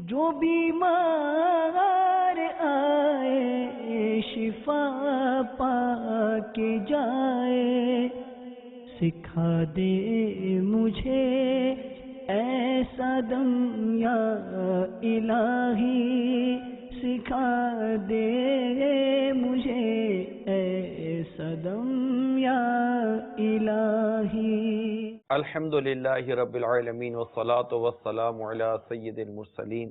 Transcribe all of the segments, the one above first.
جو بیمار آئے شفا پا کے جائے، سکھا دے مجھے ایسا دم یا الہی، سکھا دے مجھے ایسا دم یا الہی۔ الحمدللہ رب العالمین والصلاة والسلام علی سید المرسلین،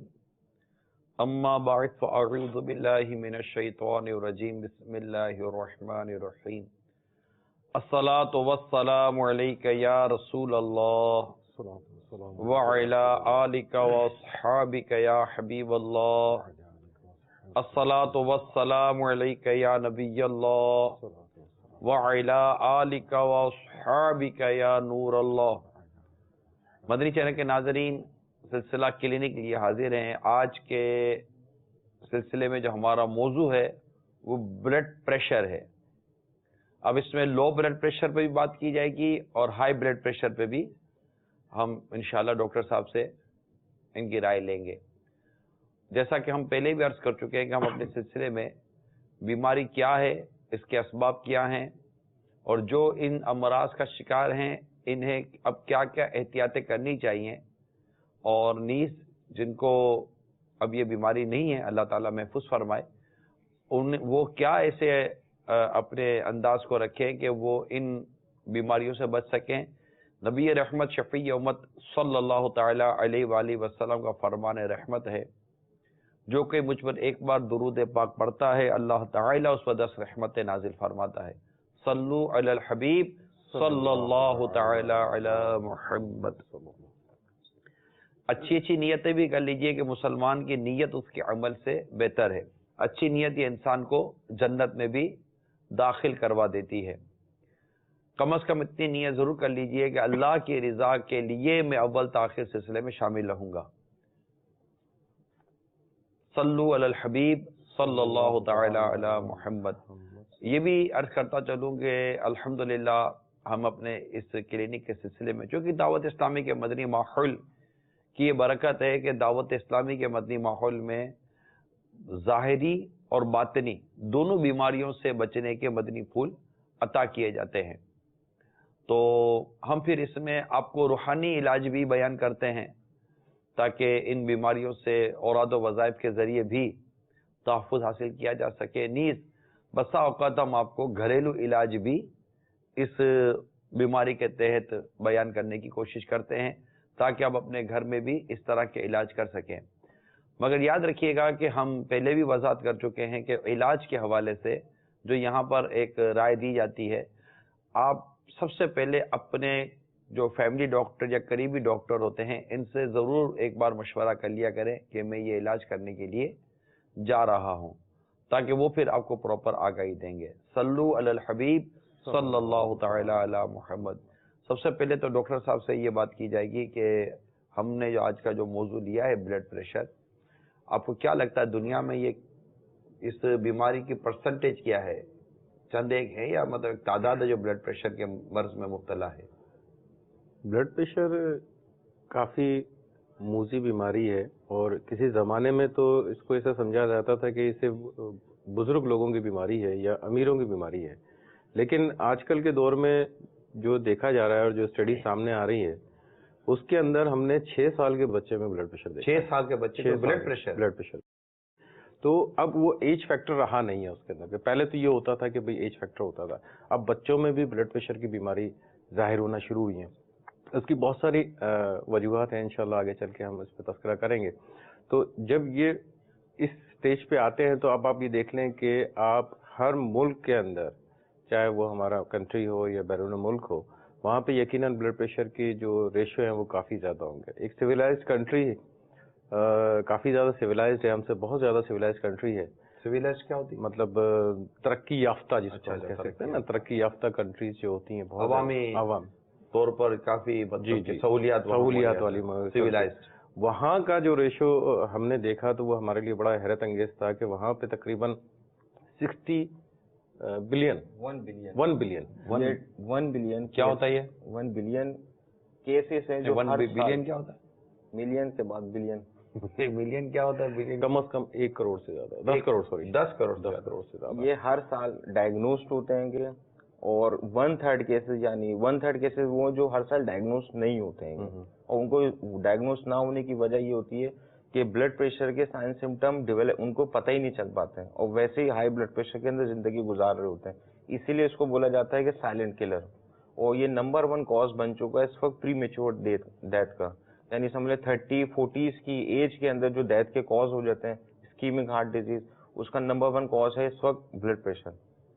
اما بعد فاعوذ باللہ من الشیطان الرجیم، بسم اللہ الرحمن الرحیم۔ الصلاة والسلام علیک یا رسول اللہ وعلی آلک واصحابک یا حبیب اللہ، الصلاة والسلام علیک یا نبی اللہ وعلی آلک واصحابک یا نور اللہ۔ مدنی چینل کے ناظرین، سلسلہ کلینک لیے حاضر ہیں۔ آج کے سلسلے میں جو ہمارا موضوع ہے وہ بلڈ پریشر ہے۔ اب اس میں لو بلڈ پریشر پہ بھی بات کی جائے گی اور ہائی بلڈ پریشر پہ بھی ہم انشاءاللہ ڈاکٹر صاحب سے ان کی رائے لیں گے۔ جیسا کہ ہم پہلے بھی عرض کر چکے ہیں کہ ہم اپنے سلسلے میں بیماری کیا ہے، اس کے اسباب کیا ہیں، اور جو ان امراض کا شکار ہیں انہیں اب کیا کیا احتیاطیں کرنی چاہیے، اور نیز جن کو اب یہ بیماری نہیں ہے اللہ تعالیٰ محفوظ فرمائے، وہ کیا ایسے اپنے انداز کو رکھیں کہ وہ ان بیماریوں سے بچ سکیں۔ نبی رحمت شفیع امت صلی اللہ تعالی علیہ وآلہ وسلم کا فرمان رحمت ہے، جو کہ مجھ پر ایک بار درود پاک پڑھتا ہے اللہ تعالیٰ اس پر 10 رحمتیں نازل فرماتا ہے۔ صلو علی الحبیب صلی اللہ تعالی علی محمد۔ اچھی نیتیں بھی کر لیجئے کہ مسلمان کی نیت اس کے عمل سے بہتر ہے۔ اچھی نیت یہ انسان کو جنت میں بھی داخل کروا دیتی ہے۔ کم از کم اتنی نیت ضرور کر لیجئے کہ اللہ کی رضا کے لیے میں اول تاخیر سلسلے میں شامل رہوں گا۔ صلو علی الحبیب صلی اللہ تعالی علی محمد۔ یہ بھی عرض کرتا چلوں کہ الحمدللہ ہم اپنے اس کلینک کے سلسلے میں، چونکہ دعوت اسلامی کے مدنی ماحول کی یہ برکت ہے کہ دعوت اسلامی کے مدنی ماحول میں ظاہری اور باطنی دونوں بیماریوں سے بچنے کے مدنی پھول عطا کیے جاتے ہیں، تو ہم پھر اس میں آپ کو روحانی علاج بھی بیان کرتے ہیں تاکہ ان بیماریوں سے اوراد و وظائف کے ذریعے بھی تحفظ حاصل کیا جا سکے۔ نیز بسا اوقات ہم آپ کو گھریلو علاج بھی اس بیماری کے تحت بیان کرنے کی کوشش کرتے ہیں تاکہ آپ اپنے گھر میں بھی اس طرح کے علاج کر سکیں۔ مگر یاد رکھیے گا کہ ہم پہلے بھی وضاحت کر چکے ہیں کہ علاج کے حوالے سے جو یہاں پر ایک رائے دی جاتی ہے، آپ سب سے پہلے اپنے جو فیملی ڈاکٹر یا قریبی ڈاکٹر ہوتے ہیں ان سے ضرور ایک بار مشورہ کر لیا کریں کہ میں یہ علاج کرنے کے لیے جا رہا ہوں، تاکہ وہ پھر آپ کو پراپر آگاہی دیں گے۔ صلو علی الحبیب صلی اللہ تعالی علی محمد۔ سب سے پہلے تو ڈاکٹر صاحب سے یہ بات کی جائے گی کہ ہم نے جو آج کا جو موضوع لیا ہے بلڈ پریشر، آپ کو کیا لگتا ہے دنیا میں یہ اس بیماری کی پرسنٹیج کیا ہے؟ چند ایک ہے یا مطلب تعداد ہے جو بلڈ پریشر کے مرض میں مبتلا ہے؟ بلڈ پریشر کافی موذی بیماری ہے، اور کسی زمانے میں تو اس کو ایسا سمجھا جاتا تھا کہ اسے بزرگ لوگوں کی بیماری ہے یا امیروں کی بیماری ہے، لیکن آج کل کے دور میں جو دیکھا جا رہا ہے اور جو اسٹڈی سامنے آ رہی ہے اس کے اندر ہم نے 6 سال کے بچے میں بلڈ پریشر دیکھا۔ 6 سال کے بچے میں بلڈ پریشر؟ تو اب وہ ایج فیکٹر رہا نہیں ہے اس کے اندر۔ پہلے تو یہ ہوتا تھا کہ بھئی ایج فیکٹر ہوتا تھا، اب بچوں میں بھی بلڈ پریشر کی بیماری ظاہر ہونا شروع ہوئی ہیں۔ اس کی بہت ساری وجوہات ہیں، انشاءاللہ آگے چل کے ہم اس پہ تذکرہ کریں گے۔ تو جب یہ اس سٹیج پہ آتے ہیں تو اب آپ یہ دیکھ لیں کہ آپ ہر ملک کے اندر، چاہے وہ ہمارا کنٹری ہو یا بیرون ملک ہو، وہاں پہ یقیناً بلڈ پریشر کی جو ریشو ہیں وہ کافی زیادہ ہوں گے۔ ایک سویلائزڈ کنٹری کافی زیادہ سویلائزڈ ہے، ہم سے بہت زیادہ سویلائزڈ کنٹری ہے۔ سویلائزڈ کیا ہوتی ہے؟ مطلب ترقی یافتہ جس کو کہہ سکتے ہیں نا، ترقی یافتہ کنٹریز جو ہوتی ہیں بہت عوام طور پر کافی سہولیات والی سویلائزڈ، وہاں کا جو ریشو ہم نے دیکھا تو وہ ہمارے لیے بڑا حیرت انگیز تھا کہ وہاں پہ تقریباً 60 بلین 1 بلین کیا ہوتا ہے؟ 1 بلین کیسز ہیں جو 1 بلین کیا ہوتا ہے؟ ملین سے بعد بلین ملین کیا ہوتا ہے؟ بلین کم از کم 1 کروڑ سے زیادہ، 10 کروڑ سوری 10 کروڑ 10 کروڑ سے زیادہ یہ ہر سال ڈائگنوسڈ ہوتے ہیں گے، اور 1/3 کیسز، یعنی 1/3 کیسز وہ جو ہر سال ڈائگنوس نہیں ہوتے ہیں، اور ان کو ڈائگنوس نہ ہونے کی وجہ یہ ہوتی ہے کہ بلڈ پریشر کے سائن سمٹم ڈیولپ ان کو پتہ ہی نہیں چل پاتے ہیں، اور ویسے ہی ہائی بلڈ پریشر کے اندر زندگی گزار رہے ہوتے ہیں، اسی لیے اس کو بولا جاتا ہے کہ سائلنٹ کلر، اور یہ نمبر 1 کاز بن چکا ہے اس وقت پری میچور ڈیتھ کا، یعنی سمجھ لیں 30-40s کی ایج کے اندر جو ڈیتھ کے کاز ہو جاتے ہیں، اسکیمک ہارٹ ڈیزیز، اس کا نمبر 1 کاز ہے اس وقت بلڈ پریشر،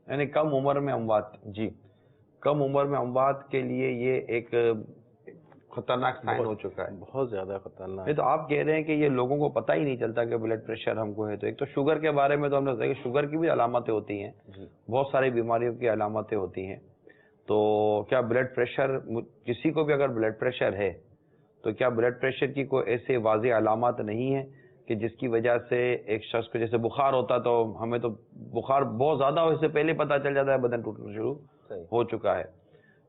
یعنی کم عمر میں اموات. جی کم عمر میں اموات کے لیے یہ ایک خطرناک سائن ہو چکا ہے. بہت زیادہ خطرناک. یہ تو آپ کہہ رہے ہیں کہ یہ لوگوں کو پتہ ہی نہیں چلتا کہ بلڈ پریشر ہم کو ہے. تو ایک تو شوگر کے بارے میں تو ہم نے بتایا کہ شوگر کی بھی علامتیں ہوتی ہیں، بہت ساری بیماریوں کی علامتیں ہوتی ہیں. تو کیا بلڈ پریشر، کسی کو بھی اگر بلڈ پریشر ہے تو کیا بلڈ پریشر کی کوئی ایسے واضح علامات نہیں ہیں کہ جس کی وجہ سے ایک شخص کو، جیسے بخار ہوتا تو ہمیں تو بخار بہت زیادہ ہو اس سے پہلے پتہ چل جاتا ہے بدن ٹوٹنا شروع ہو چکا ہے.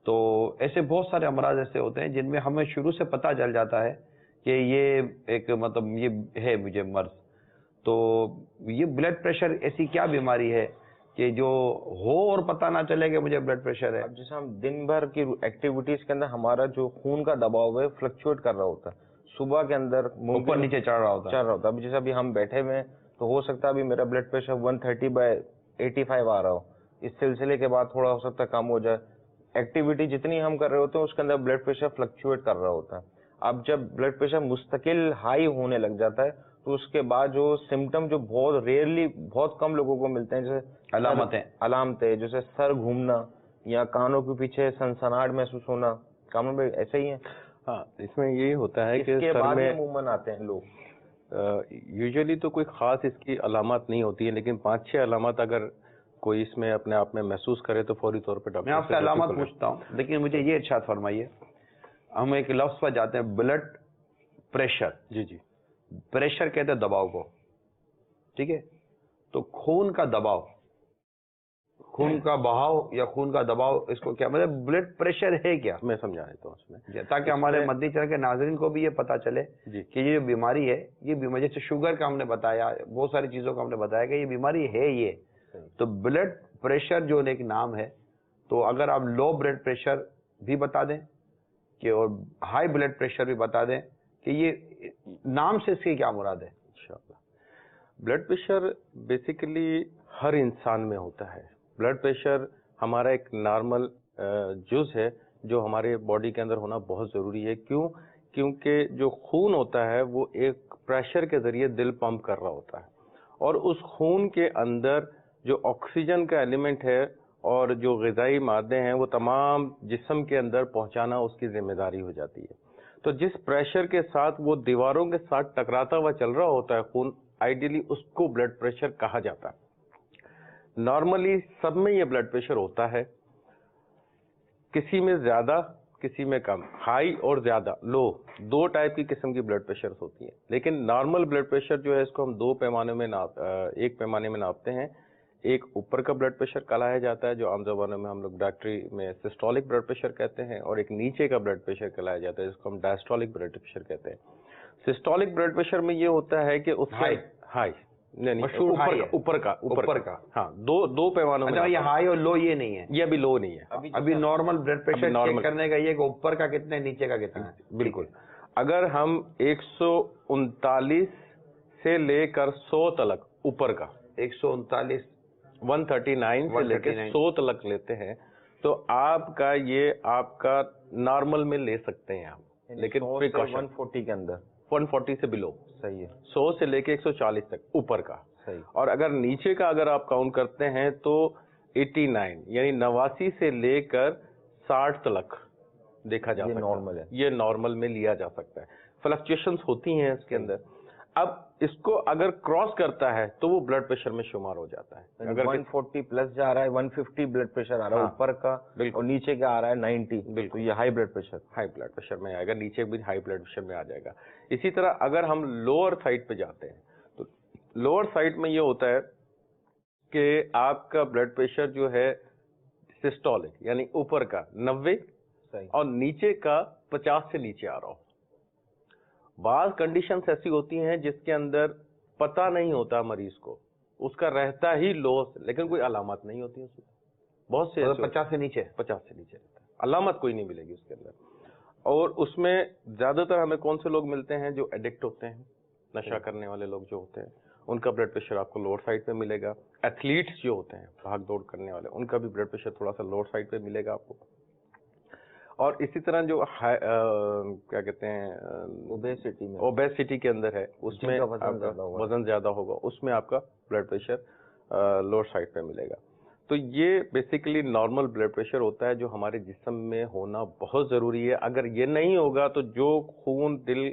تو ایسے بہت سارے امراض ایسے ہوتے ہیں جن میں ہمیں شروع سے پتہ چل جاتا ہے کہ یہ ایک مطلب یہ ہے مجھے مرض. تو یہ بلڈ پریشر ایسی کیا بیماری ہے کہ جو ہو اور پتہ نہ چلے کہ مجھے بلڈ پریشر ہے؟ اب جیسے ہم دن بھر کی ایکٹیویٹیز کے اندر ہمارا جو خون کا دباؤ ہے فلکچویٹ کر رہا ہوتا ہے، صبح کے اندر اوپر نیچے چڑھ رہا ہوتا ہے. اب جیسے ابھی ہم بیٹھے ہوئے ہیں تو ہو سکتا ہے ابھی میرا بلڈ پریشر 130/85 آ رہا ہو، اس سلسلے کے بعد تھوڑا ہو سکتا ہے کم ہو جائے. ایکٹیویٹی جتنی ہم کر رہے ہوتے ہیں اس کے اندر بلڈ پریشر فلکچویٹ کر رہا ہوتا ہے. اب جب بلڈ پریشر مستقل ہائی ہونے لگ جاتا ہے تو اس کے بعد جو سمٹم جو بہت ریئرلی بہت کم لوگوں کو ملتے ہیں، جیسے علامتیں جیسے سر گھومنا یا کانوں کے پیچھے سنسناہٹ محسوس ہونا، کانوں میں ایسے ہی ہیں. ہاں، اس میں یہ ہوتا ہے کہ اس کے سر بعد میں عموماً آتے ہیں لوگ. یوزلی تو کوئی خاص اس کی علامات نہیں ہوتی ہے، لیکن 5-6 علامات اگر کوئی اس میں اپنے آپ میں محسوس کرے تو فوری طور پہ ڈاکٹر. میں آپ سے علامات پوچھتا ہوں، لیکن مجھے یہ ارشاد فرمائیے، ہم ایک لفظ پر جاتے ہیں بلڈ پریشر. جی جی، پریشر کہتے ہیں دباؤ کو، ٹھیک ہے؟ تو خون کا دباؤ، خون کا بہاؤ یا خون کا دباؤ، اس کو کیا مطلب بلڈ پریشر ہے کیا؟ میں سمجھا دیتا ہوں اس میں، تاکہ ہمارے مدنی چینل کے ناظرین کو بھی یہ پتا چلے کہ یہ جو بیماری ہے، یہ بیماری جیسے شوگر کا ہم نے بتایا، بہت ساری چیزوں کا ہم نے بتایا کہ یہ بیماری ہے یہ. تو بلڈ پریشر جو ایک نام ہے، تو اگر آپ لو بلڈ پریشر بھی بتا دیں کہ اور ہائی بلڈ پریشر بھی بتا دیں کہ یہ نام سے اس کی کیا مراد ہے؟ انشاءاللہ. بلڈ پریشر بیسیکلی ہر انسان میں ہوتا ہے. بلڈ پریشر ہمارا ایک نارمل جز ہے جو ہمارے باڈی کے اندر ہونا بہت ضروری ہے. کیونکہ جو خون ہوتا ہے وہ ایک پریشر کے ذریعے دل پمپ کر رہا ہوتا ہے، اور اس خون کے اندر جو آکسیجن کا ایلیمنٹ ہے اور جو غذائی مادے ہیں وہ تمام جسم کے اندر پہنچانا اس کی ذمہ داری ہو جاتی ہے. تو جس پریشر کے ساتھ وہ دیواروں کے ساتھ ٹکراتا ہوا چل رہا ہوتا ہے خون، آئیڈیلی اس کو بلڈ پریشر کہا جاتا ہے. نارملی سب میں یہ بلڈ پریشر ہوتا ہے، کسی میں زیادہ کسی میں کم، ہائی اور زیادہ، لو، 2 ٹائپ کی قسم کی بلڈ پریشر ہوتی ہیں. لیکن نارمل بلڈ پریشر جو ہے اس کو ہم 2 پیمانے میں ایک پیمانے میں ناپتے ہیں. ایک اوپر کا بلڈ پریشر کہلایا جاتا ہے جو عام زبانوں میں ہم لوگ ڈاکٹری میں سسٹولک بلڈ پریشر کہتے ہیں، اور ایک نیچے کا بلڈ پریشر کہلایا جاتا ہے جس کو ہم ڈائسٹولک بلڈ پریشر کہتے ہیں. سسٹولک بلڈ پریشر میں یہ ہوتا ہے کہ اس ہائی اوپر کا ہاں 2 پیمانوں میں. یہ ہائی اور لو یہ نہیں ہے، یہ ابھی لو نہیں ہے. ابھی نارمل بلڈ پریشر چیک کرنے کا یہ کہ اوپر کا کتنا ہے، نیچے کا کتنا ہے. بالکل. اگر ہم 139 سے لے کر 100 تلک اوپر کا 139 139 سے لے کے 100 تلک لیتے ہیں تو آپ کا یہ آپ کا نارمل میں لے سکتے ہیں آپ، لیکن 140 کے اندر، 140 سے بلو. صحیح ہے. 100 سے لے کے 140 تک اوپر کا. صحیح. اور اگر نیچے کا اگر آپ کاؤنٹ کرتے ہیں تو 89 یعنی 89 سے لے کر 60 تلک دیکھا جا سکتا ہے. نارمل ہے، یہ نارمل میں لیا جا سکتا ہے. فلکچویشنز ہوتی ہیں اس کے اندر. اب اس کو اگر کراس کرتا ہے تو وہ بلڈ پریشر میں شمار ہو جاتا ہے. اگر 140 پلس جا رہا ہے، 150 بلڈ پریشر آ رہا ہے اوپر کا، اور نیچے کا آ رہا ہے 90، بالکل یہ ہائی بلڈ پریشر میں آئے گا. نیچے بھی ہائی بلڈ پریشر میں آ جائے گا. اسی طرح اگر ہم لوور سائڈ پہ جاتے ہیں تو لوور سائڈ میں یہ ہوتا ہے کہ آپ کا بلڈ پریشر جو ہے سسٹولک یعنی اوپر کا 90 اور نیچے کا 50 سے نیچے آ رہا ہو. بعض کنڈیشنز ایسی ہوتی ہیں جس کے اندر پتہ نہیں ہوتا مریض کو، اس کا رہتا ہی لو لیکن کوئی علامات نہیں ہوتی اس میں، بہت سے 50 سے نیچے رہتا ہے، علامت کوئی نہیں ملے گی اس کے اندر. اور اس میں زیادہ تر ہمیں کون سے لوگ ملتے ہیں؟ جو ایڈکٹ ہوتے ہیں، نشہ کرنے والے لوگ جو ہوتے ہیں، ان کا بلڈ پریشر آپ کو لوور سائڈ پہ ملے گا. ایتھلیٹس جو ہوتے ہیں، بھاگ دوڑ کرنے والے، ان کا بھی بلڈ پریشر تھوڑا سا لوور سائڈ پہ ملے گا آپ کو. اور اسی طرح جو کیا کہتے ہیں اوبیسٹی کے اندر ہے، اس میں وزن زیادہ ہوگا، اس میں آپ کا بلڈ پریشر لوور سائڈ پہ ملے گا. تو یہ بیسیکلی نارمل بلڈ پریشر ہوتا ہے جو ہمارے جسم میں ہونا بہت ضروری ہے. اگر یہ نہیں ہوگا تو جو خون دل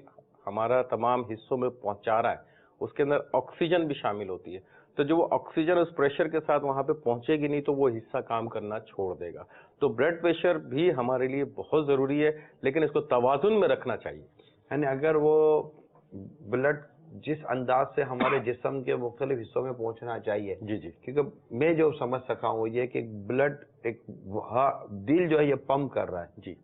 ہمارا تمام حصوں میں پہنچا رہا ہے اس کے اندر آکسیجن بھی شامل ہوتی ہے، تو جو وہ آکسیجن اس پریشر کے ساتھ وہاں پہ پہنچے گی نہیں تو وہ حصہ کام کرنا چھوڑ دے گا. تو بلڈ پریشر بھی ہمارے لیے بہت ضروری ہے، لیکن اس کو توازن میں رکھنا چاہیے. یعنی اگر وہ بلڈ جس انداز سے ہمارے جسم کے مختلف حصوں میں پہنچنا چاہیے، جی کیونکہ میں جو سمجھ سکا ہوں وہ یہ کہ بلڈ ایک دل جو ہے یہ پمپ کر رہا ہے، جی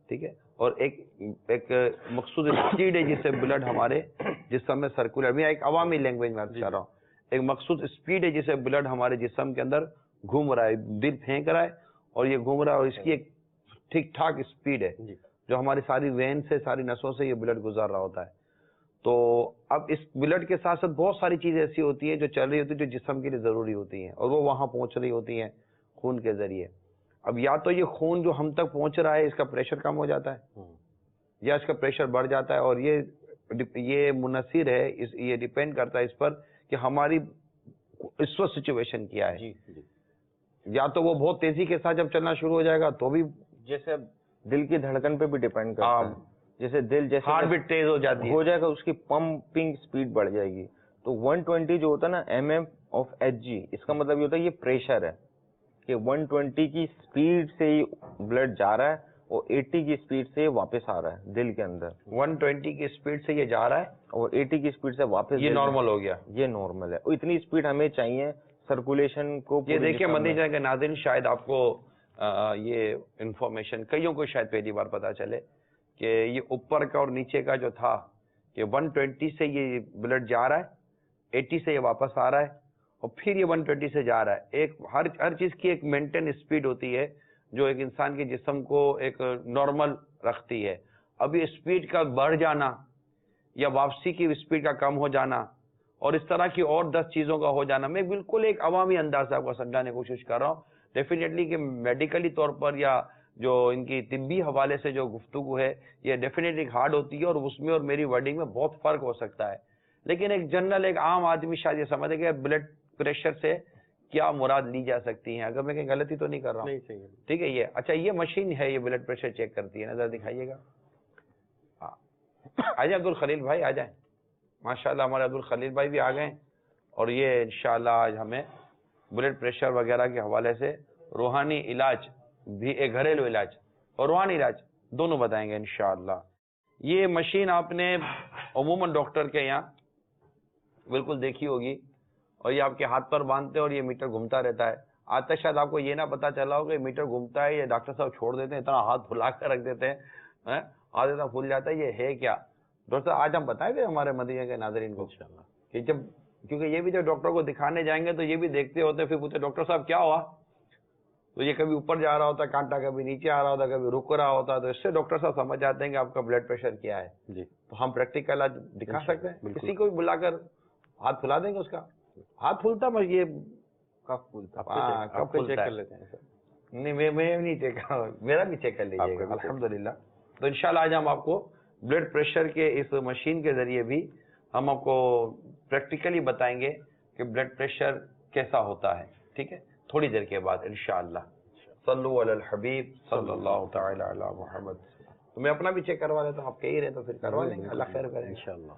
ٹھیک ہے، اور ایک مخصوص اسپیڈ ہے جس سے بلڈ ہمارے جسم میں سرکولر، میں ایک عوامی لینگویج میں چاہ رہا ہوں، ایک مخصوص اسپیڈ ہے جس سے بلڈ ہمارے جسم کے اندر گھوم رہا ہے، دل پھینک رہا ہے اور یہ گھوم رہا ہے، اور اس کی ایک ٹھیک ٹھاک اسپیڈ ہے جو ہماری ساری وین سے، ساری نسوں سے یہ بلڈ گزر رہا ہوتا ہے. تو اب اس بلڈ کے ساتھ ساتھ بہت ساری چیزیں ایسی ہوتی ہیں جو چل رہی ہوتی ہیں جو جسم کے لیے ضروری ہوتی ہیں اور وہ وہاں پہنچ رہی ہوتی ہیں خون کے ذریعے. اب یا تو یہ خون جو ہم تک پہنچ رہا ہے اس کا پریشر کم ہو جاتا ہے یا اس کا پریشر بڑھ جاتا ہے، اور یہ منحصر ہے، یہ ڈیپینڈ کرتا ہے اس پر کہ ہماری اس وقت سچویشن کیا ہے. یا تو وہ بہت تیزی کے ساتھ جب چلنا شروع ہو جائے گا تو بھی جیسے دل کی دھڑکن پہ بھی ڈیپینڈ کرتا ہے، جیسے دل جیسے ہارٹ بیٹ تیز ہو جاتی ہو جائے گا اس کی پمپنگ سپیڈ بڑھ جائے گی. تو 120 جو ہوتا ہے نا MM/Hg، اس کا مطلب یہ ہوتا ہے یہ پریشر ہے کہ 120 کی سپیڈ سے ہی بلڈ جا رہا ہے اور 80 کی سپیڈ سے واپس آ رہا ہے دل کے اندر. 120 کی سپیڈ سے یہ جا رہا ہے اور 80 کی سپیڈ سے واپس، یہ نارمل ہو گیا، یہ نارمل ہے. اور اتنی سپیڈ ہمیں چاہیے سرکولیشن کو. یہ دیکھیے مدنی کے ناظرین، شاید آپ کو یہ انفارمیشن کئیوں کو شاید پہلی بار پتا چلے کہ یہ اوپر کا اور نیچے کا جو تھا کہ 120 سے یہ بلڈ جا رہا ہے، 80 سے یہ واپس آ رہا ہے اور پھر یہ 120 سے جا رہا ہے. ایک ہر چیز کی ایک مینٹین اسپیڈ ہوتی ہے جو ایک انسان کے جسم کو ایک نارمل رکھتی ہے. اب یہ اسپیڈ کا بڑھ جانا یا واپسی کی اسپیڈ کا کم ہو جانا اور اس طرح کی اور 10 چیزوں کا ہو جانا، میں بالکل ایک عوامی انداز سے آپ کو سمجھانے کی کوشش کر رہا ہوں. ڈیفینیٹلی کہ میڈیکلی طور پر یا جو ان کی طبی حوالے سے جو گفتگو ہے یہ ڈیفینیٹلی ہارڈ ہوتی ہے اور اس میں اور میری ورڈنگ میں بہت فرق ہو سکتا ہے. لیکن ایک جنرل ایک عام آدمی شاید یہ سمجھے کہ بلڈ پریشر سے کیا مراد لی جا سکتی ہیں. اگر میں کہیں غلطی تو نہیں کر رہا ہوں؟ ٹھیک ہے. یہ اچھا یہ مشین ہے، یہ بلڈ پریشر چیک کرتی ہے، نظر دکھائیے گا. آ جائیں عبدالخلیل بھائی، آ جائیں. ماشاءاللہ ہمارے عبدالخلیل بھائی بھی آ گئے اور یہ انشاءاللہ آج ہمیں بلڈ پریشر وغیرہ کے حوالے سے روحانی علاج بھی، ایک گھریلو علاج اور روحانی علاج دونوں بتائیں گے انشاءاللہ. یہ مشین آپ نے عموماً ڈاکٹر کے یہاں بالکل دیکھی ہوگی اور یہ آپ کے ہاتھ پر باندھتے ہیں اور یہ میٹر گھومتا رہتا ہے. آج تک شاید آپ کو یہ نہ پتا چلا ہو کہ میٹر گھومتا ہے، یہ ڈاکٹر صاحب چھوڑ دیتے ہیں، اتنا ہاتھ پھلا کر رکھ دیتے ہیں، ہاتھ اتنا پھول جاتا ہے. یہ ہے کیا ڈاکٹر صاحب؟ آج ہم بتائیں گے ہمارے مدینہ کے ناظرین کو کہ جب، کیونکہ یہ بھی جب ڈاکٹر کو دکھانے جائیں گے تو یہ بھی دیکھتے ہوتے ہیں، پھر پوچھتے ڈاکٹر صاحب کیا ہوا، تو یہ کبھی اوپر جا رہا ہوتا ہے کانٹا، کبھی نیچے آ رہا ہوتا ہے، کبھی رک رہا ہوتا ہے. تو اس سے ڈاکٹر صاحب سمجھ جاتے ہیں کہ آپ کا بلڈ پریشر کیا ہے. جی تو ہم پریکٹیکل آج دکھا سکتے ہیں، کسی کو بھی بلا کر ہاتھ پھلا دیں گے. اس کا ہاتھ پھولتا بس یہ کب پھولتا، کب چیک کر لیتے ہیں؟ نہیں میں نہیں چیک کر رہا، میرا بھی چیک کر لیجیے گا الحمدللہ. تو انشاءاللہ آج ہم آپ کو بلڈ پریشر کے اس مشین کے ذریعے بھی ہم آپ کو پریکٹیکلی بتائیں گے کہ بلڈ پریشر کیسا ہوتا ہے. ٹھیک ہے، تھوڑی دیر کے بعد انشاءاللہ. صلو علی الحبیب صلی اللہ تعالی علی محمد. تو میں اپنا بھی چیک کروا لیتا ہوں، آپ کہہ رہے ہیں تو پھر کروا لیں گے، اللہ خیر کرے انشاءاللہ.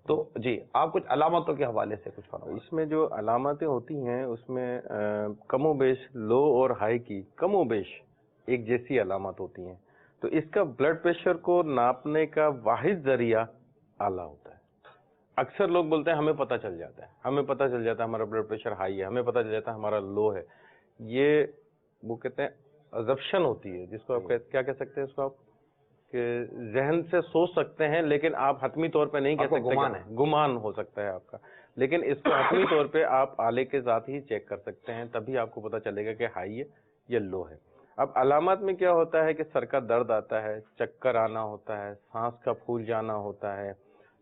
تو جی آپ کچھ علامتوں کے حوالے سے کچھ فرمائیں. اس میں جو علامتیں ہوتی ہیں اس میں کم و بیش لو اور ہائی کی کم و بیش ایک جیسی علامت ہوتی ہیں. تو اس کا بلڈ پریشر کو ناپنے کا واحد ذریعہ آلہ ہوتا ہے. اکثر لوگ بولتے ہیں ہمیں پتہ چل جاتا ہے، ہمیں پتہ چل جاتا ہے ہمارا بلڈ پریشر ہائی ہے، ہمیں پتہ چل جاتا ہے ہمارا لو ہے. یہ وہ کہتے ہیں ازپشن ہوتی ہے، جس کو آپ کیا کہہ سکتے ہیں اس کو آپ کہ ذہن سے سوچ سکتے ہیں لیکن آپ حتمی طور پہ نہیں کہہ سکتے. گمان ہے, گمان ہو سکتا ہے آپ کا, لیکن اس کو حتمی طور پہ آپ آلے کے ذات ہی چیک کر سکتے ہیں, تبھی آپ کو پتہ چلے گا کہ ہائی ہے یا لو ہے. اب علامات میں کیا ہوتا ہے کہ سر کا درد آتا ہے, چکر آنا ہوتا ہے, سانس کا پھول جانا ہوتا ہے,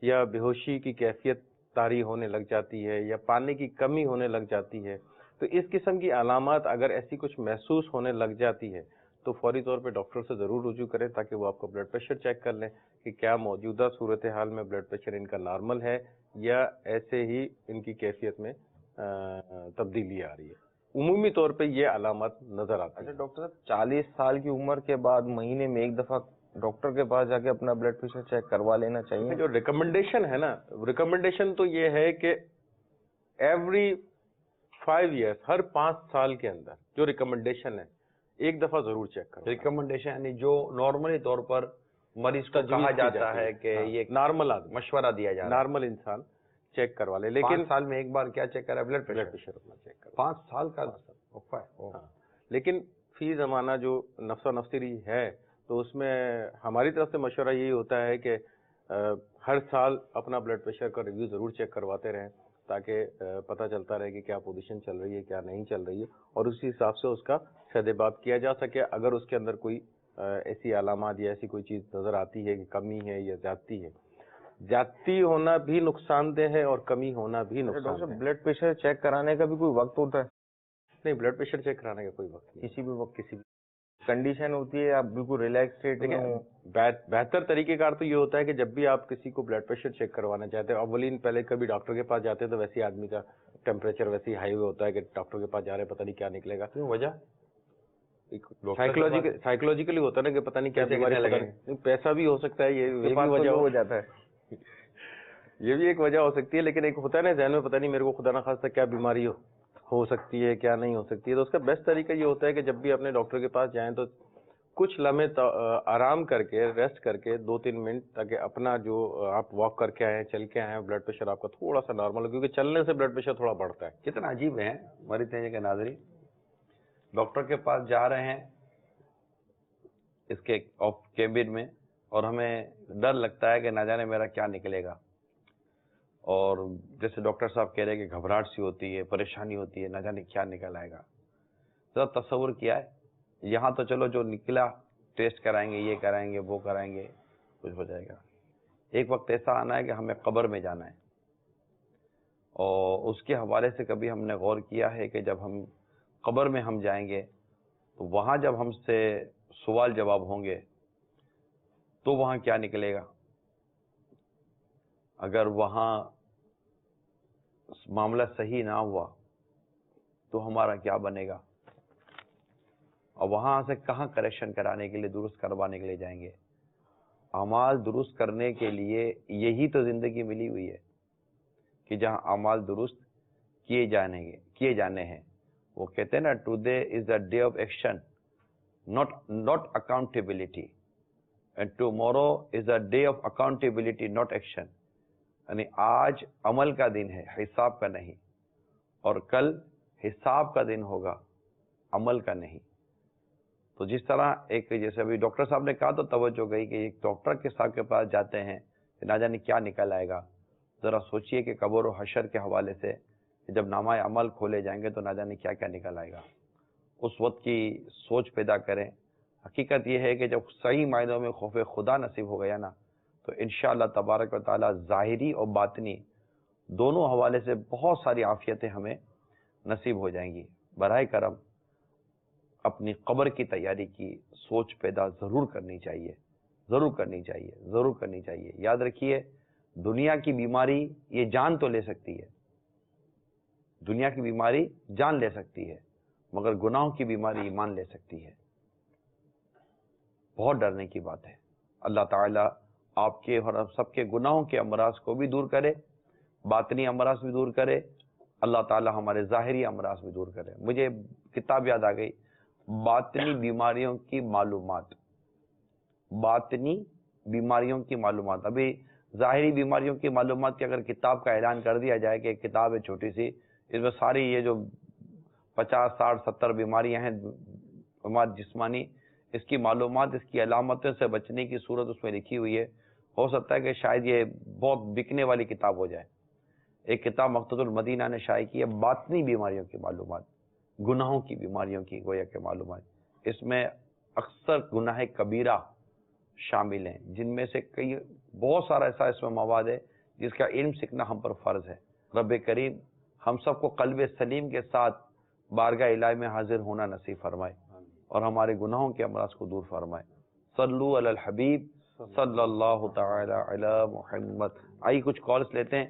یا بے ہوشی کی کیفیت طاری ہونے لگ جاتی ہے, یا پانی کی کمی ہونے لگ جاتی ہے. تو اس قسم کی علامات اگر ایسی کچھ محسوس ہونے لگ جاتی ہے تو فوری طور پہ ڈاکٹر سے ضرور رجوع کریں, تاکہ وہ آپ کا بلڈ پریشر چیک کر لیں کہ کیا موجودہ صورتحال میں بلڈ پریشر ان کا نارمل ہے یا ایسے ہی ان کی کیفیت میں تبدیلی آ رہی ہے. عمومی طور پہ یہ علامات نظر آتی ہیں. ڈاکٹر صاحب 40 سال کی عمر کے بعد مہینے میں ایک دفعہ ڈاکٹر کے پاس جا کے اپنا بلڈ پریشر چیک کروا لینا چاہیے. جو ریکمنڈیشن ہے نا, ریکمنڈیشن تو یہ ہے کہ ایوری 5 ایئرس, ہر 5 سال کے اندر جو ریکمنڈیشن ہے ایک دفعہ ضرور چیک کرو. ریکمنڈیشن یعنی جو نارملی طور پر مریض کو کہا جاتا ہے کہ یہ نارمل آدمی, مشورہ دیا جا رہا ہے, نارمل انسان چیک کروا لے. لیکن 5 سال میں ایک بار کیا چیک کرا, بلڈ پریشر اپنا چیک کرو. 5 سال کا لیکن فی زمانہ جو نفس و نفسری ہے تو اس میں ہماری طرف سے مشورہ یہی ہوتا ہے کہ ہر سال اپنا بلڈ پریشر کا ریویو ضرور چیک کرواتے رہیں, تاکہ پتہ چلتا رہے کہ کیا پوزیشن چل رہی ہے, کیا نہیں چل رہی ہے, اور اسی حساب سے اس کا فیض باب کیا جا سکے. اگر اس کے اندر کوئی ایسی علامات یا ایسی کوئی چیز نظر آتی ہے کہ کمی ہے یا زیادتی ہے, زیادتی ہونا بھی نقصان دہ ہے اور کمی ہونا بھی نقصان دہ ہے. بلڈ پریشر چیک کرانے کا بھی کوئی وقت ہوتا ہے؟ نہیں, بلڈ پریشر چیک کرانے کا کوئی وقت نہیں, کسی بھی وقت کسی بھی کنڈیشن ہوتی ہے, آپ بالکل ریلیکس اسٹیٹ میں ہوں. بہتر طریقہ کار تو یہ ہوتا ہے کہ جب بھی آپ کسی کو بلڈ پریشر چیک کروانا چاہتے ہیں, اولین پہلے کبھی ڈاکٹر کے پاس جاتے ہیں تو ویسے آدمی کا ٹیمپریچر ویسے ہائی ہوتا ہے کہ ڈاکٹر کے پاس جا رہے ہیں پتہ نہیں کیا نکلے گا. کیوں وجہ سائیکولوجیکلی ہوتا ہے نا کہ پتہ نہیں کیا بیماری لگے, پیسہ بھی ہو سکتا ہے, یہ بھی وجہ ہو جاتا ہے, یہ بھی ایک وجہ ہو سکتی ہے. لیکن ایک ہوتا ہے نا ذہن میں پتہ نہیں میرے کو خدا نخواستہ کیا بیماری ہو سکتی ہے کیا نہیں ہو سکتی ہے. تو اس کا بیسٹ طریقہ یہ ہوتا ہے کہ جب بھی اپنے ڈاکٹر کے پاس جائیں تو کچھ لمحے آرام کر کے, ریسٹ کر کے 2-3 منٹ, تاکہ اپنا جو آپ واک کر کے آئے, چل کے آئے, بلڈ پریشر آپ کا تھوڑا سا نارمل ہو, کیونکہ چلنے سے بلڈ پریشر تھوڑا بڑھتا ہے. کتنا عجیب ہے ہماری تیجے کے ناظرین, ڈاکٹر کے پاس جا رہے ہیں اس کے کیبن میں, اور ہمیں ڈر لگتا ہے کہ نہ جانے میرا کیا نکلے گا, اور جیسے ڈاکٹر صاحب کہہ رہے ہیں کہ گھبراہٹ سی ہوتی ہے, پریشانی ہوتی ہے, نہ جانے کیا نکل آئے گا. ذرا تصور کیا ہے, یہاں تو چلو جو نکلا ٹیسٹ کرائیں گے, یہ کرائیں گے, وہ کرائیں گے, کچھ ہو جائے گا. ایک وقت ایسا آنا ہے کہ ہمیں قبر میں جانا ہے, اور اس کے حوالے سے کبھی ہم نے غور کیا ہے کہ جب ہم قبر میں ہم جائیں گے تو وہاں جب ہم سے سوال جواب ہوں گے تو وہاں کیا نکلے گا. اگر وہاں معاملہ صحیح نہ ہوا تو ہمارا کیا بنے گا, اور وہاں سے کہاں کریکشن کرانے کے لیے, درست کروانے کے لیے جائیں گے. اعمال درست کرنے کے لیے یہی تو زندگی ملی ہوئی ہے کہ جہاں اعمال درست کیے جانے ہیں. وہ کہتے ہیں نا, today is the day of action not accountability, and tomorrow is a day of accountability not action. یعنی آج عمل کا دن ہے, حساب کا نہیں, اور کل حساب کا دن ہوگا, عمل کا نہیں. تو جس طرح ایک جیسے ابھی ڈاکٹر صاحب نے کہا تو توجہ گئی کہ ایک ڈاکٹر کے صاحب کے پاس جاتے ہیں کہ نہ جانے کیا نکل آئے گا. ذرا سوچئے کہ قبر و حشر کے حوالے سے جب نامہ عمل کھولے جائیں گے تو نہ جانے کیا کیا نکل آئے گا. اس وقت کی سوچ پیدا کریں. حقیقت یہ ہے کہ جب صحیح معنوں میں خوف خدا نصیب ہو گیا نا تو انشاءاللہ تبارک و تعالی ظاہری اور باطنی دونوں حوالے سے بہت ساری عافیتیں ہمیں نصیب ہو جائیں گی. براہ کرم اپنی قبر کی تیاری کی سوچ پیدا ضرور کرنی چاہیے, ضرور کرنی چاہیے, ضرور کرنی چاہیے. یاد رکھیے, دنیا کی بیماری یہ جان تو لے سکتی ہے, دنیا کی بیماری جان لے سکتی ہے, مگر گناہوں کی بیماری ایمان لے سکتی ہے. بہت ڈرنے کی بات ہے. اللہ تعالیٰ آپ کے اور سب کے گناہوں کے امراض کو بھی دور کرے, باطنی امراض بھی دور کرے. اللہ تعالیٰ ہمارے ظاہری امراض بھی دور کرے. مجھے کتاب یاد آ گئی, باطنی بیماریوں کی معلومات, باطنی بیماریوں کی معلومات. ابھی ظاہری بیماریوں کی معلومات کی اگر کتاب کا اعلان کر دیا جائے کہ ایک کتاب ہے چھوٹی سی, اس میں ساری یہ جو 50, 60, 70 بیماریاں ہیں جسمانی, اس کی معلومات، اس کی علامتوں سے بچنے کی صورت اس میں لکھی ہوئی ہے. ہو سکتا ہے کہ شاید یہ بہت بکنے والی کتاب ہو جائے. ایک کتاب مقتدر المدینہ نے شائع کی ہے باطنی بیماریوں کی معلومات، گناہوں کی بیماریوں کی گویا کہ معلومات. اس میں اکثر گناہ کبیرہ شامل ہیں، جن میں سے کئی بہت سارا ایسا اس میں مواد ہے جس کا علم سیکھنا ہم پر فرض ہے. رب کریم ہم سب کو قلب سلیم کے ساتھ بارگاہ الہی میں حاضر ہونا نصیب فرمائے اور ہمارے گناہوں کے امراض کو دور فرمائے. صلو علی الحبیب صلی اللہ تعالی علی محمد. آئیے کچھ کالز لیتے ہیں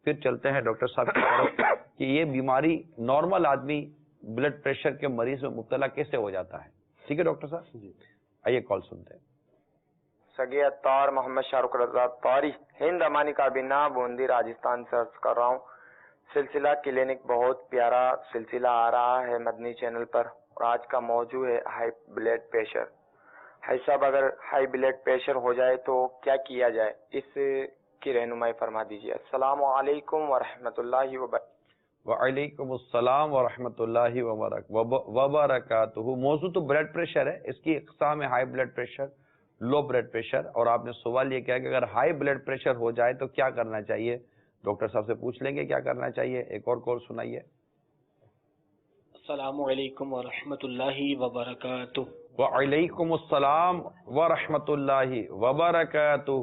پھر چلتے ہیں ڈاکٹر صاحب کی طرف کہ یہ بیماری نارمل آدمی بلڈ پریشر کے مریض میں مبتلا کیسے ہو جاتا ہے. ٹھیک ہے ڈاکٹر صاحب جی آئیے کال سنتے ہیں. سگی اتار محمد شاہ رخ رضا طاری ہند امانی کابینہ بوندی راجستھان سے عرض کر رہا ہوں. سلسلہ کلینک بہت پیارا سلسلہ آ رہا ہے مدنی چینل پر اور آج کا موضوع ہے ہائی بلڈ پریشر. بھائی صاحب اگر ہائی بلڈ پریشر ہو جائے تو کیا کیا جائے، اس کی رہنمائی فرما دیجیے. السلام علیکم ورحمۃ اللہ وبرکاتہ. وعلیکم السلام ورحمۃ اللہ وبرکاتہ. موضوع تو بلڈ پریشر ہے، اس کی اقسام ہے high blood pressure, low blood pressure. اور آپ نے سوال یہ کیا کہ اگر ہائی بلڈ پریشر ہو جائے تو کیا کرنا چاہیے. ڈاکٹر صاحب سے پوچھ لیں گے کیا کرنا چاہیے. ایک اور کال سنائیے. السلام علیکم ورحمۃ اللہ وبرکاتہ. وعلیکم السلام ورحمۃ اللہ وبرکاتہ.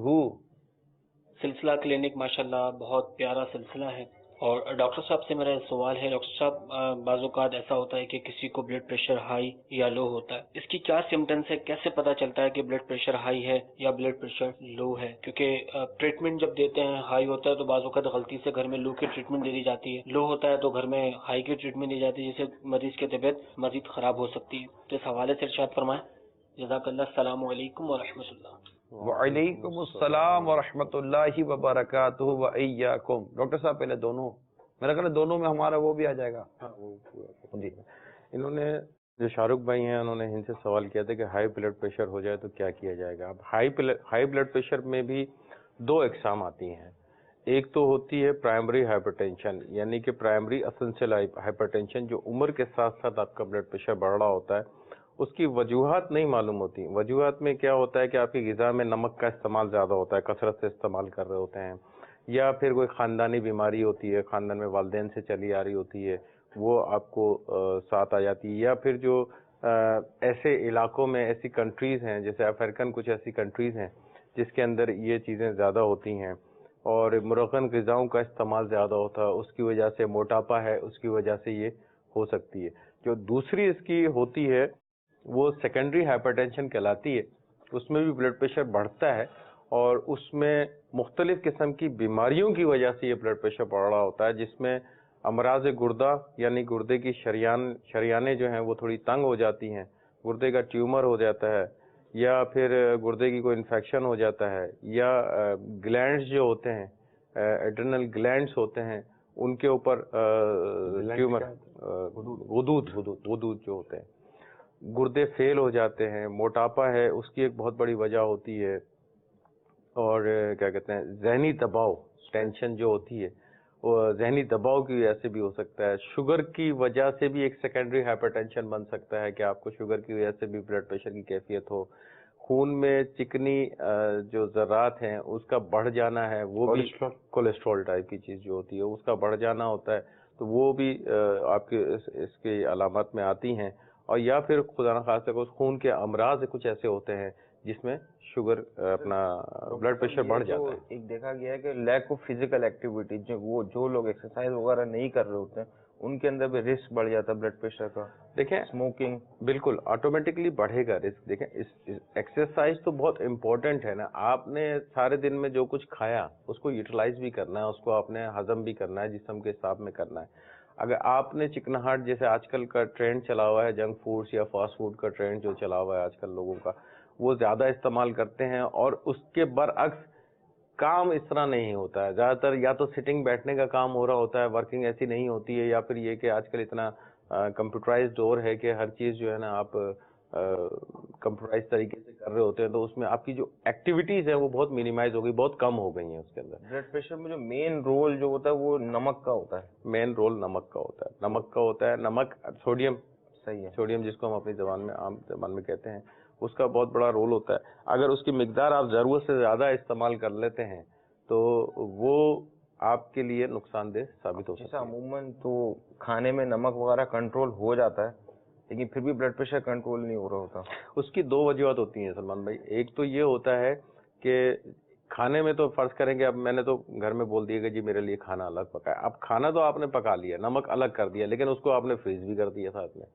سلسلہ کلینک ماشاءاللہ بہت پیارا سلسلہ ہے. اور ڈاکٹر صاحب سے میرا سوال ہے. ڈاکٹر صاحب بعض اوقات ایسا ہوتا ہے کہ کسی کو بلڈ پریشر ہائی یا لو ہوتا ہے، اس کی کیا سمٹمس ہے، کیسے پتہ چلتا ہے کہ بلڈ پریشر ہائی ہے یا بلڈ پریشر لو ہے؟ کیونکہ ٹریٹمنٹ جب دیتے ہیں ہائی ہوتا ہے تو بعض اوقات غلطی سے گھر میں لو کی ٹریٹمنٹ دے دی جاتی ہے، لو ہوتا ہے تو گھر میں ہائی کی ٹریٹمنٹ دی جاتی ہے، جس سے مریض کی طبیعت مزید خراب ہو سکتی ہے. تو اس حوالے سے ارشاد فرمائیں. جزاک اللہ. السلام علیکم ورحمۃ اللہ. وعلیکم السلام ورحمۃ اللہ وبرکاتہ وإیاکم. ڈاکٹر صاحب پہلے دونوں، میرا خیال ہے دونوں میں ہمارا وہ بھی آ جائے گا. جی انہوں نے جو شاہ رخ بھائی ہیں انہوں نے ان سے سوال کیا تھا کہ ہائی بلڈ پریشر ہو جائے تو کیا کیا جائے گا. اب ہائی بلڈ پریشر میں بھی دو اقسام آتی ہیں. ایک تو ہوتی ہے پرائمری ہائپر ٹینشن، یعنی کہ پرائمری اسینشل ہائپر ٹینشن، جو عمر کے ساتھ ساتھ آپ کا بلڈ پریشر بڑھ رہا ہوتا ہے. اس کی وجوہات نہیں معلوم ہوتی. وجوہات میں کیا ہوتا ہے کہ آپ کی غذا میں نمک کا استعمال زیادہ ہوتا ہے، کثرت سے استعمال کر رہے ہوتے ہیں، یا پھر کوئی خاندانی بیماری ہوتی ہے، خاندان میں والدین سے چلی آ رہی ہوتی ہے، وہ آپ کو ساتھ آ جاتی ہے، یا پھر جو ایسے علاقوں میں ایسی کنٹریز ہیں جیسے افریقن کچھ ایسی کنٹریز ہیں جس کے اندر یہ چیزیں زیادہ ہوتی ہیں اور مرغن غذاؤں کا استعمال زیادہ ہوتا ہے، اس کی وجہ سے موٹاپا ہے، اس کی وجہ سے یہ ہو سکتی ہے. جو دوسری اس کی ہوتی ہے وہ سیکنڈری ہائپر ٹینشن کہلاتی ہے. اس میں بھی بلڈ پریشر بڑھتا ہے اور اس میں مختلف قسم کی بیماریوں کی وجہ سے یہ بلڈ پریشر بڑھ رہا ہوتا ہے، جس میں امراض گردہ یعنی گردے کی شریانیں جو ہیں وہ تھوڑی تنگ ہو جاتی ہیں، گردے کا ٹیومر ہو جاتا ہے، یا پھر گردے کی کوئی انفیکشن ہو جاتا ہے، یا گلینڈز جو ہوتے ہیں ایڈرنل گلینڈز ہوتے ہیں ان کے اوپر ٹیومر، غدود جو ہوتے ہیں، گردے فیل ہو جاتے ہیں. موٹاپا ہے اس کی ایک بہت بڑی وجہ ہوتی ہے. اور کیا کہتے ہیں ذہنی دباؤ، ٹینشن جو ہوتی ہے وہ ذہنی دباؤ کی وجہ سے بھی ہو سکتا ہے. شوگر کی وجہ سے بھی ایک سیکنڈری ہائپر ٹینشن بن سکتا ہے کہ آپ کو شوگر کی وجہ سے بھی بلڈ پریشر کی کیفیت ہو. خون میں چکنی جو ذرات ہیں اس کا بڑھ جانا ہے، وہ بھی کولیسٹرول ٹائپ کی چیز جو ہوتی ہے اس کا بڑھ جانا ہوتا ہے، تو وہ بھی آپ کے اس کی علامات میں آتی ہیں. اور یا پھر خدا نخواستہ خون کے امراض کچھ ایسے ہوتے ہیں جس میں شوگر اپنا بلڈ پریشر بڑھ جاتا ہے. ایک دیکھا گیا ہے کہ لیک آف فزیکل ایکٹیویٹی، جو لوگ ایکسرسائز وغیرہ نہیں کر رہے ہوتے ہیں ان کے اندر بھی رسک بڑھ جاتا ہے بلڈ پریشر کا. دیکھیں اسموکنگ بالکل آٹومیٹکلی بڑھے گا رسک. دیکھیں ایکسرسائز تو بہت امپورٹنٹ ہے نا. آپ نے سارے دن میں جو کچھ کھایا اس کو یوٹیلائز بھی کرنا ہے، اس کو آپ نے ہضم بھی کرنا ہے، جسم کے حساب میں کرنا ہے. اگر آپ نے چکناہٹ جیسے آج کل کا ٹرینڈ چلا ہوا ہے، جنک فوڈس یا فاسٹ فوڈ کا ٹرینڈ جو چلا ہوا ہے آج کل لوگوں کا، وہ زیادہ استعمال کرتے ہیں اور اس کے برعکس کام اس طرح نہیں ہوتا ہے. زیادہ تر یا تو سٹنگ بیٹھنے کا کام ہو رہا ہوتا ہے، ورکنگ ایسی نہیں ہوتی ہے، یا پھر یہ کہ آج کل اتنا کمپیوٹرائزڈ دور ہے کہ ہر چیز جو ہے نا آپ کمپیوٹرائز طریقے سے کر رہے ہوتے ہیں، تو اس میں آپ کی جو ایکٹیویٹیز ہیں وہ بہت مینیمائز ہو گئی، بہت کم ہو گئی ہیں اس کے اندر. بلڈ پریشر میں جو مین رول جو ہوتا ہے وہ نمک کا ہوتا ہے. مین رول نمک کا ہوتا ہے. نمک کا ہوتا ہے. نمک سوڈیم، صحیح ہے، سوڈیم جس کو ہم اپنی زبان میں عام زبان میں کہتے ہیں، اس کا بہت بڑا رول ہوتا ہے. اگر اس کی مقدار آپ ضرورت سے زیادہ استعمال کر لیتے ہیں تو وہ آپ کے لیے نقصان دہ ثابت ہو سکتا ہے. عموماً تو کھانے میں نمک وغیرہ کنٹرول ہو جاتا ہے لیکن پھر بھی بلڈ پریشر کنٹرول نہیں ہو رہا ہوتا. اس کی دو وجوہات ہوتی ہیں سلمان بھائی. ایک تو یہ ہوتا ہے کہ کھانے میں تو فرض کریں گے اب میں نے تو گھر میں بول دیا کہ جی میرے لیے کھانا الگ پکایا. اب کھانا تو آپ نے پکا لیا, نمک الگ کر دیا, لیکن اس کو آپ نے فریز بھی کر دیا ساتھ میں,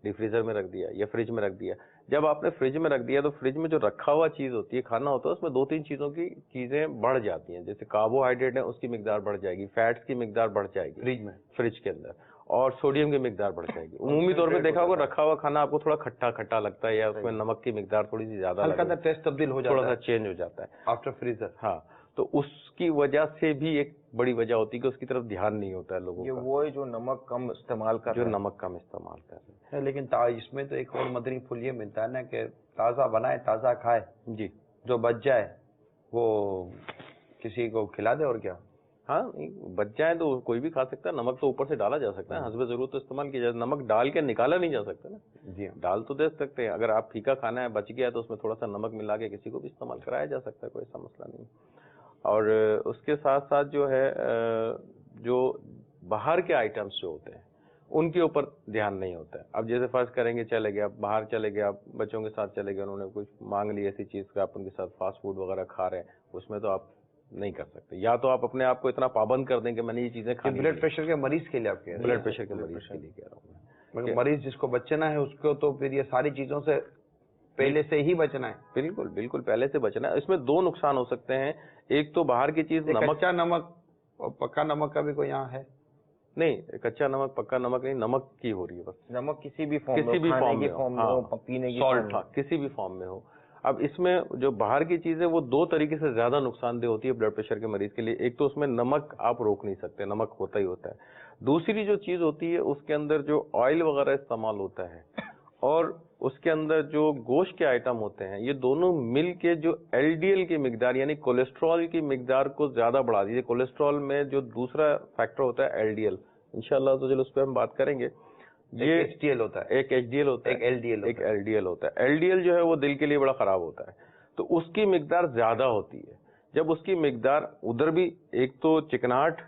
ڈی فریزر میں رکھ دیا یا فریج میں رکھ دیا. جب آپ نے فریج میں رکھ دیا تو فریج میں جو رکھا ہوا چیز ہوتی ہے, کھانا ہوتا ہے, اس میں دو تین چیزوں کی چیزیں بڑھ جاتی ہیں. جیسے کاربوہائیڈریٹ ہے اس کی مقدار بڑھ جائے گی, فیٹس کی مقدار بڑھ جائے گی فریج کے اندر, اور سوڈیم کی مقدار بڑھ جائے گی. عمومی طور پہ دیکھا ہوگا رکھا ہوا کھانا آپ کو تھوڑا کھٹا کھٹا لگتا ہے یا اس میں نمک کی مقدار تھوڑی سی زیادہ ہلکا سا ٹیسٹ تبدیل ہو جاتا ہے, تھوڑا سا چینج ہو جاتا ہے آفٹر فریزر. ہاں, تو اس کی وجہ سے بھی ایک بڑی وجہ ہوتی ہے کہ اس کی طرف دھیان نہیں ہوتا ہے لوگوں کا, وہ جو نمک کم استعمال کر جو نمک کم استعمال کر رہے ہیں. لیکن اس میں تو ایک اور مدنی پھول یہ ملتا ہے نا کہ تازہ بنائے تازہ کھائے, جی جو بچ جائے وہ کسی کو کھلا دے. اور کیا, ہاں بچ جائے تو کوئی بھی کھا سکتا ہے. نمک تو اوپر سے ڈالا جا سکتا ہے, حسب ضرورت تو استعمال کیا جائے. نمک ڈال کے نکالا نہیں جا سکتا نا, جی ڈال تو دے سکتے ہیں. اگر آپ پھیکا کھانا ہے بچ گیا تو اس میں تھوڑا سا نمک ملا کے کسی کو بھی استعمال کرایا جا سکتا ہے, کوئی ایسا مسئلہ نہیں. اور اس کے ساتھ ساتھ جو ہے جو باہر کے آئٹمس جو ہوتے ہیں ان کے اوپر دھیان نہیں ہوتا ہے. اب جیسے فرض کریں گے چلے گئے آپ باہر, چلے گئے آپ بچوں کے ساتھ چلے گئے, انہوں نے کچھ مانگ لی ایسی چیز کہ آپ ان کے ساتھ فاسٹ فوڈ وغیرہ کھا رہے ہیں, اس میں تو آپ نہیں کر سکتے. یا تو آپ اپنے آپ کو اتنا پابند کر دیں کہ میں نے یہ چیزیں کھانی. بلڈ پریشر کے مریض کے لیے آپ کہہ رہے ہیں, بلڈ پریشر کے مریض کے لیے کہہ رہا ہوں میں. مگر مریض جس کو بچنا ہے اس کو تو پھر یہ ساری چیزوں سے پہلے سے ہی بچنا ہے. بالکل بالکل پہلے سے بچنا ہے. اس میں دو نقصان ہو سکتے ہیں. ایک تو باہر کی چیز نمک, کچا نمک اور پکا نمک کا بھی کوئی یہاں ہے نہیں, کچا نمک پکا نمک نہیں, نمک کی ہو رہی ہے بس. نمک کسی بھی فارم میں ہو, پینے کی سالٹ کسی بھی فارم میں ہو. اب اس میں جو باہر کی چیز ہے وہ دو طریقے سے زیادہ نقصان دہ ہوتی ہے بلڈ پریشر کے مریض کے لیے. ایک تو اس میں نمک آپ روک نہیں سکتے, نمک ہوتا ہی ہوتا ہے. دوسری جو چیز ہوتی ہے اس کے اندر جو آئل وغیرہ استعمال ہوتا ہے اور اس کے اندر جو گوشت کے آئٹم ہوتے ہیں, یہ دونوں مل کے جو ایل ڈی ایل کی مقدار یعنی کولیسٹرول کی مقدار کو زیادہ بڑھا دیجیے. کولیسٹرول میں جو دوسرا فیکٹر ہوتا ہے ایل ڈی ایل, انشاءاللہ تو چلو اس پہ ہم بات کریں گے. یہ ایچ ڈی ایل ہوتا ہے, ایک ایچ ڈی ایل ہوتا ہے, ایک ایل ڈی ایل, ایک ایل ڈی ایل ہوتا ہے. ایل ڈی ایل جو ہے وہ دل کے لیے بڑا خراب ہوتا ہے, تو اس کی مقدار زیادہ ہوتی ہے. جب اس کی مقدار ادھر بھی ایک تو چکناہٹ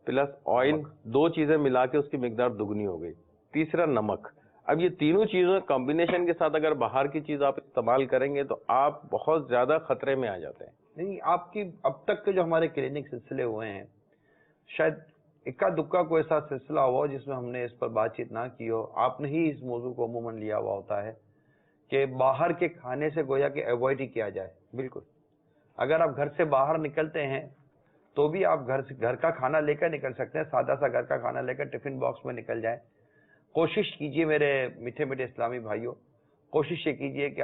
پلس آئل دو چیزیں ملا کے اس کی مقدار دگنی ہو گئی. تیسرا نمک. اب یہ تینوں چیزوں کمبینیشن کے ساتھ اگر باہر کی چیز آپ استعمال کریں گے تو آپ بہت زیادہ خطرے میں آ جاتے ہیں. نہیں آپ کی اب تک کے جو ہمارے کلینک سلسلے ہوئے ہیں شاید اکا دکا کوئی ایسا سلسلہ ہوا جس میں ہم نے اس پر بات چیت نہ کی ہو. آپ نے ہی اس موضوع کو عموماً لیا ہوا ہوتا ہے کہ باہر کے کھانے سے گویا کہ ایوائڈ ہی کیا جائے. بالکل. اگر آپ گھر سے باہر نکلتے ہیں تو بھی آپ گھر کا کھانا لے کر نکل سکتے ہیں, سادہ سا گھر کا کھانا لے کر ٹفن باکس میں نکل جائیں. کوشش کیجئے میرے میٹھے میٹھے اسلامی بھائیوں, کوشش یہ کیجئے کہ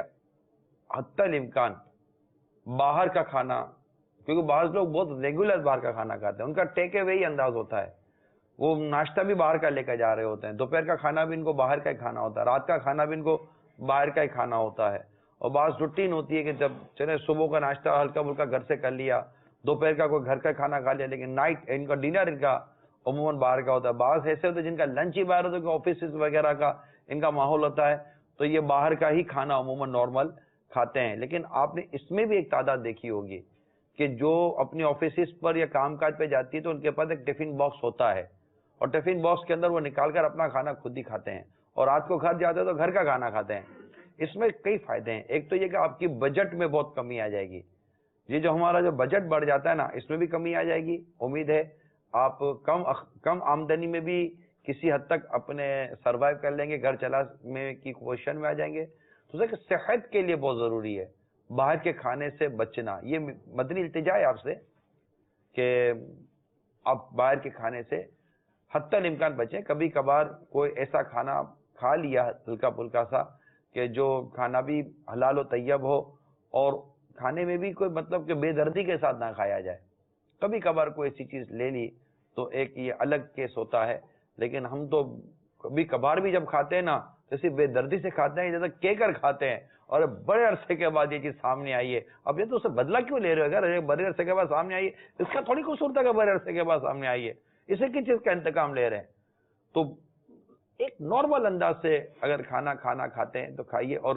حتی الامکان باہر کا کھانا, کیونکہ بعض لوگ بہت ریگولر باہر کا کھانا کھاتے ہیں, ان کا ٹیک اوے ہی انداز ہوتا ہے, وہ ناشتہ بھی باہر کا لے کر جا رہے ہوتے ہیں, دوپہر کا کھانا بھی ان کو باہر کا ہی کھانا ہوتا ہے, رات کا کھانا بھی ان کو باہر کا ہی کھانا ہوتا ہے. اور بعض روٹین ہوتی ہے کہ جب چلے صبح کا ناشتہ ہلکا پھلکا گھر سے کر لیا, دوپہر کا کوئی گھر کا کھانا کھا لیا, لیکن نائٹ ان کا ڈنر ان کا عموماً باہر کا ہوتا ہے. بعض ایسے ہوتے ہیں جن کا لنچ ہی باہر ہوتا ہے, آفیسز وغیرہ کا ان کا ماحول ہوتا ہے, تو یہ باہر کا ہی کھانا عموماً نارمل کھاتے ہیں. لیکن آپ نے اس میں بھی ایک تعداد دیکھی ہوگی کہ جو اپنی آفیسز پر یا کام کاج پہ جاتی ہے تو ان کے پاس ایک ٹفن باکس ہوتا ہے, اور ٹفن باکس کے اندر وہ نکال کر اپنا کھانا خود ہی کھاتے ہیں, اور رات کو گھر جاتے ہیں تو گھر کا کھانا کھاتے ہیں. اس میں کئی فائدے ہیں. ایک تو یہ کہ آپ کی بجٹ میں بہت کمی آ جائے گی. یہ جو ہمارا جو بجٹ بڑھ جاتا ہے نا, اس میں بھی کمی آ جائے گی. امید ہے آپ کم آمدنی میں بھی کسی حد تک اپنے سروائیو کر لیں گے, گھر چلانے کی پوزیشن میں آ جائیں گے. تو صحت کے لیے بہت ضروری ہے باہر کے کھانے سے بچنا. یہ مدنی التجا ہے آپ سے کہ آپ باہر کے کھانے سے حتی الامکان بچیں. کبھی کبھار کوئی ایسا کھانا کھا لیا ہلکا پھلکا سا کہ جو کھانا بھی حلال و طیب ہو, اور کھانے میں بھی کوئی مطلب کہ بے دردی کے ساتھ نہ کھایا جائے. کبھی کبھار کوئی ایسی چیز لے لی تو ایک یہ الگ کیس ہوتا ہے, لیکن ہم تو کبھی کبھار بھی جب کھاتے ہیں نا جیسے بے دردی سے کھاتے ہیں, جیسے کہہ کر کھاتے ہیں, اور بڑے عرصے کے بعد یہ چیز سامنے آئی ہے. اب یہ تو اسے بدلا کیوں لے رہے ہو, اگر بڑے عرصے کے بعد سامنے آئی ہے اس کا تھوڑی قصور تھا کہ بڑے عرصے کے بعد سامنے آئی ہے, اسے کس چیز کا انتقام لے رہے ہیں. تو ایک نارمل انداز سے اگر کھانا کھاتے ہیں تو کھائیے. اور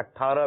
18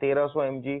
1300 mg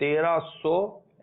1300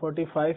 45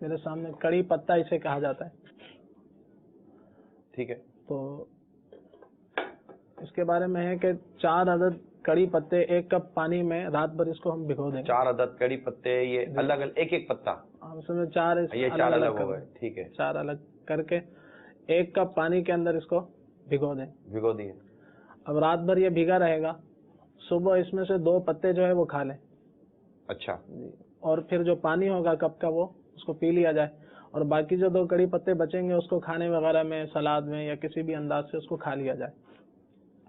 میرے سامنے کڑی پتا اسے کہا جاتا ہے. ٹھیک ہے. تو اس کے بارے میں ہے کہ 4 عدد کڑی پتے 1 کپ پانی میں رات بھر اس کو ہم بھگو دیں گے. 4 عدد کڑی پتے، یہ الگ الگ ایک ایک پتا، ہم اس میں 4 یہ 4 الگ ہو گئے. ٹھیک ہے. 4 الگ کر کے 1 کپ پانی کے اندر اس کو بھگو دیں. بھگو دیے. اب رات بھر یہ بھیگا رہے گا، صبح اس میں سے 2 پتے جو ہے وہ کھا لیں. اچھا. اور پھر جو پانی ہوگا کپ کا وہ اس کو پی لیا جائے، اور باقی جو 2 کڑی پتے بچیں گے اس کو کھانے وغیرہ میں، سلاد میں یا کسی بھی انداز سے اس کو کھا لیا جائے.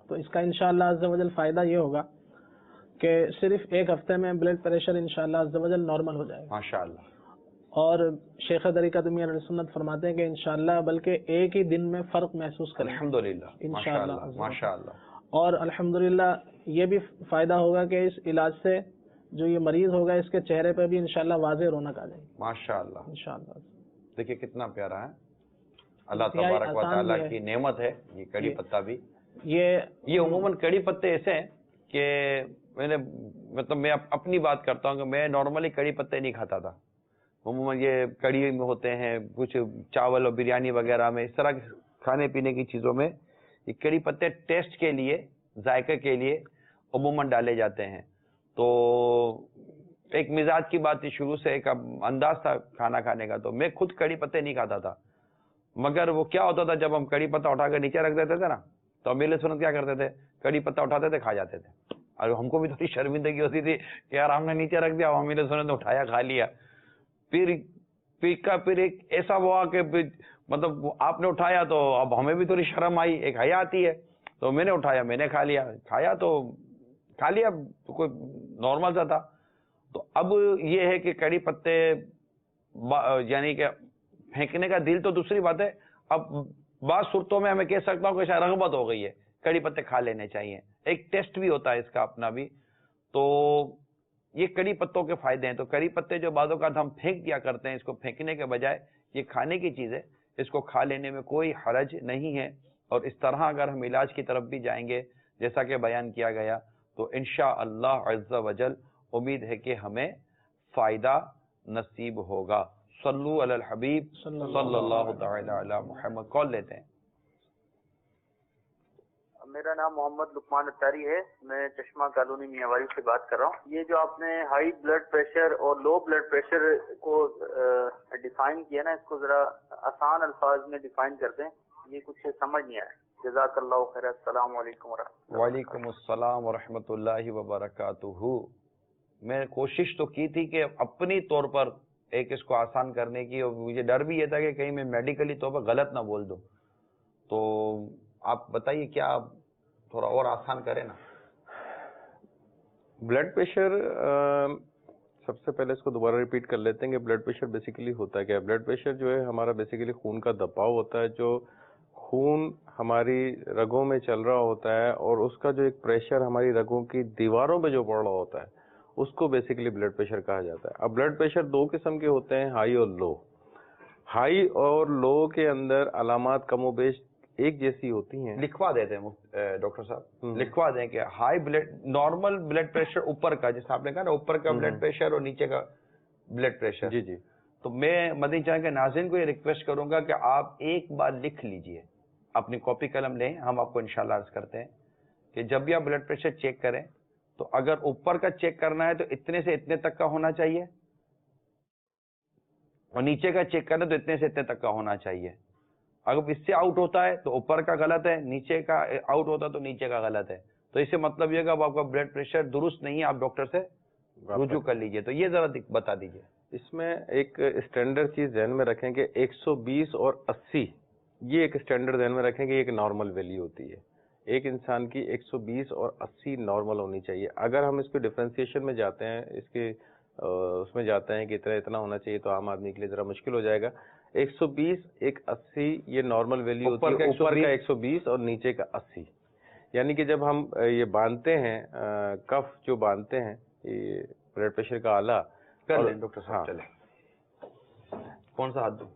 تو اس کا انشاءاللہ عز و جل فائدہ یہ ہوگا کہ صرف 1 ہفتے میں بلڈ پریشر انشاءاللہ عز و جل نارمل ہو جائے گا. ماشاءاللہ. اور شیخ طریقۃ میاں علیہ سنت فرماتے ہیں کہ انشاءاللہ بلکہ ایک ہی دن میں فرق محسوس کریں. الحمدللہ. انشاءاللہ. ماشاءاللہ. اور الحمدللہ یہ بھی فائدہ ہوگا کہ اس علاج سے جو یہ مریض ہوگا اس کے چہرے پہ بھی انشاءاللہ واضح رونق آ جائے گی. ماشاءاللہ. انشاءاللہ. دیکھیے کتنا پیارا ہے، اللہ تبارک و تعالیٰ کی نعمت ہے یہ کڑی پتا بھی. یہ عموماً کڑی پتے ایسے ہیں کہ میں اپنی بات کرتا ہوں کہ میں نارملی کڑی پتے نہیں کھاتا تھا. عموماً یہ کڑی میں ہوتے ہیں، کچھ چاول اور بریانی وغیرہ میں، اس طرح کھانے پینے کی چیزوں میں یہ کڑی پتے ٹیسٹ کے لیے، ذائقے کے لیے عموماً ڈالے جاتے ہیں. تو ایک مزاج کی بات تھی، شروع سے ایک انداز تھا کھانا کھانے کا. تو میں خود کڑی پتے نہیں کھاتا تھا، مگر وہ کیا ہوتا تھا جب ہم کڑی پتا اٹھا کر نیچے رکھ دیتے تھے نا، تو امیر سنت کیا کرتے تھے، کڑی پتا اٹھاتے تھے، کھا جاتے تھے. اور ہم کو بھی تھوڑی شرمندگی ہوتی تھی کہ یار ہم نے نیچے رکھ دیا، امیر سنت نے اٹھایا، کھا لیا. پھر ایک ایسا ہوا کہ مطلب آپ نے اٹھایا تو اب ہمیں بھی تھوڑی شرم آئی، ایک حیا آتی ہے. تو میں نے اٹھایا، میں نے کھا لیا، تو کوئی نارمل سا تھا. تو اب یہ ہے کہ کڑی پتے یعنی کہ پھینکنے کا دل تو دوسری بات ہے، اب بعض صورتوں میں ہمیں کہہ سکتا ہوں کہ شاید رغبت ہو گئی ہے، کڑی پتے کھا لینے چاہیے. ایک ٹیسٹ بھی ہوتا ہے اس کا اپنا بھی. تو یہ کڑی پتوں کے فائدے ہیں. تو کڑی پتے جو بعض اوقات ہم پھینک دیا کرتے ہیں، اس کو پھینکنے کے بجائے یہ کھانے کی چیز ہے، اس کو کھا لینے میں کوئی حرج نہیں ہے. اور اس طرح اگر ہم علاج کی طرف بھی جائیں گے جیسا کہ بیان کیا گیا تو انشاءاللہ عز و جل امید ہے کہ ہمیں فائدہ نصیب ہوگا. صلو علی الحبیب صلی اللہ تعالی علی محمد. کال لیتے ہیں. میرا نام محمد لقمان اتاری ہے، میں چشمہ کالونی میاںواڑی سے بات کر رہا ہوں. یہ جو آپ نے ہائی بلڈ پریشر اور لو بلڈ پریشر کو ڈیفائن کیا نا، اس کو ذرا آسان الفاظ میں ڈیفائن کر دیں، یہ کچھ سمجھ نہیں آیا. جزاک اللہ خیر. السلام علیکم ورحمۃ اللہ. وعلیکم السلام ورحمۃ اللہ وبرکاتہ. میں کوشش تو کی تھی کہ اپنی طور پر ایک اس کو آسان کرنے کی، اور مجھے ڈر بھی یہ تھا کہ کہیں میں میڈیکلی طور پر غلط نہ بول دوں. تو آپ بتائیے کیا تھوڑا اور آسان کریں نا. بلڈ پریشر سب سے پہلے اس کو دوبارہ ریپیٹ کر لیتے ہیں کہ بلڈ پریشر بیسیکلی ہوتا ہے کیا. بلڈ پریشر جو ہے ہمارا بیسیکلی خون کا دباؤ ہوتا ہے، جو خون ہماری رگوں میں چل رہا ہوتا ہے، اور اس کا جو ایک پریشر ہماری رگوں کی دیواروں پہ جو پڑ رہا ہوتا ہے اس کو بیسیکلی بلڈ پریشر کہا جاتا ہے. اب بلڈ پریشر 2 قسم کے ہوتے ہیں، ہائی اور لو. ہائی اور لو کے اندر علامات کم و بیش ایک جیسی ہوتی ہیں. لکھوا دیتے ہیں ڈاکٹر صاحب، لکھوا دیں کہ high blood normal blood pressure اوپر کا، جیسے آپ نے کہا نا اوپر کا بلڈ پریشر اور نیچے کا بلڈ پریشر. جی جی. تو میں مدنی چینل کے ناظرین کو یہ ریکویسٹ کروں گا کہ آپ ایک بار لکھ لیجئے، اپنی کاپی قلم لیں. ہم آپ کو انشاءاللہ عرض کرتے ہیں کہ جب بھی آپ بلڈ پریشر چیک کریں تو اگر اوپر کا چیک کرنا ہے تو اتنے سے اتنے تک کا ہونا چاہیے، اور نیچے کا چیک کرنا ہے تو اتنے سے اتنے تک کا ہونا چاہیے. اگر اس سے آؤٹ ہوتا ہے تو اوپر کا غلط ہے، نیچے کا آؤٹ ہوتا ہے تو نیچے کا غلط ہے. تو اس سے مطلب یہ کہ اب آپ کا بلڈ پریشر درست نہیں ہے، آپ ڈاکٹر سے رجوع کر لیجئے. تو یہ ذرا بتا دیجئے. اس میں ایک اسٹینڈرڈ چیز ذہن میں رکھیں کہ 120 اور 80، یہ ایک اسٹینڈرڈ ذہن میں رکھیں کہ یہ ایک نارمل ویلیو ہوتی ہے. ایک انسان کی 120 اور 80 نارمل ہونی چاہیے. اگر ہم اس کو ڈفرینسیشن میں جاتے ہیں، اس میں جاتے ہیں کہ اتنا ہونا چاہیے، تو عام آدمی کے لیے ذرا مشکل ہو جائے گا. 120 ایک 80 یہ نارمل ویلیو ہوتی ہے. اوپر کا 120 اور نیچے کا 80. یعنی کہ جب ہم یہ باندھتے ہیں، کف جو باندھتے ہیں یہ بلڈ پریشر کا آلہ کر لیں ڈاکٹر صاحب. چلیں کون سا ہاتھ دوں؟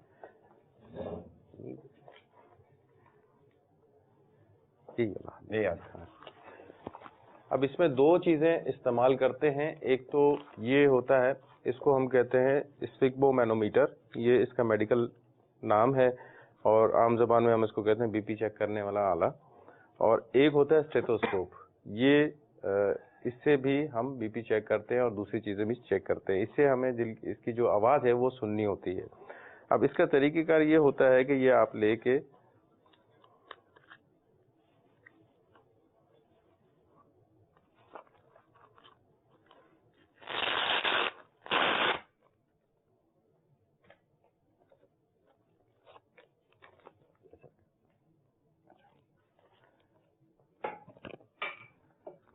اب اس میں 2 چیزیں استعمال کرتے ہیں. ایک تو یہ ہوتا ہے اس کو ہم کہتے ہیں اسفگمو مینومیٹر، یہ اس کا میڈیکل نام ہے، اور عام زبان میں ہم اس کو کہتے ہیں بی پی چیک کرنے والا آلہ. اور ایک ہوتا ہے اسٹیتھوسکوپ، یہ اس سے بھی ہم بی پی چیک کرتے ہیں اور دوسری چیزیں بھی چیک کرتے ہیں. اس سے ہمیں اس کی جو آواز ہے وہ سننی ہوتی ہے. اب اس کا طریقہ کار یہ ہوتا ہے کہ یہ آپ لے کے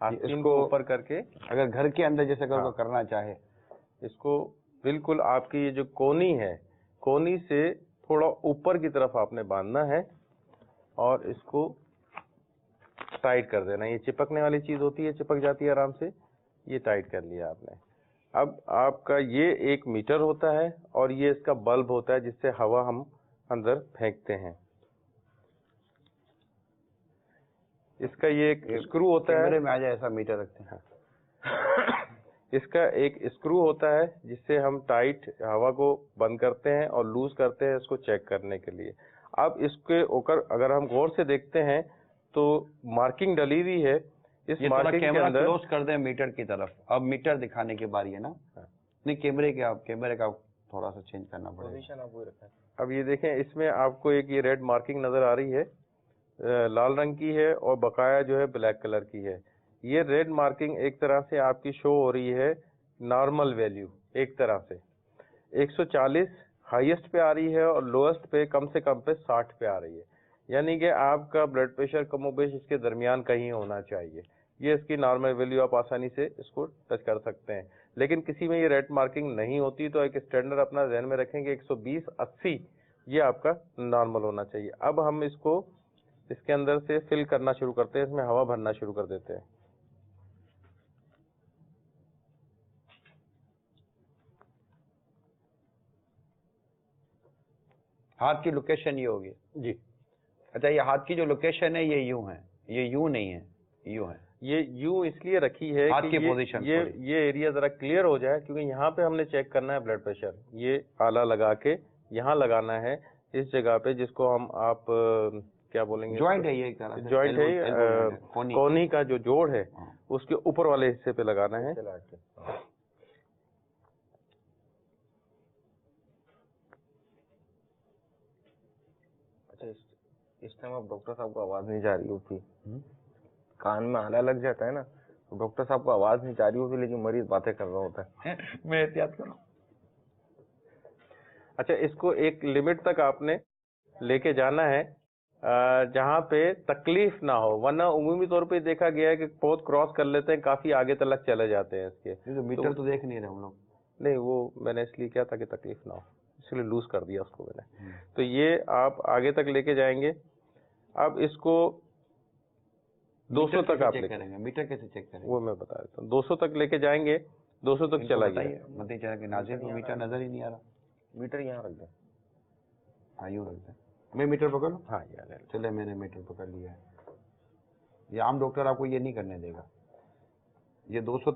اس کو اوپر کر کے، اگر گھر کے اندر جیسے اگر کرنا چاہے، اس کو بالکل آپ کی یہ جو کونی ہے، کونی سے تھوڑا اوپر کی طرف آپ نے باندھنا ہے اور اس کو ٹائٹ کر دینا. یہ چپکنے والی چیز ہوتی ہے، چپک جاتی ہے آرام سے. یہ ٹائٹ کر لیا آپ نے. اب آپ کا یہ ایک میٹر ہوتا ہے اور یہ اس کا بلب ہوتا ہے جس سے ہوا ہم اندر پھینکتے ہیں. اس کا یہ ایک اسکرو ہوتا ہے، کیمرے میں آ جائے ایسا میٹر رکھتے ہیں. اس کا ایک اسکرو ہوتا ہے جس سے ہم ٹائٹ ہوا کو بند کرتے ہیں اور لوز کرتے ہیں اس کو چیک کرنے کے لیے. اب اس کے اوپر اگر ہم غور سے دیکھتے ہیں تو مارکنگ ڈلی ہوئی ہے. اس مارکنگ کے اندر کلوز کر دیں میٹر کی طرف. اب میٹر دکھانے کی باری ہے نا. نہیں، کیمرے کا تھوڑا سا چینج کرنا پڑے گا. اب یہ دیکھیں، اس میں آپ کو ایک یہ ریڈ مارکنگ نظر آ رہی ہے، لال رنگ کی ہے، اور بقایا جو ہے بلیک کلر کی ہے. یہ ریڈ مارکنگ ایک طرح سے آپ کی شو ہو رہی ہے نارمل ویلیو. ایک طرح سے 140 ہائیسٹ پہ آ رہی ہے اور لوئسٹ پہ کم سے کم پہ 60 پہ آ رہی ہے. یعنی کہ آپ کا بلڈ پریشر کم و بیش اس کے درمیان کہیں ہونا چاہیے. یہ اس کی نارمل ویلیو، آپ آسانی سے اس کو ٹچ کر سکتے ہیں. لیکن کسی میں یہ ریڈ مارکنگ نہیں ہوتی تو ایک اسٹینڈرڈ اپنا ذہن میں رکھیں گے 120/80 یہ آپ کا نارمل ہونا چاہیے. اب ہم اس کو اس کے اندر سے فل کرنا شروع کرتے ہیں، اس میں ہوا بھرنا شروع کر دیتے ہیں. ہاتھ کی لوکیشن یہ ہوگی جی. اچھا، یہ ہاتھ کی جو لوکیشن ہے یہ یوں ہے، یہ یوں نہیں ہے، یوں ہے. یہ یوں اس لیے رکھی ہے ہاتھ کہ کی پوزیشن یہ ایریا ذرا کلیئر ہو جائے، کیونکہ یہاں پہ ہم نے چیک کرنا ہے بلڈ پریشر. یہ آلہ لگا کے یہاں لگانا ہے اس جگہ پہ جس کو ہم آپ کیا بولیں گے، جوائنٹ ہے. یہ ایک طرح سے جوائنٹ ہے، کونی کا جو جوڑ ہے اس کے اوپر والے حصے پہ لگانا ہے. اس ٹائم اب ڈاکٹر صاحب کو آواز نہیں جا رہی ہوتی، کان میں آلہ لگ جاتا ہے نا، تو ڈاکٹر صاحب کو آواز نہیں جا رہی ہوتی لیکن مریض باتیں کر رہا ہوتا ہے. میں احتیاط کروں. اچھا، اس کو ایک لمٹ تک آپ نے لے کے جانا ہے جہاں پہ تکلیف نہ ہو، ورنہ عمومی طور پہ دیکھا گیا ہے کہ بہت کراس کر لیتے ہیں، کافی آگے تک چلے جاتے ہیں اس کے. میٹر تو دیکھ نہیں رہے ہم لوگ. نہیں، وہ میں نے اس لیے کیا تھا کہ تکلیف نہ ہو، اس لیے لوز کر دیا اس کو میں نے. تو یہ آپ آگے تک لے کے جائیں گے. اب اس کو 200 تک آپ لے کریں گے. میٹر کیسے چیک کریں گے وہ میں بتا دیتا ہوں. 200 تک لے کے جائیں گے، 200 تک چلا گیا. مدی چلا کے ناظرین کو میٹر نظر ہی نہیں آ رہا. میٹر یہاں رکھ دیں. ہاں، یوں رکھ دیں. میں میٹر پکڑ لوں. ہاں یار، چلے میں نے میٹر پکڑ لیا ہے. یہ عام ڈاکٹر آپ کو یہ نہیں کرنے دے گا. یہ 200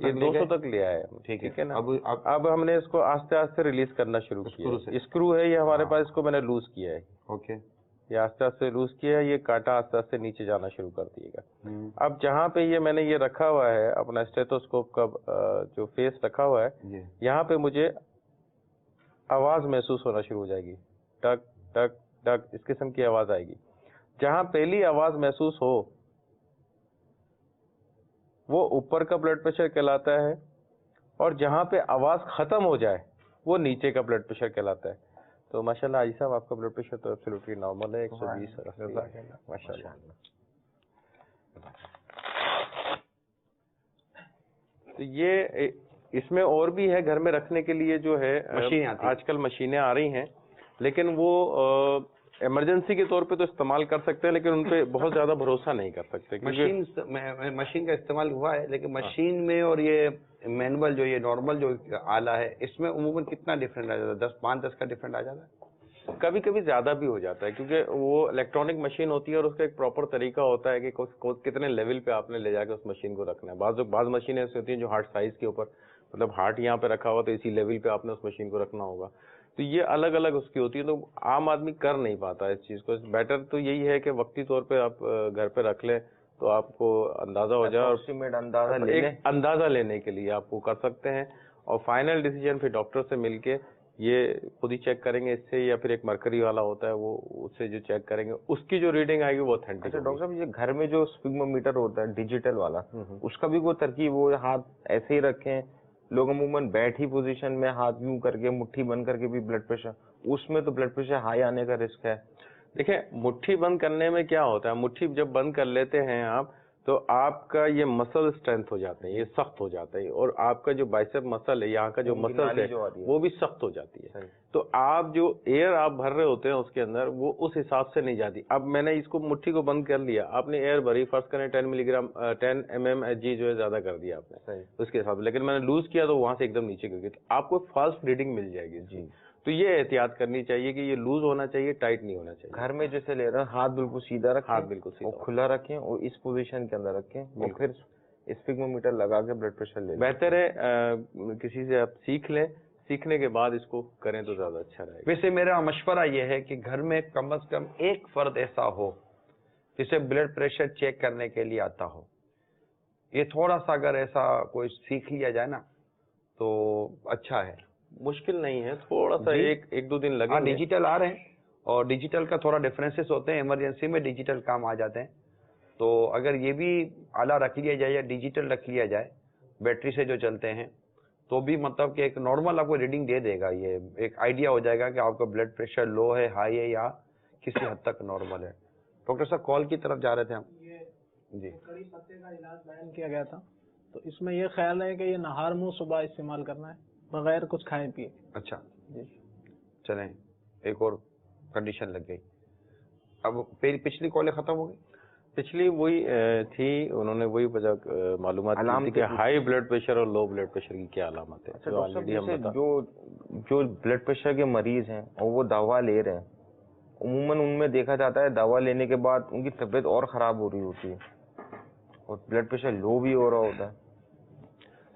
تک لے آئے. ٹھیک ہے نا. اب ہم نے اس کو آہستہ آہستہ ریلیز کرنا شروع کیا. اسکرو ہے یہ ہمارے پاس، اس کو میں نے لوز کیا ہے. اوکے، یہ آہستہ آہستہ لوز کیا ہے. یہ کانٹا آہستہ آہستہ نیچے جانا شروع کر دیے گا. اب جہاں پہ یہ میں نے یہ رکھا ہوا ہے اپنا اسٹیتھوسکوپ کا جو فیس رکھا ہوا ہے، یہاں پہ مجھے آواز محسوس ہونا شروع ہو جائے گی. ٹک ٹک ٹک اس قسم کی آواز آئے گی. جہاں پہلی آواز محسوس ہو وہ اوپر کا بلڈ پریشر کہلاتا ہے، اور جہاں پہ آواز ختم ہو جائے وہ نیچے کا بلڈ پریشر کہلاتا ہے. تو ماشاءاللہ حاجی صاحب آپ کا بلڈ پریشر تو ایبسولوٹلی نارمل ہے، 120 ماشاءاللہ. تو یہ اس میں اور بھی ہے گھر میں رکھنے کے لیے جو ہے آج کل مشینیں آ رہی ہیں، لیکن وہ ایمرجنسی کے طور پہ تو استعمال کر سکتے ہیں، لیکن ان پہ بہت زیادہ بھروسہ نہیں کر سکتے. مشین کا استعمال ہوا ہے، لیکن مشین میں اور یہ مینول جو یہ نارمل جو آلہ ہے اس میں عموماً کتنا ڈفرینٹ آ جاتا ہے؟ 5-10 کا ڈفرینٹ آ جاتا ہے. کبھی کبھی زیادہ بھی ہو جاتا ہے، کیونکہ وہ الیکٹرانک مشین ہوتی ہے اور اس کا ایک پراپر طریقہ ہوتا ہے کہ کتنے لیول پہ آپ نے لے جا کے اس مشین کو رکھنا ہے. بعض مشینیں ایسی ہوتی ہیں جو ہارٹ سائز کے اوپر مطلب ہارٹ یہاں پہ رکھا ہوا تو اسی لیول پہ آپ نے اس مشین کو رکھنا ہوگا. تو یہ الگ الگ اس کی ہوتی ہے, تو عام آدمی کر نہیں پاتا اس چیز کو. بیٹر تو یہی ہے کہ وقتی طور پہ آپ گھر پہ رکھ لیں تو آپ کو اندازہ ہو جائے, اور ایک اندازہ لینے کے لیے آپ کو کر سکتے ہیں, اور فائنل ڈیسیجن پھر ڈاکٹر سے مل کے یہ خود ہی چیک کریں گے اس سے, یا پھر ایک مرکری والا ہوتا ہے وہ اس سے جو چیک کریں گے اس کی جو ریڈنگ آئے گی وہ اوتھینٹک. اچھا ڈاکٹر صاحب, یہ گھر میں جو اسفگمومیٹر ہوتا ہے ڈیجیٹل والا, اس کا بھی کوئی ترکیب, وہ ہاتھ ایسے ہی رکھیں, لوگ عموماً بیٹھی پوزیشن میں ہاتھ یوں کر کے مٹھی بند کر کے بھی بلڈ پریشر, اس میں تو بلڈ پریشر ہائی آنے کا رسک ہے. دیکھیں مٹھی بند کرنے میں کیا ہوتا ہے, مٹھی جب بند کر لیتے ہیں آپ تو آپ کا یہ مسل اسٹرینتھ ہو جاتے ہیں, یہ سخت ہو جاتا ہے, اور آپ کا جو بائسپ مسل ہے یہاں کا جو مسل ہے وہ بھی سخت ہو جاتی ہے. تو آپ جو ایئر آپ بھر رہے ہوتے ہیں اس کے اندر وہ اس حساب سے نہیں جاتی. اب میں نے اس کو مٹھی کو بند کر لیا, آپ نے ایئر بھری, فرض کریں 10 ملی گرام 10 mmHg جو ہے زیادہ کر دیا آپ نے اس کے حساب سے, لیکن میں نے لوز کیا تو وہاں سے ایک دم نیچے گر گئی, تو آپ کو فالس ریڈنگ مل جائے گی. جی تو یہ احتیاط کرنی چاہیے کہ یہ لوز ہونا چاہیے, ٹائٹ نہیں ہونا چاہیے. گھر میں جیسے لے رہے ہیں ہاتھ بالکل سیدھا رکھیں, ہاتھ بالکل سیدھا کھلا رکھیں, اور اس پوزیشن کے اندر رکھیں, اور پھر اسفگمومیٹر لگا کے بلڈ پریشر لے لیں. بہتر ہے کسی سے آپ سیکھ لیں, سیکھنے کے بعد اس کو کریں تو زیادہ اچھا رہے گا. ویسے میرا مشورہ یہ ہے کہ گھر میں کم از کم ایک فرد ایسا ہو جسے بلڈ پریشر چیک کرنے کے لیے آتا ہو. یہ تھوڑا سا اگر ایسا کوئی سیکھ لیا جائے نا تو اچھا ہے. مشکل نہیں ہے, تھوڑا سا ایک دو دن لگے. ڈیجیٹل آ رہے ہیں, اور ڈیجیٹل کا تھوڑا ڈفرینسز ہوتے ہیں, ایمرجنسی میں ڈیجیٹل کام آ جاتے ہیں. تو اگر یہ بھی آلہ رکھ لیا جائے یا ڈیجیٹل رکھ لیا جائے بیٹری سے جو چلتے ہیں, تو بھی مطلب کہ ایک نارمل آپ کو ریڈنگ دے دے گا. یہ ایک آئیڈیا ہو جائے گا کہ آپ کا بلڈ پریشر لو ہے, ہائی ہے, یا کسی حد تک نارمل ہے. ڈاکٹر صاحب کال کی طرف جا رہے تھے ہم. جی کڑی پتے کا علاج بیان کیا گیا تھا, تو اس میں یہ خیال ہے کہ یہ نہار منہ صبح استعمال کرنا ہے بغیر کچھ کھائے پیے. اچھا جی چلیں, ایک اور کنڈیشن لگ گئی. اب پچھلی کالیں ختم ہو گئی. پچھلی وہی تھی, انہوں نے وہی وجہ معلومات کی کہ ہائی بلڈ پریشر اور لو بلڈ پریشر کی کیا علامت ہے. جو بلڈ پریشر کے مریض ہیں اور وہ دوا لے رہے ہیں, عموماً ان میں دیکھا جاتا ہے دوا لینے کے بعد ان کی طبیعت اور خراب ہو رہی ہوتی ہے, اور بلڈ پریشر لو بھی ہو رہا ہوتا ہے.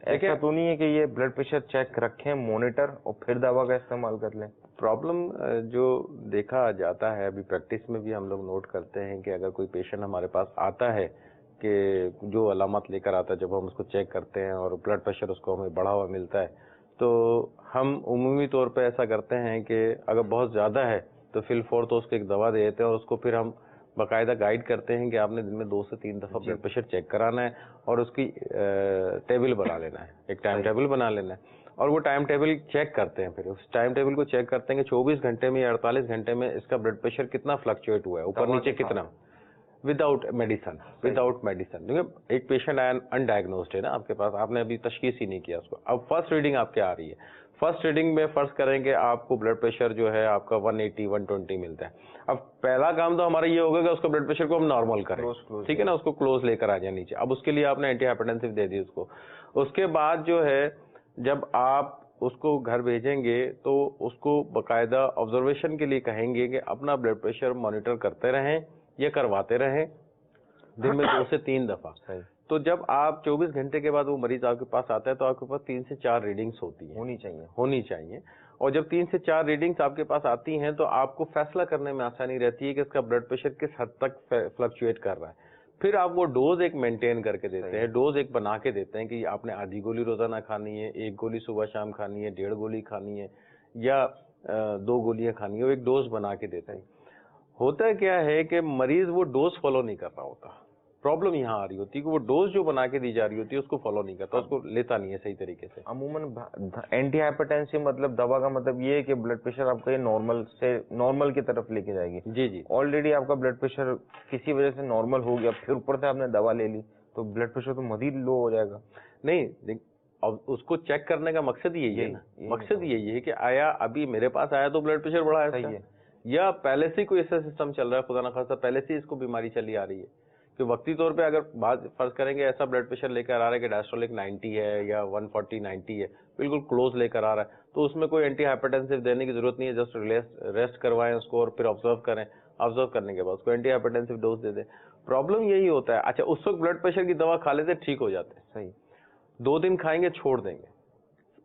ایسا تو نہیں ہے کہ یہ بلڈ پریشر چیک رکھیں مانیٹر اور پھر دوا کا استعمال کر لیں. پرابلم جو دیکھا جاتا ہے ابھی پریکٹس میں بھی ہم لوگ نوٹ کرتے ہیں کہ اگر کوئی پیشنٹ ہمارے پاس آتا ہے کہ جو علامات لے کر آتا ہے, جب ہم اس کو چیک کرتے ہیں اور بلڈ پریشر اس کو ہمیں بڑھا ہوا ملتا ہے, تو ہم عمومی طور پہ ایسا کرتے ہیں کہ اگر بہت زیادہ ہے تو فی الفور تو اس کو ایک دوا دے دیتے ہیں, اور اس کو پھر ہم باقاعدہ گائیڈ کرتے ہیں کہ آپ نے دن میں 2 سے 3 دفعہ بلڈ پریشر چیک کرانا ہے, اور اس کی ٹیبل بنا لینا ہے, ایک ٹائم ٹیبل بنا لینا ہے, اور وہ ٹائم ٹیبل چیک کرتے ہیں. پھر اس ٹائم ٹیبل کو چیک کرتے ہیں کہ 24 گھنٹے میں یا 48 گھنٹے میں اس کا بلڈ پریشر کتنا فلکچویٹ ہوا ہے, اوپر نیچے کتنا, وداؤٹ میڈیسن. کیونکہ ایک پیشنٹ انڈائگنوزڈ ہے نا آپ کے پاس, آپ نے ابھی تشخیص ہی نہیں کیا اس کو. اب فرسٹ ریڈنگ آپ کیا آ رہی ہے, فرسٹ ریڈنگ میں فرض کریں کہ آپ کو بلڈ پریشر جو ہے آپ کا 180 120 ملتا ہے. اب پہلا کام تو ہمارا یہ ہوگا کہ اس کو بلڈ پریشر کو ہم نارمل کریں, ٹھیک ہے نا, اس کو کلوز لے کر آ جائیں نیچے. اب اس کے لیے آپ نے اینٹی ہائپرٹینسو دے دی اس کو. اس کے بعد جو ہے جب آپ اس کو گھر بھیجیں گے تو اس کو باقاعدہ آبزرویشن کے لیے کہیں گے کہ اپنا بلڈ پریشر مانیٹر کرتے رہیں یا کرواتے رہیں دن میں 2 سے 3 دفعہ. تو جب آپ 24 گھنٹے کے بعد وہ مریض آپ کے پاس آتا ہے تو آپ کے پاس 3 سے 4 ریڈنگز ہوتی ہیں, ہونی چاہیے. اور جب 3 سے 4 ریڈنگز آپ کے پاس آتی ہیں تو آپ کو فیصلہ کرنے میں آسانی رہتی ہے کہ اس کا بلڈ پریشر کس حد تک فلکچویٹ کر رہا ہے. پھر آپ وہ ڈوز ایک مینٹین کر کے دیتے ہیں, ڈوز ایک بنا کے دیتے ہیں کہ آپ نے آدھی گولی روزانہ کھانی ہے, 1 گولی صبح شام کھانی ہے, 1.5 گولی کھانی ہے, یا 2 گولیاں کھانی ہے, وہ ایک ڈوز بنا کے دیتے ہیں. ہوتا کیا ہے کہ مریض وہ ڈوز فالو نہیں کر رہا ہوتا. پرابلم یہاں آ رہی ہوتی ہے کہ وہ ڈوز جو بنا کے دی جا رہی ہوتی ہے اس کو فالو نہیں کرتا, اس کو لیتا نہیں ہے صحیح طریقے سے. عموماً اینٹی ہائپرٹینسو مطلب دوا کا مطلب یہ ہے کہ بلڈ پریشر آپ کا یہ نارمل کی طرف لے کے جائے گی. جی آلریڈی آپ کا بلڈ پریشر کسی وجہ سے نارمل ہو گیا, پھر اوپر سے آپ نے دوا لے لی تو بلڈ پریشر تو مزید لو ہو جائے گا. نہیں, اب اس کو چیک کرنے کا مقصد یہی ہے نا, مقصد یہی ہے کہ آیا ابھی میرے پاس آیا تو بلڈ پریشر بڑھا ہے, یا پہلے سے کوئی ایسا سسٹم چل رہا ہے خدا نخواستہ پہلے سے اس کو بیماری چلی آ رہی ہے کہ وقتی طور پہ اگر بات فرض کریں گے ایسا بلڈ پریشر لے کر آ رہا ہے کہ ڈائسٹولک 90 ہے یا 140 90 ہے, بالکل کلوز لے کر آ رہا ہے, تو اس میں کوئی اینٹی ہائپرٹینسو دینے کی ضرورت نہیں ہے. جسٹ ریسٹ کروائیں اس کو اور پھر آبزرو کریں, آبزرو کرنے کے بعد اس کو اینٹی ہائپرٹینسو ڈوز دے دیں. پرابلم یہی ہوتا ہے. اچھا اس وقت بلڈ پریشر کی دوا کھا لیتے ٹھیک ہو جاتے ہیں, صحیح 2 دن کھائیں گے چھوڑ دیں گے,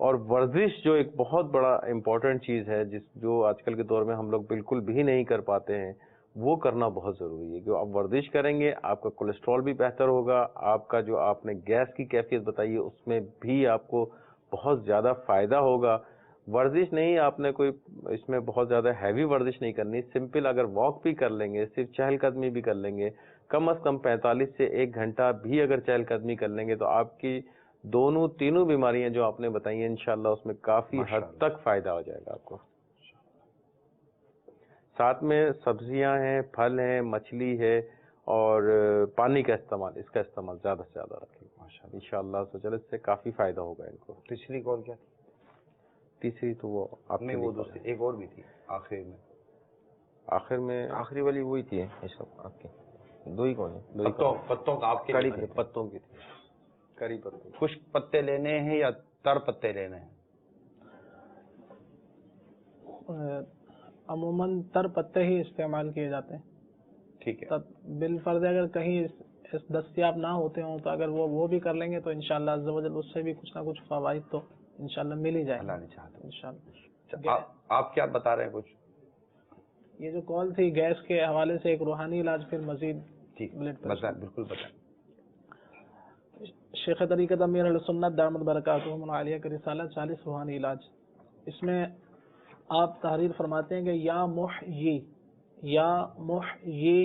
اور ورزش جو ایک بہت بڑا امپورٹنٹ چیز ہے جو آج کل کے دور میں ہم لوگ بالکل بھی نہیں کر پاتے ہیں، وہ کرنا بہت ضروری ہے. کہ آپ ورزش کریں گے آپ کا کولیسٹرول بھی بہتر ہوگا، آپ کا جو آپ نے گیس کی کیفیت بتائی ہے اس میں بھی آپ کو بہت زیادہ فائدہ ہوگا. ورزش نہیں، آپ نے کوئی اس میں بہت زیادہ ہیوی ورزش نہیں کرنی، سمپل اگر واک بھی کر لیں گے، صرف چہل قدمی بھی کر لیں گے، کم از کم 45 سے 1 گھنٹہ بھی اگر چہل قدمی کر لیں گے تو آپ کی تینوں بیماریاں جو آپ نے بتائی ہیں انشاءاللہ اس میں کافی حد تک فائدہ ہو جائے گا آپ کو. ساتھ میں سبزیاں ہیں، پھل ہیں، مچھلی ہے اور پانی کا استعمال، اس کا استعمال زیادہ سے زیادہ رکھیں انشاءاللہ اس سے کافی فائدہ ہوگا ان کو. تیسری کال کیا تھی؟ تیسری تو وہ آپ نے وہ دوسری ایک اور بھی تھی آخری والی وہی تھی آپ کی 2 ہی کون ہے؟ پتوں کا آپ کے پتوں کی تھی، کری پتوں. خشک پتے لینے ہیں یا تر پتے لینے ہیں؟ عموماً تر پتے ہی استعمال کیے جاتے ہیں. ٹھیک ہے. بالفرض اگر کہیں دستیاب نہ ہوتے ہوں تو اگر وہ بھی کر لیں گے تو انشاءاللہ عز و جل اس سے بھی کچھ نہ کچھ فوائد تو انشاءاللہ مل ہی جائے. اللہ نہیں چاہتا. انشاءاللہ. آپ کیا بتا رہے ہیں کچھ؟ یہ جو کال تھی گیس کے حوالے سے ایک روحانی علاج پھر مزید. ٹھیک بتائیں، بالکل بتائیں. شیخ طریقت امیر اہل سنت دامت برکاتہم العالیہ کا رسالہ 40 روحانی علاج، اس میں آپ تحریر فرماتے ہیں کہ یا محیی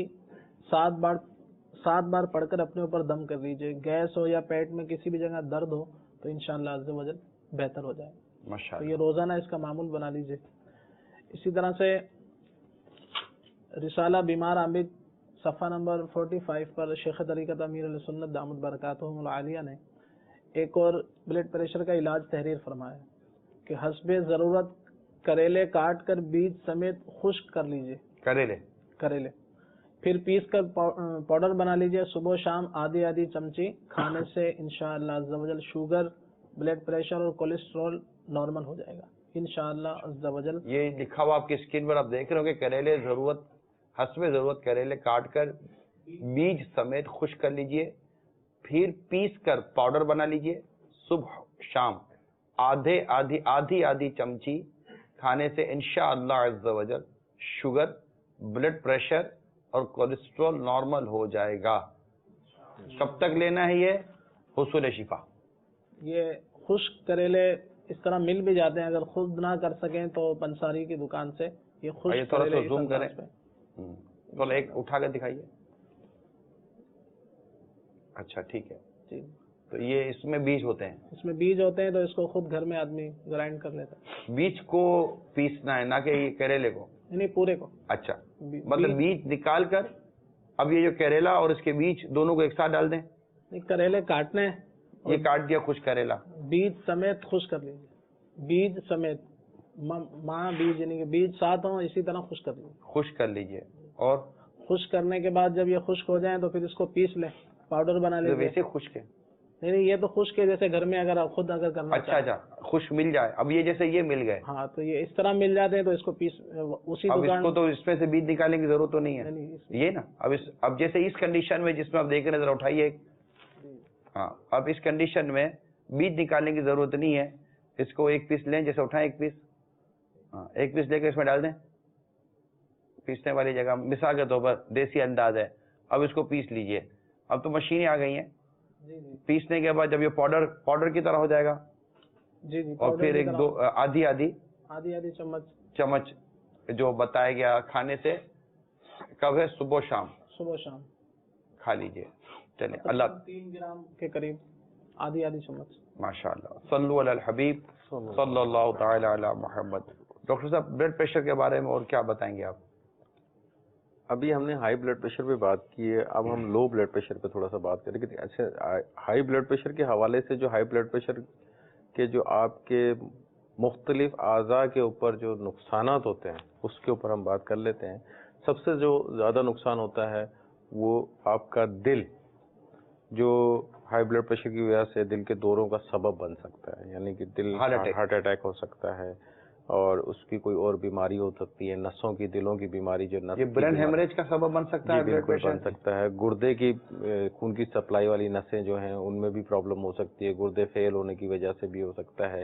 7 بار پڑھ کر اپنے اوپر دم کر لیجئے. گیس ہو یا پیٹ میں کسی بھی جگہ درد ہو تو انشاءاللہ عز و جل بہتر ہو جائے. تو یہ روزانہ اس کا معمول بنا لیجئے. اسی طرح سے رسالہ بیمار عامد صفحہ نمبر 45 پر شیخ طریقت امیر علیہ سنت دامت برکاتہم العالیہ نے ایک اور بلڈ پریشر کا علاج تحریر فرمایا کہ حسب ضرورت کریلے کاٹ کر بیج سمیت خشک کر لیجئے. کریلے پھر پیس کر پاؤڈر بنا لیجئے. صبح و شام آدھی چمچی کھانے سے انشاءاللہ عز و جل شوگر، بلڈ پریشر اور کولیسٹرول نارمل ہو جائے گا انشاءاللہ عز و جل. یہ لکھا ہوا آپ کی اسکرین پر آپ دیکھ رہے ہو کہ کریلے حسب ضرورت کریلے کاٹ کر بیج سمیت خشک کر لیجئے، پھر پیس کر پاؤڈر بنا لیجئے. صبح شام آدھی چمچی کھانے سے انشاءاللہ عز و جل شوگر، بلڈ پریشر اور کولیسٹرول نارمل ہو جائے گا. کب تک لینا ہے یہ؟ حصول شفا. یہ خشک کریلے اس طرح مل بھی جاتے ہیں، اگر خود نہ کر سکیں تو پنساری کی دکان سے یہ خشک کریلے زوم کریں. تو ایک اٹھا کر دکھائیے. اچھا ٹھیک ہے. تو یہ اس میں بیج ہوتے ہیں، تو اس کو خود گھر میں آدمی گرائنڈ کر لیتا ہے. بیج کو پیسنا ہے، نہ کہ یہ کریلے کو؟ نہیں، پورے کو. اچھا، مطلب بیج نکال کر اب یہ جو کریلا اور اس کے بیج دونوں کو ایک ساتھ ڈال دیں؟ نہیں، کریلے کاٹنے ہیں. یہ کاٹ دیا خشک کریلا، بیج سمیت خشک کر لیجیے. بیج سمیت ماں بیج یعنی کہ بیج ساتھ ہوں اسی طرح خشک کر لیجیے. اور خشک کرنے کے بعد جب یہ خشک ہو جائیں تو پھر اس کو پیس لیں، پاؤڈر بنا لیں. ویسے خشک ہے؟ نہیں، یہ تو خشک ہے جیسے گھر میں اگر خود کرنا. اچھا خشک مل جائے. اب یہ جیسے یہ مل گئے، ہاں، تو یہ اس طرح مل جاتے ہیں تو اس کو پیس اسی اب اس کو تو اس میں سے بیج نکالنے کی ضرورت تو نہیں ہے یہ نا. اب جیسے اس کنڈیشن میں جس میں آپ دیکھ رہے ہیں، ذرا اٹھائیے. ہاں، اب اس کنڈیشن میں بیج نکالنے کی ضرورت نہیں ہے. اس کو ایک پیس لیں، جیسے اٹھائیں ایک پیس. ہاں، ایک پیس لے کے اس میں ڈال دیں پیسنے والی جگہ. مثال کے طور پر دیسی انداز ہے. اب اس کو پیس لیجئے. اب تو مشینیں آ گئی ہیں. پیسنے کے بعد جب یہ پاؤڈر کی طرح ہو جائے گا، اور پھر ایک دو آدھی چمچ جو بتایا گیا کھانے سے کب ہے؟ صبح شام کھا لیجئے. چلیں، اللہ 3 گرام کے قریب آدھی چمچ. ماشاءاللہ. صلو علی الحبیب صلی اللہ تعالی علی محمد. ڈاکٹر صاحب، بلڈ پریشر کے بارے میں اور کیا بتائیں گے آپ؟ ابھی ہم نے ہائی بلڈ پریشر پہ بات کی ہے، اب ہم لو بلڈ پریشر پہ تھوڑا سا بات کریں. اچھا، ہائی بلڈ پریشر کے حوالے سے جو ہائی بلڈ پریشر کے جو آپ کے مختلف اعضاء کے اوپر جو نقصانات ہوتے ہیں اس کے اوپر ہم بات کر لیتے ہیں. سب سے جو زیادہ نقصان ہوتا ہے وہ آپ کا دل، جو ہائی بلڈ پریشر کی وجہ سے دل کے دوروں کا سبب بن سکتا ہے، یعنی کہ دل ہارٹ اٹیک ہو سکتا ہے، اور اس کی کوئی اور بیماری ہو سکتی ہے، نسوں کی، دلوں کی بیماری، جو یہ برین ہیمریج کا سبب بن سکتا ہے. بالکل بن سکتا ہے. گردے کی خون کی سپلائی والی نسیں جو ہیں ان میں بھی پرابلم ہو سکتی ہے، گردے فیل ہونے کی وجہ سے بھی ہو سکتا ہے.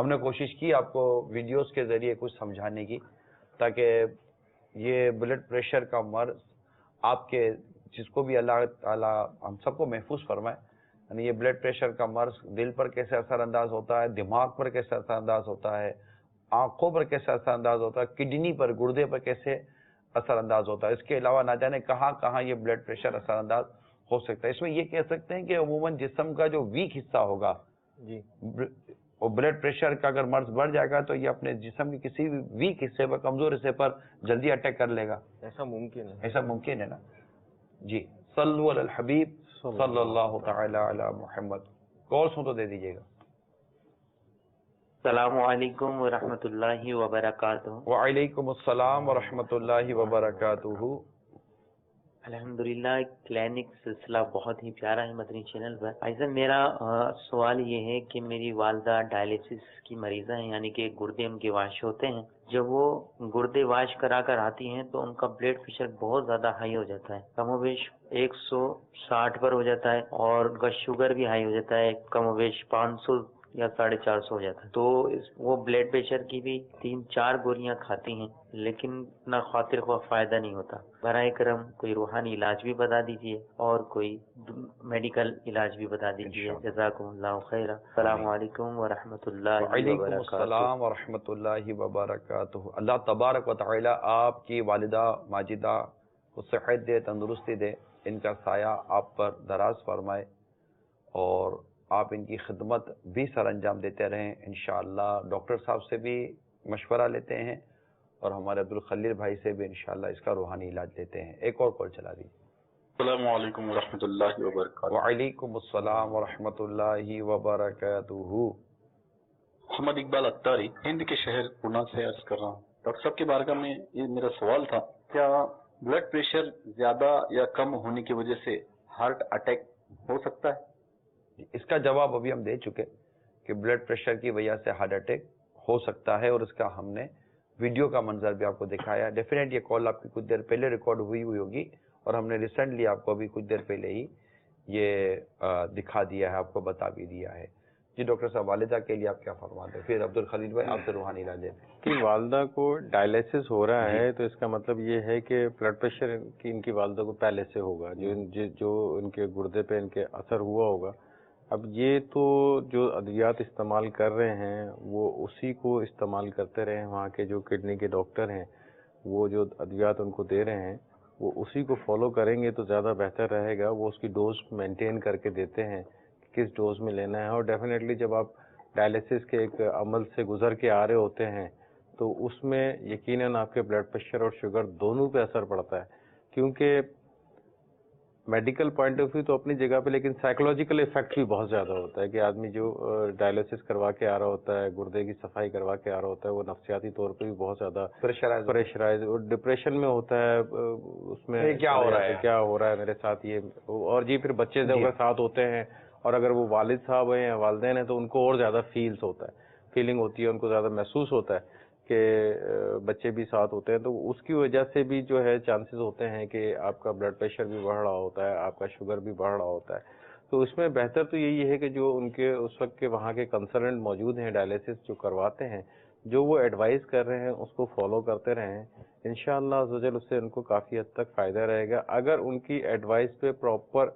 ہم نے کوشش کی آپ کو ویڈیوز کے ذریعے کچھ سمجھانے کی تاکہ یہ بلڈ پریشر کا مرض آپ کے جس کو بھی اللہ تعالیٰ ہم سب کو محفوظ فرمائے، یعنی یہ بلڈ پریشر کا مرض دل پر کیسے اثر انداز ہوتا ہے، دماغ پر کیسے اثر انداز ہوتا ہے، آنکھوں پر کیسے اثر انداز ہوتا ہے، کڈنی پر گردے پر کیسے اثر انداز ہوتا ہے، اس کے علاوہ نہ جانے کہاں کہاں یہ بلڈ پریشر اثر انداز ہو سکتا ہے۔ اس میں یہ کہہ سکتے ہیں کہ عموماً جسم کا جو ویک حصہ ہوگا جی وہ بلڈ پریشر کا اگر مرض بڑھ جائے گا تو یہ اپنے جسم کے کسی بھی ویک حصے پر، کمزور حصے پر جلدی اٹیک کر لے گا۔ ایسا ممکن ہے، ایسا ممکن ہے نا؟ جی صلو علی الحبیب صلی اللہ تعالی علی محمد۔ کالس ہوں تو دے دیجیے گا۔ السلام علیکم ورحمۃ اللہ وبرکاتہ۔ وعلیکم السلام ورحمۃ اللہ وبرکاتہ۔ الحمدللہ کلینک سلسلہ بہت ہی پیارا ہے مدنی چینل پر۔ ایسا میرا سوال یہ ہے کہ میری والدہ ڈائلیسس کی مریضہ ہیں، یعنی کہ گردے ان کے واش ہوتے ہیں۔ جب وہ گردے واش کرا کر آتی ہیں تو ان کا بلڈ پریشر بہت زیادہ ہائی ہو جاتا ہے، کم و بیش 160 پر ہو جاتا ہے، اور ان کا شوگر بھی ہائی ہو جاتا ہے، کم و بیش 500 یا 450 ہو جاتا ہے۔ تو وہ بلڈ پریشر کی بھی 3-4 گولیاں کھاتی ہیں، لیکن اتنا خاطر خواہ فائدہ نہیں ہوتا۔ برائے کرم کوئی روحانی علاج بھی بتا دیجیے اور کوئی میڈیکل علاج بھی بتا دیجیے، جزاکم اللہ خیرہ۔ السلام علیکم ورحمۃ اللہ وعلیکم وبرکاتہ۔ السلام ورحمۃ اللہ وبرکاتہ۔ اللہ تبارک و تعالی آپ کی والدہ ماجدہ کو صحت دے، تندرستی دے، ان کا سایہ آپ پر دراز فرمائے، اور آپ ان کی خدمت بھی سر انجام دیتے رہیں انشاءاللہ۔ ڈاکٹر صاحب سے بھی مشورہ لیتے ہیں اور ہمارے عبدالخلیل بھائی سے بھی انشاءاللہ اس کا روحانی علاج لیتے ہیں۔ ایک اور کال چلا دیجیے۔ السلام علیکم ورحمۃ اللہ وبرکاتہ۔ وعلیکم السلام ورحمۃ اللہ وبرکاتہ۔ محمد اقبال اتاری، ہند کے شہر پونا سے عرض کر رہا ہوں۔ ڈاکٹر صاحب کے بارگاہ میں یہ میرا سوال تھا، کیا بلڈ پریشر زیادہ یا کم ہونے کی وجہ سے ہارٹ اٹیک ہو سکتا ہے؟ اس کا جواب ابھی ہم دے چکے کہ بلڈ پریشر کی وجہ سے ہارٹ اٹیک ہو سکتا ہے، اور اس کا ہم نے ویڈیو کا منظر بھی آپ کو دکھایا۔ ڈیفینیٹ یہ کال آپ کی کچھ دیر پہلے ریکارڈ ہوئی ہوگی، اور ہم نے ریسنٹلی آپ کو ابھی کچھ دیر پہلے ہی یہ دکھا دیا ہے، آپ کو بتا بھی دیا ہے۔ جی ڈاکٹر صاحب، والدہ کے لیے آپ کیا فرماتے ہیں؟ پھر عبدالخلیل بھائی آپ سے روحانی علاج لیتے ہیں۔ کہ والدہ کو ڈائلیسس ہو رہا ہے تو اس کا مطلب یہ ہے کہ بلڈ پریشر کی ان کی والدہ کو پہلے سے ہوگا، جو ان کے گردے پہ ان کے اثر ہوا ہوگا۔ اب یہ تو جو ادویات استعمال کر رہے ہیں وہ اسی کو استعمال کرتے رہے ہیں، وہاں کے جو کڈنی کے ڈاکٹر ہیں وہ جو ادویات ان کو دے رہے ہیں وہ اسی کو فالو کریں گے تو زیادہ بہتر رہے گا۔ وہ اس کی ڈوز مینٹین کر کے دیتے ہیں کہ کس ڈوز میں لینا ہے، اور ڈیفینیٹلی جب آپ ڈائلیسس کے ایک عمل سے گزر کے آ رہے ہوتے ہیں تو اس میں یقیناً آپ کے بلڈ پریشر اور شوگر دونوں پہ اثر پڑتا ہے، کیونکہ میڈیکل پوائنٹ آف ویو تو اپنی جگہ پہ، لیکن سائیکولوجیکل ایفیکٹ بھی بہت زیادہ ہوتا ہے کہ آدمی جو ڈائلیسس کروا کے آ رہا ہوتا ہے، گردے کی صفائی کروا کے آ رہا ہوتا ہے، وہ نفسیاتی طور پہ بھی بہت زیادہ پریشرائز اور ڈپریشن میں ہوتا ہے۔ اس میں کیا ہو رہا ہے میرے ساتھ یہ، اور جی پھر بچے سے اگر ساتھ ہوتے ہیں اور اگر وہ والد صاحب ہیں یا والدین ہیں تو ان کو اور زیادہ فیلنگ ہوتی ہے، ان کو زیادہ محسوس ہوتا ہے کہ بچے بھی ساتھ ہوتے ہیں، تو اس کی وجہ سے بھی جو ہے چانسز ہوتے ہیں کہ آپ کا بلڈ پریشر بھی بڑھ رہا ہوتا ہے، آپ کا شوگر بھی بڑھ رہا ہوتا ہے۔ تو اس میں بہتر تو یہی ہے کہ جو ان کے اس وقت کے وہاں کے کنسرنٹ موجود ہیں ڈائلیسس جو کرواتے ہیں، جو وہ ایڈوائز کر رہے ہیں اس کو فالو کرتے رہیں، انشاءاللہ عزوجل اس سے ان کو کافی حد تک فائدہ رہے گا۔ اگر ان کی ایڈوائز پہ پراپر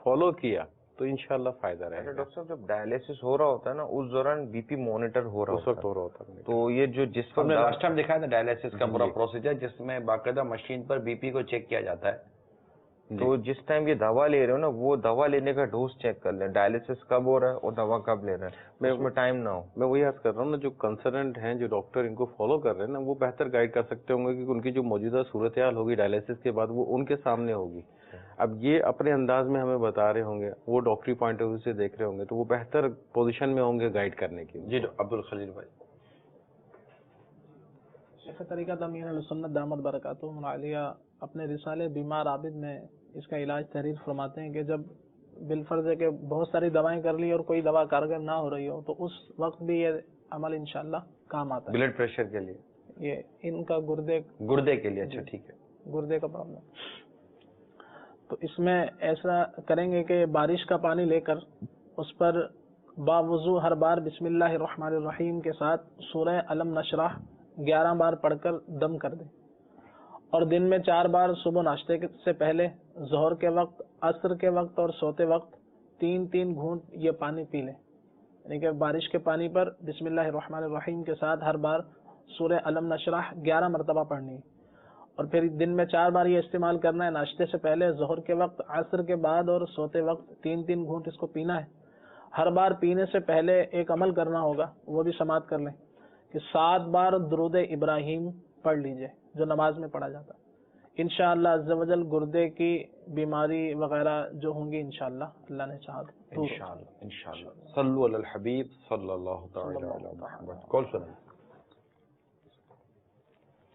فالو کیا تو انشاءاللہ فائدہ رہے گا۔ ڈاکٹر صاحب جب ڈائلیسس ہو رہا ہوتا ہے نا اس دوران بی پی مانیٹر ہو رہا ہوتا ہے، تو یہ جو جس ہم نے لاسٹ ٹائم دکھایا تھا ڈائلیسس کا پورا پروسیجر، جس میں باقاعدہ مشین پر بی پی کو چیک کیا جاتا ہے۔ تو جس ٹائم یہ دوا لے رہے ہو نا وہ دوا لینے کا ڈوز چیک کر لیں، ڈائلیسس کب ہو رہا ہے اور دوا کب لے رہے ہیں، اس میں ٹائم نہ ہو۔ میں وہی عرض کر رہا ہوں نا، جو کنسرنٹ ہیں جو ڈاکٹر ان کو فالو کر رہے ہیں نا وہ بہتر گائیڈ کر سکتے ہوں گے، کیونکہ ان کی جو موجودہ صورتحال ہوگی ڈائلیسس کے بعد وہ ان کے سامنے ہوگی۔ اب یہ اپنے انداز میں ہمیں بتا رہے ہوں گے، وہ ڈاکٹری پوائنٹ آف ویو سے دیکھ رہے ہوں گے، تو وہ بہتر پوزیشن میں ہوں گے گائیڈ کرنے کے۔ جی عبدالخلیل بھائی۔ شیخ طریقہ امین السنت دامت برکاتہم العالیہ اپنے رسالے بیمار عابد میں اس کا علاج تحریر فرماتے ہیں کہ جب بالفرض ہے کہ بہت ساری دوائیں کر لی اور کوئی دوا کارگر نہ ہو رہی ہو تو اس وقت بھی یہ عمل انشاءاللہ کام آتا ہے بلڈ پریشر کے لیے، یہ ان کا گردے کے لیے۔ اچھا ٹھیک ہے، گردے کا پرابلم۔ تو اس میں ایسا کریں گے کہ بارش کا پانی لے کر اس پر باوضو ہر بار بسم اللہ الرحمن الرحیم کے ساتھ سورہ علم نشرح 11 بار پڑھ کر دم کر دیں، اور دن میں 4 بار صبح ناشتے سے پہلے، ظہر کے وقت، عصر کے وقت اور سوتے وقت 3 گھونٹ یہ پانی پی لیں، یعنی کہ بارش کے پانی پر بسم اللہ الرحمن الرحیم کے ساتھ ہر بار سورہ علم نشرح 11 مرتبہ پڑھنی ہے، اور پھر دن میں 4 بار یہ استعمال کرنا ہے، ناشتے سے پہلے، ظہر کے وقت، عصر کے بعد اور سوتے وقت 3 گھونٹ اس کو پینا ہے۔ ہر بار پینے سے پہلے ایک عمل کرنا ہوگا، وہ بھی سماعت کر لیں کہ 7 بار درود ابراہیم پڑھ لیجئے جو نماز میں پڑھا جاتا ہے۔ انشاءاللہ عز و جل گردے کی بیماری وغیرہ جو ہوں گی انشاءاللہ اللہ نے چاہا تو انشاءاللہ صلو علی الحبیب صلی اللہ تعالی علی محمد۔ کال سنیں۔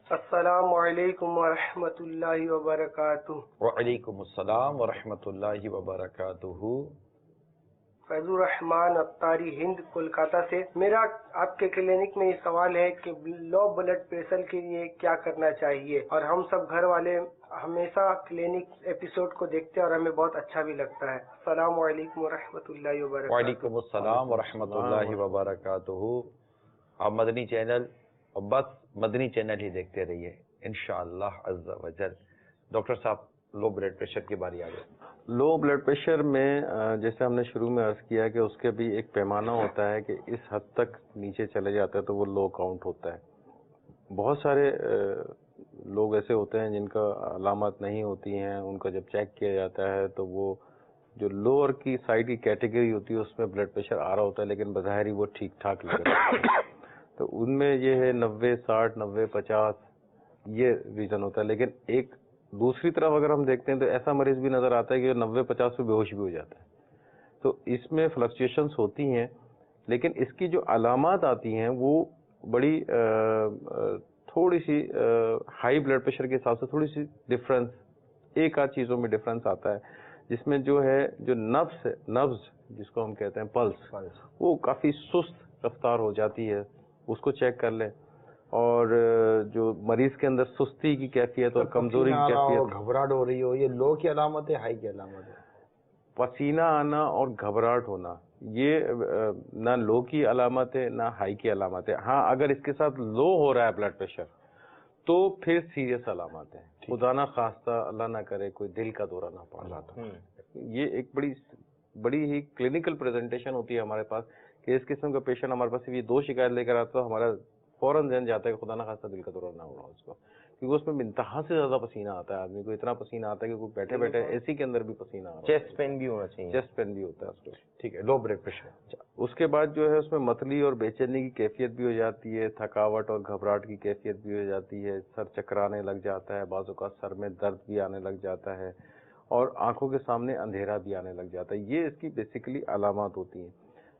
السلام علیکم ورحمۃ اللہ وبرکاتہ۔ وعلیکم السلام ورحمۃ اللہ وبرکاتہ۔ فیض الرحمان اتاری ہند کولکاتہ سے۔ میرا آپ کے کلینک میں یہ سوال ہے کہ لو بلڈ پریشر کے لیے کیا کرنا چاہیے، اور ہم سب گھر والے ہمیشہ کلینک ایپیسوڈ کو دیکھتے ہیں اور ہمیں بہت اچھا بھی لگتا ہے۔ السلام علیکم ورحمۃ اللہ وبرکاتہ۔ وعلیکم السلام ورحمۃ اللہ وبرکاتہ۔ آپ مدنی چینل اور بس مدنی چینل ہی دیکھتے رہیے انشاءاللہ عز و جل۔ ڈاکٹر صاحب لو بلڈ پریشر کی باری آ گئی۔ لو بلڈ پریشر میں جیسے ہم نے شروع میں عرض کیا کہ اس کے بھی ایک پیمانہ ہوتا ہے کہ اس حد تک نیچے چلے جاتا ہے تو وہ لو کاؤنٹ ہوتا ہے۔ بہت سارے لوگ ایسے ہوتے ہیں جن کا علامات نہیں ہوتی ہیں، ان کا جب چیک کیا جاتا ہے تو وہ جو لوور کی سائڈ کی کیٹیگری ہوتی ہے اس میں بلڈ پریشر آ رہا ہوتا ہے، لیکن بظاہر ہی وہ ٹھیک ٹھاک لگ رہا ہے۔ تو ان میں یہ ہے 90 60 90 50 یہ ریزن ہوتا ہے۔ لیکن ایک دوسری طرف اگر ہم دیکھتے ہیں تو ایسا مریض بھی نظر آتا ہے کہ 90 50 پہ بے ہوش بھی ہو جاتا ہے۔ تو اس میں فلکچویشنز ہوتی ہیں، لیکن اس کی جو علامات آتی ہیں وہ بڑی تھوڑی سی ہائی بلڈ پریشر کے حساب سے تھوڑی سی ڈفرینس، ایک آدھ چیزوں میں ڈفرینس آتا ہے، جس میں جو ہے جو نبض جس کو ہم کہتے ہیں پلس، وہ کافی سست رفتار ہو جاتی ہے، اس کو چیک کر لیں۔ اور جو مریض کے اندر سستی کی کیفیت اور کمزوری کی کیفیت، گھبراہٹ ہو رہی ہو، یہ لو کی علامت ہے ہائی کی علامت ہے؟ پسینہ آنا اور گھبراہٹ ہونا یہ نہ لو کی علامت ہے نہ ہائی کی علامت ہے۔ ہاں اگر اس کے ساتھ لو ہو رہا ہے بلڈ پریشر تو پھر سیریس علامات ہیں، خدا نہ خواستہ اللہ نہ کرے کوئی دل کا دورہ نہ پڑ جاتا۔ یہ ایک بڑی ہی کلینکل پریزنٹیشن ہوتی ہے ہمارے پاس کہ اس قسم کا پیشنٹ ہمارے پاس یہ 2 شکایت لے کر آتا ہے، ہمارا فوراً ذہن جاتا ہے کہ خدا نہ خواستہ دل کا دورہ نہ ہو رہا اس کو، کیونکہ اس میں انتہا سے زیادہ پسینہ آتا ہے، آدمی کو اتنا پسینہ آتا ہے کہ کوئی بیٹھے بیٹھے اے سی کے اندر بھی پسینہ آ رہا ہے۔ چیسٹ پین بھی ہونا چاہیے، چیسٹ پین بھی ہوتا ہے اس کو۔ ٹھیک ہے، لو بلڈ پریشر۔ اس کے بعد جو ہے اس میں متلی اور بے چینی کی کیفیت بھی ہو جاتی ہے، تھکاوٹ اور گھبراہٹ کی کیفیت بھی ہو جاتی ہے، سر چکرانے لگ جاتا ہے، بعض اوقات سر میں درد بھی آنے لگ جاتا ہے، اور آنکھوں کے سامنے اندھیرا بھی آنے لگ جاتا ہے۔ یہ اس کی بیسیکلی علامات ہوتی ہیں۔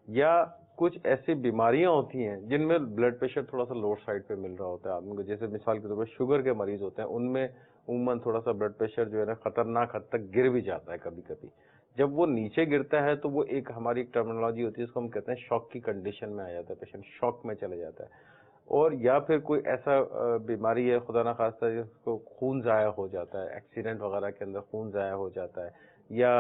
یا کچھ ایسی بیماریاں ہوتی ہیں جن میں بلڈ پریشر تھوڑا سا لوور سائڈ پہ مل رہا ہوتا ہے آدمی کو، جیسے مثال کے طور پر شوگر کے مریض ہوتے ہیں، ان میں عموماً تھوڑا سا بلڈ پریشر جو ہے نا خطرناک حد تک گر بھی جاتا ہے کبھی کبھی۔ جب وہ نیچے گرتا ہے تو وہ ایک ہماری ایک ٹرمینالوجی ہوتی ہے، اس کو ہم کہتے ہیں شاک کی کنڈیشن میں آ جاتا ہے، پیشنٹ شاک میں چلے جاتا ہے۔ اور یا پھر کوئی ایسا بیماری ہے خدا نہ خواستہ جس کو خون ضائع ہو جاتا ہے، ایکسیڈنٹ وغیرہ کے اندر خون ضائع ہو جاتا ہے، یا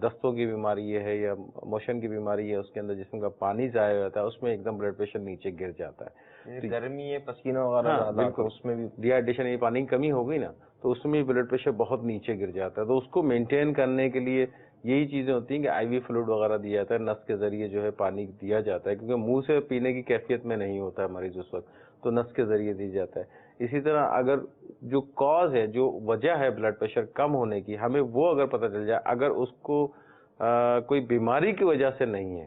دستوں کی بیماری یہ ہے یا موشن کی بیماری ہے، اس کے اندر جسم کا پانی ضائع ہو جاتا ہے، اس میں ایک دم بلڈ پریشر نیچے گر جاتا ہے۔ گرمی ہے، پسینہ وغیرہ زیادہ، بالکل، اس میں بھی ڈی ہائیڈریشن یہ پانی کی کمی ہو گئی نا تو اس میں بلڈ پریشر بہت نیچے گر جاتا ہے۔ تو اس کو مینٹین کرنے کے لیے یہی چیزیں ہوتی ہیں کہ آئی وی فلوئڈ وغیرہ دیا جاتا ہے، نس کے ذریعے جو ہے پانی دیا جاتا ہے، کیونکہ منہ سے پینے کی کیفیت میں نہیں ہوتا ہے مریض اس وقت، تو نس کے ذریعے دی جاتا ہے۔ اسی طرح اگر جو کاز ہے، جو وجہ ہے بلڈ پریشر کم ہونے کی، ہمیں وہ اگر پتہ چل جائے، اگر اس کو کوئی بیماری کی وجہ سے نہیں ہے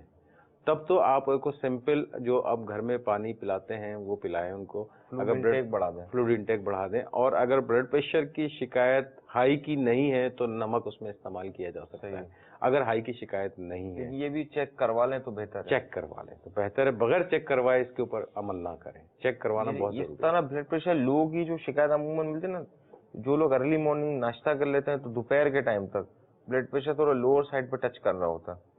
تب تو آپ کو سمپل جو آپ گھر میں پانی پلاتے ہیں وہ پلائیں ان کو، اگر فلوئڈ انٹیک بڑھا دیں، اور اگر بلڈ پریشر کی شکایت ہائی کی نہیں ہے تو نمک اس میں استعمال کیا جا سکتا ہے، اگر ہائی کی شکایت نہیں ہے۔ یہ بھی چیک کروا لیں تو بہتر ہے، چیک کروا لیں تو بہتر ہے، بغیر چیک کروائے اس کے اوپر عمل نہ کریں، چیک کروانا بہت ضروری ہے۔ اس طرح بلڈ پریشر لو کی جو شکایت عموماً ملتی ہے نا، جو لوگ ارلی مارننگ ناشتہ کر لیتے ہیں تو دوپہر کے ٹائم تک بلڈ پریشر تھوڑا لوور سائڈ پہ ٹچ کر رہا ہوتا ہے۔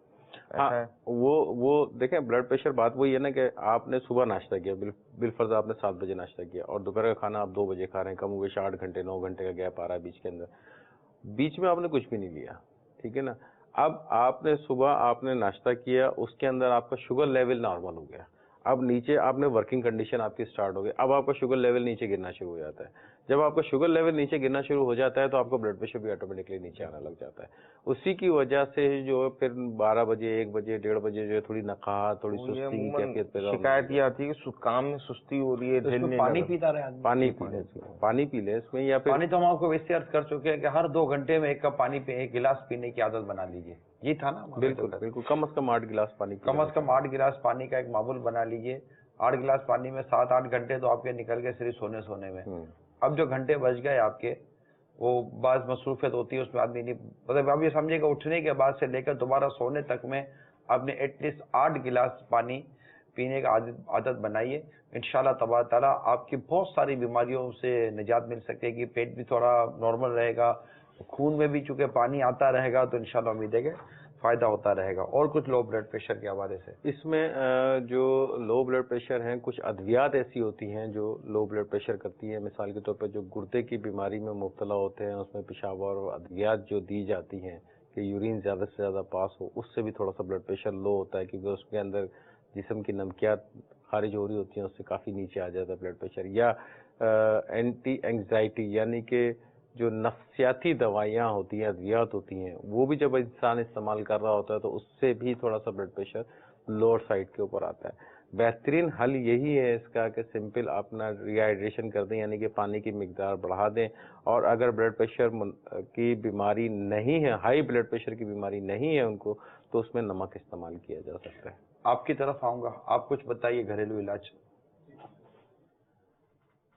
ہاں وہ دیکھیں بلڈ پریشر بات وہی ہے نا کہ آپ نے صبح ناشتہ کیا، بالفرض آپ نے 7 بجے ناشتہ کیا، اور دوپہر کا کھانا آپ 2 بجے کھا رہے ہیں، کم ہوئے 8 گھنٹے 9 گھنٹے کا گیپ آ رہا ہے بیچ کے اندر، بیچ میں آپ نے کچھ بھی نہیں لیا، ٹھیک ہے نا۔ اب آپ نے صبح آپ نے ناشتہ کیا، اس کے اندر آپ کا شوگر لیول نارمل ہو گیا، اب نیچے آپ نے ورکنگ کنڈیشن آپ کی سٹارٹ ہو گئی، اب آپ کا شوگر لیول نیچے گرنا شروع ہو جاتا ہے. جب آپ کا شوگر لیول نیچے گرنا شروع ہو جاتا ہے تو آپ کا بلڈ پریشر بھی آٹومیٹکلی نیچے آنا لگ جاتا ہے. اسی کی وجہ سے جو ہے پھر 12 بجے 1 بجے 1:30 بجے جو ہے تھوڑی نقاہت، تھوڑی سستی کی کیفیت پیدا ہوتی ہے. شکایت یہ آتی ہے کہ کام میں سستی ہو رہی ہے، دل نہیں پانی لگا. پیتا رہے آدمی. پانی پی لے اس میں، یا پھر پانی تو ہم آپ کو ویسے عرض کر چکے ہیں کہ ہر 2 گھنٹے میں 1 کپ پانی پہ 1 گلاس پینے کی عادت بنا لیجیے. یہ تھا نا. بالکل بالکل، کم از کم 8 گلاس پانی، کم از کم 8 گلاس پانی کا ایک معمول بنا لیجیے. 8 گلاس پانی میں 7-8 گھنٹے تو آپ کے نکل گئے صرف سونے میں. اب جو گھنٹے بچ گئے آپ کے، وہ بعض مصروفیت ہوتی ہے اس میں آدمی نہیں، مطلب آپ یہ سمجھے کہ اٹھنے کے بعد سے لے کر دوبارہ سونے تک میں آپ نے ایٹ لیسٹ 8 گلاس پانی پینے کا عادت بنائیے. انشاءاللہ تبارک تعالیٰ آپ کی بہت ساری بیماریوں سے نجات مل سکے گی. پیٹ بھی تھوڑا نارمل رہے گا، خون میں بھی چونکہ پانی آتا رہے گا تو انشاءاللہ امید ہے کہ فائدہ ہوتا رہے گا. اور کچھ لو بلڈ پریشر کے حوالے سے اس میں جو لو بلڈ پریشر ہیں، کچھ ادویات ایسی ہوتی ہیں جو لو بلڈ پریشر کرتی ہیں. مثال کے طور پہ جو گردے کی بیماری میں مبتلا ہوتے ہیں، اس میں پیشاب اور ادویات جو دی جاتی ہیں کہ یورین زیادہ سے زیادہ پاس ہو، اس سے بھی تھوڑا سا بلڈ پریشر لو ہوتا ہے، کیونکہ اس کے اندر جسم کی نمکیات خارج ہو رہی ہوتی ہیں، اس سے کافی نیچے آ جاتا ہے بلڈ پریشر. یا اینٹی اینگزائٹی یعنی کہ جو نفسیاتی دوائیاں ہوتی ہیں، ادویات ہوتی ہیں، وہ بھی جب انسان استعمال کر رہا ہوتا ہے تو اس سے بھی تھوڑا سا بلڈ پریشر لوور سائڈ کے اوپر آتا ہے. بہترین حل یہی ہے اس کا کہ سمپل اپنا ری ہائیڈریشن کر دیں، یعنی کہ پانی کی مقدار بڑھا دیں. اور اگر بلڈ پریشر کی بیماری نہیں ہے، ہائی بلڈ پریشر کی بیماری نہیں ہے ان کو، تو اس میں نمک استعمال کیا جا سکتا ہے. آپ کی طرف آؤں گا، آپ کچھ بتائیے گھریلو علاج.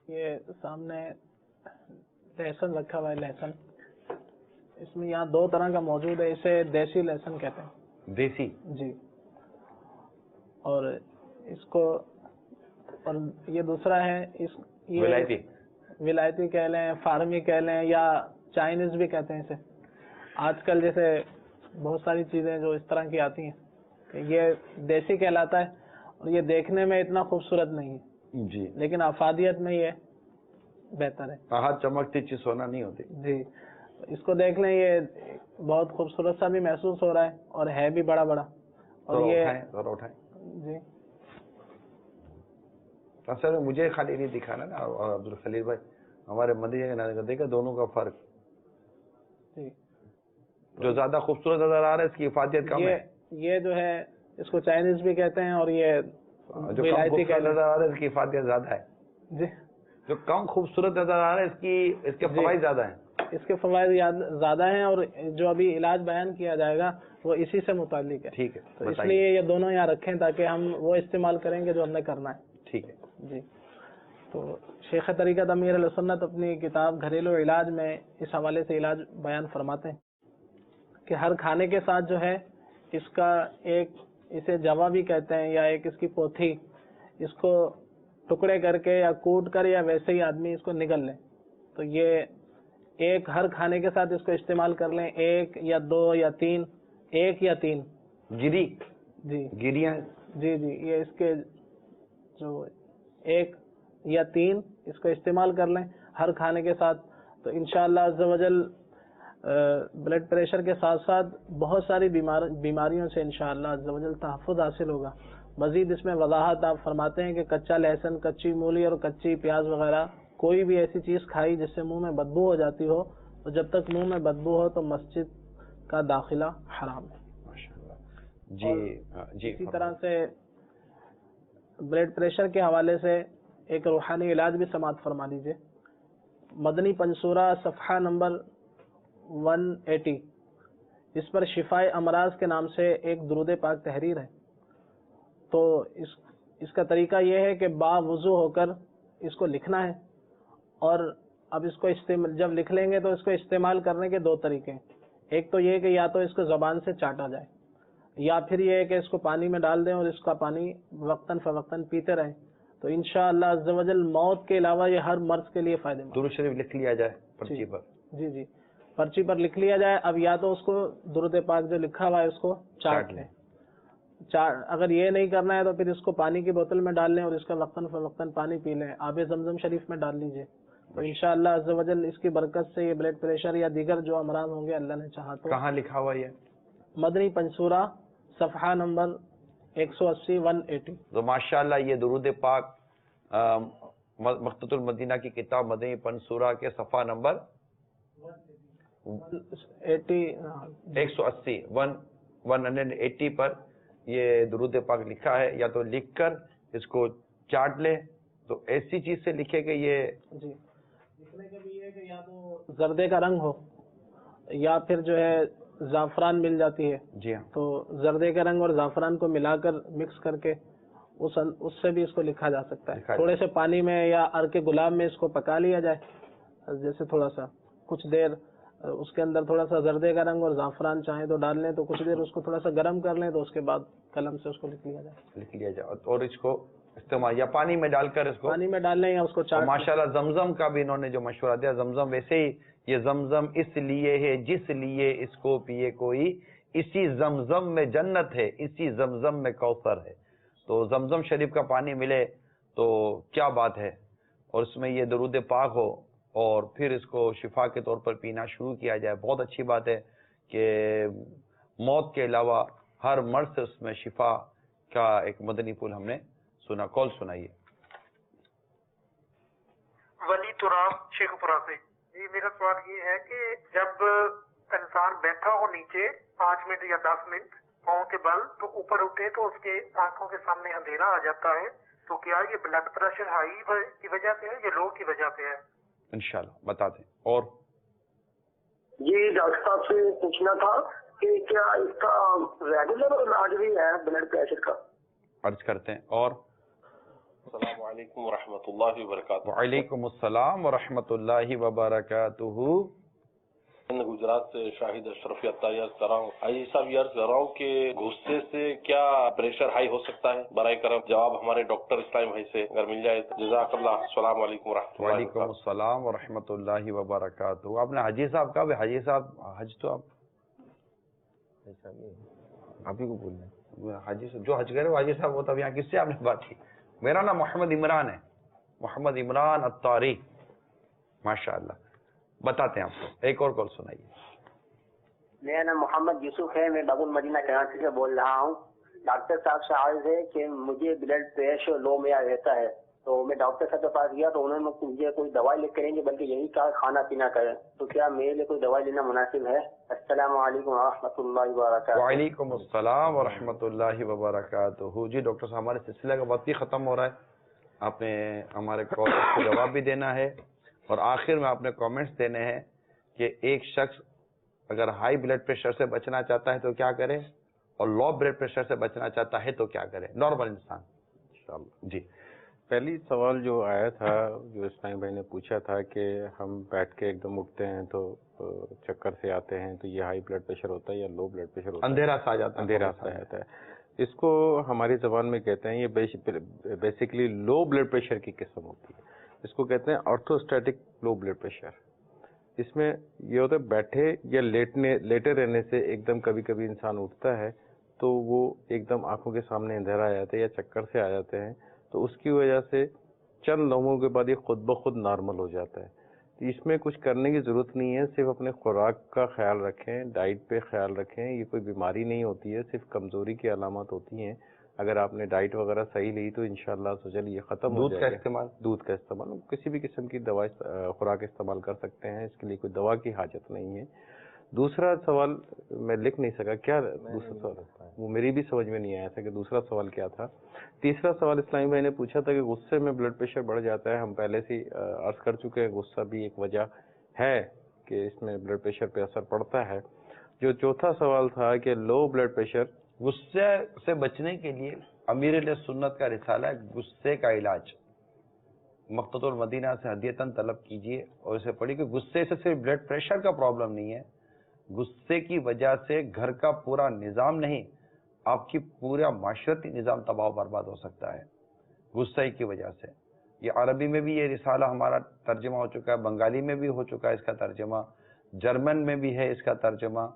یہ سامنے لہسن رکھا ہوا ہے، لہسن اس میں یہاں 2 طرح کا موجود ہے. اسے دیسی لہسن کہتے ہیں. دیسی؟ جی. اور اس کو، اور یہ دوسرا ہے ولایتی، ولایتی کہہ لیں، فارمی کہہ لیں، یا چائنیز بھی کہتے ہیں اسے. آج کل جیسے بہت ساری چیزیں جو اس طرح کی آتی ہیں، کہ یہ دیسی کہلاتا ہے اور یہ دیکھنے میں اتنا خوبصورت نہیں ہے جی، لیکن افادیت میں یہ بہتر ہے. ہاتھ چمکتی چیز سونا نہیں ہوتی. جی. اس کو دیکھ لیں، یہ بہت خوبصورت سا بھی محسوس ہو رہا ہے اور ہے بھی بڑا بڑا. اور یہ اٹھائیں. جی. اصل مجھے خالی نہیں دکھانا نا عبدالخلیل بھائی، ہمارے مدینہ کا دیکھا دونوں کا فرق. جی. جو زیادہ خوبصورت نظر آ رہا ہے اس کی افادیت کم ہے. یہ جو ہے اس کو چائنیز بھی کہتے ہیں، اور یہ جو کم خوبصورت نظر آ رہا ہے اس کی افادیت زیادہ ہے. جی. جو کم خوبصورت نظر آ رہا ہے اس کے فوائد زیادہ ہیں. اس کے فوائد زیادہ ہیں، اور جو ابھی علاج بیان کیا جائے گا وہ اسی سے متعلق ہے. ٹھیک ہے، تو اس لیے یہ دونوں یہاں رکھیں تاکہ ہم وہ استعمال کریں گے جو ہم نے کرنا ہے. ٹھیک ہے جی. تو شیخ طریقت امیر علیہ سنت اپنی کتاب گھریلو علاج میں اس حوالے سے علاج بیان فرماتے ہیں کہ ہر کھانے کے ساتھ جو ہے اس کا اسے جوا بھی کہتے ہیں، یا ایک اس کی پوتھی، اس کو ٹکڑے کر کے یا کوٹ کر یا ویسے ہی آدمی اس کو نگل لے. تو یہ ہر کھانے کے ساتھ اس کو استعمال کر لیں، 1 یا 2 یا 3، 1 یا 3 گری. جی. گریاں. جی. یہ اس کے جو 1 یا 3 اس کو استعمال کر لیں ہر کھانے کے ساتھ. تو انشاءاللہ عز و جل بلڈ پریشر کے ساتھ ساتھ بہت ساری بیماریوں سے انشاءاللہ عز و جل تحفظ حاصل ہوگا. مزید اس میں وضاحت آپ فرماتے ہیں کہ کچا لہسن، کچی مولی اور کچی پیاز وغیرہ کوئی بھی ایسی چیز کھائی جس سے منہ میں بدبو ہو جاتی ہو، تو جب تک منہ میں بدبو ہو تو مسجد کا داخلہ حرام ہے. جی. اسی طرح سے بلڈ پریشر کے حوالے سے ایک روحانی علاج بھی سماعت فرما لیجیے. مدنی پنصورہ صفحہ نمبر 180، اس پر شفائے امراض کے نام سے ایک درود پاک تحریر ہے. تو اس کا طریقہ یہ ہے کہ باوضو ہو کر اس کو لکھنا ہے، اور اب اس کو جب لکھ لیں گے تو اس کو استعمال کرنے کے 2 طریقے ہیں. ایک تو یہ کہ یا تو اس کو زبان سے چاٹا جائے، یا پھر یہ ہے کہ اس کو پانی میں ڈال دیں اور اس کا پانی وقتاً فوقتاً پیتے رہیں. تو انشاءاللہ عز و جل موت کے علاوہ یہ ہر مرض کے لیے فائدہ مند. درود شریف لکھ لیا جائے پرچی پر. جی. پرچی پر لکھ لیا جائے. اب یا تو اس کو درود پاک جو لکھا ہوا ہے اس کو چاٹ لیں. اگر یہ نہیں کرنا ہے تو پھر اس کو پانی کی بوتل میں ڈال لیں اور اس کا وقتاً فوقتاً پانی پی لیں. آب زمزم شریف میں ڈال لیجئے. تو انشاءاللہ عز و جل اس کی برکت سے یہ بلڈ پریشر یا دیگر جو امراض ہوں گے اللہ نے چاہا تو. کہاں لکھا ہوا یہ؟ مدنی پنصورہ صفحہ نمبر 180 180. تو ماشاءاللہ یہ درود پاک مختصر المدینہ کی کتاب مدنی پنصورہ کے صفحہ نمبر 180 پر یہ درود پاک لکھا ہے. یا تو لکھ کر اس کو چاٹ لیں، تو ایسی چیز سے لکھے کہ یہ جی لکھنے کے بھی یہ کہ یا تو زردے کا رنگ ہو یا پھر جو ہے زعفران مل جاتی ہے. جی ہاں، تو زردے کا رنگ اور زعفران کو ملا کر مکس کر کے اس سے بھی اس کو لکھا جا سکتا ہے. تھوڑے سے پانی میں یا ارک گلاب میں اس کو پکا لیا جائے، جیسے تھوڑا سا کچھ دیر اس کے اندر تھوڑا سا زردے کا رنگ اور زعفران چاہیں تو ڈال لیں، تو کچھ دیر اس کو تھوڑا سا گرم کر لیں، تو اس کے بعد قلم سے اس کو لکھ لیا جائے. اور اس کو استعمال یا پانی میں ڈال کر اس کو پانی میں ڈال لیں یا اس کو چاٹ. ماشاءاللہ زمزم کا بھی انہوں نے جو مشورہ دیا، زمزم ویسے ہی یہ زمزم اس لیے ہے جس لیے اس کو پیے کوئی، اسی زمزم میں جنت ہے، اسی زمزم میں کوثر ہے. تو زمزم شریف کا پانی ملے تو کیا بات ہے، اور اس میں یہ درود پاک ہو اور پھر اس کو شفا کے طور پر پینا شروع کیا جائے. بہت اچھی بات ہے کہ موت کے علاوہ ہر مرض سے اس میں شفا کا ایک مدنی پھول ہم نے سنا. کال سنائیے. ولی تراب شیخ پورہ سے. جی میرا سوال یہ ہے کہ جب انسان بیٹھا ہو نیچے 5 منٹ یا 10 منٹ پاؤں کے بل تو اوپر اٹھے تو اس کے آنکھوں کے سامنے اندھیرا آ جاتا ہے، تو کیا یہ بلڈ پریشر ہائی کی وجہ سے ہے یا لو کی وجہ سے ہے؟ انشاءاللہ بتا دیں. اور جی ڈاکٹر صاحب سے پوچھنا تھا کہ کیا اس کا ریگولر علاج بھی ہے بلڈ پریشر کا؟ عرض کرتے ہیں. اور السلام علیکم ورحمۃ اللہ وبرکاتہ. وعلیکم السلام ورحمۃ اللہ وبرکاتہ. گجرات سے شاہد اشرفی عطاری عرض کر رہا ہوں. آئی صاحب یہ عرض کر رہا ہوں کہ غصے سے کیا پریشر ہائی ہو سکتا ہے؟ برائے کرم جواب ہمارے ڈاکٹر اسلام بھائی سے اگر مل جائے تو جزاک اللہ. السلام علیکم ورحمۃ اللہ. وعلیکم السلام ورحمۃ اللہ وبرکاتہ. آپ نے حاجی صاحب کہا، حاجی صاحب حج تو آپ ہی کو بول رہے ہیں. حاجی صاحب جو حج کرے وہ حاجی صاحب ہوتا. یہاں کس سے آپ نے بات کی؟ میرا نام محمد عمران ہے، محمد عمران عطاری. ماشاء اللہ بتاتے ہیں آپ کو. ایک اور کال سنائیے. میرا نام محمد یوسف ہے، میں باب المدینہ کراچی سے بول رہا ہوں. ڈاکٹر صاحب سے عرض ہے کہ مجھے بلڈ پریشر لو میں رہتا ہے، تو میں ڈاکٹر صاحب کے پاس گیا تو انہوں نے مجھے کوئی دوائی لکھ کریں گے بلکہ یہی کہا کھانا پینا کریں، تو کیا میرے لیے کوئی دوائی لینا مناسب ہے؟ السلام علیکم ورحمۃ اللہ وبرکاتہ. وعلیکم السلام ورحمۃ اللہ وبرکاتہ. جی ڈاکٹر صاحب ہمارے سلسلے کا وقت ہی ختم ہو رہا ہے. آپ نے ہمارے کال کو جواب بھی دینا ہے اور آخر میں آپ نے کامنٹس دینے ہیں کہ ایک شخص اگر ہائی بلڈ پریشر سے بچنا چاہتا ہے تو کیا کرے، اور لو بلڈ پریشر سے بچنا چاہتا ہے تو کیا کرے، نارمل انسان. انشاءاللہ. جی پہلی سوال جو آیا تھا، جو اسلام بھائی نے پوچھا تھا کہ ہم بیٹھ کے ایک دم اٹھتے ہیں تو چکر سے آتے ہیں، تو یہ ہائی بلڈ پریشر ہوتا ہے یا لو بلڈ پریشر ہوتا ہے؟ اندھیرا سا آ جاتا ہے. اندھیرا سا آ جاتا ہے. اس کو ہماری زبان میں کہتے ہیں، یہ بیسیکلی لو بلڈ پریشر کی قسم ہوتی ہے. اس کو کہتے ہیں آرتھوسٹیٹک لو بلڈ پریشر. اس میں یہ ہوتا ہے بیٹھے یا لیٹے رہنے سے ایک دم کبھی کبھی انسان اٹھتا ہے تو وہ ایک دم آنکھوں کے سامنے اندھیرا آ جاتا ہے یا چکر سے آ جاتے ہیں، تو اس کی وجہ سے چند لمحوں کے بعد یہ خود بخود نارمل ہو جاتا ہے. تو اس میں کچھ کرنے کی ضرورت نہیں ہے، صرف اپنے خوراک کا خیال رکھیں، ڈائٹ پہ خیال رکھیں. یہ کوئی بیماری نہیں ہوتی ہے، صرف کمزوری کی علامات ہوتی ہیں. اگر آپ نے ڈائٹ وغیرہ صحیح لی تو انشاءاللہ سوچل یہ ختم ہو جائے گا. دودھ کا استعمال کسی بھی قسم کی دوا خوراک استعمال کر سکتے ہیں، اس کے لیے کوئی دوا کی حاجت نہیں ہے. دوسرا سوال میں لکھ نہیں سکا، کیا دوسرا سوال وہ میری بھی سمجھ میں نہیں آیا تھا کہ دوسرا سوال کیا تھا. تیسرا سوال اسلامی بھائی نے پوچھا تھا کہ غصے میں بلڈ پریشر بڑھ جاتا ہے. ہم پہلے سے عرض کر چکے ہیں غصہ بھی ایک وجہ ہے کہ اس میں بلڈ پریشر پہ اثر پڑتا ہے. جو چوتھا سوال تھا کہ لو بلڈ پریشر، غصے سے بچنے کے لیے امیر علیہ سنت کا رسالہ ہے غصے کا علاج، مقتۃ المدینہ سے ہدیتاً طلب کیجئے اور اسے پڑھیے کہ غصے سے صرف بلڈ پریشر کا پرابلم نہیں ہے، غصے کی وجہ سے گھر کا پورا نظام نہیں، آپ کی پورا معاشرتی نظام تباہ و برباد ہو سکتا ہے غصے کی وجہ سے. یہ عربی میں بھی یہ رسالہ ہمارا ترجمہ ہو چکا ہے، بنگالی میں بھی ہو چکا ہے اس کا ترجمہ، جرمن میں بھی ہے اس کا ترجمہ،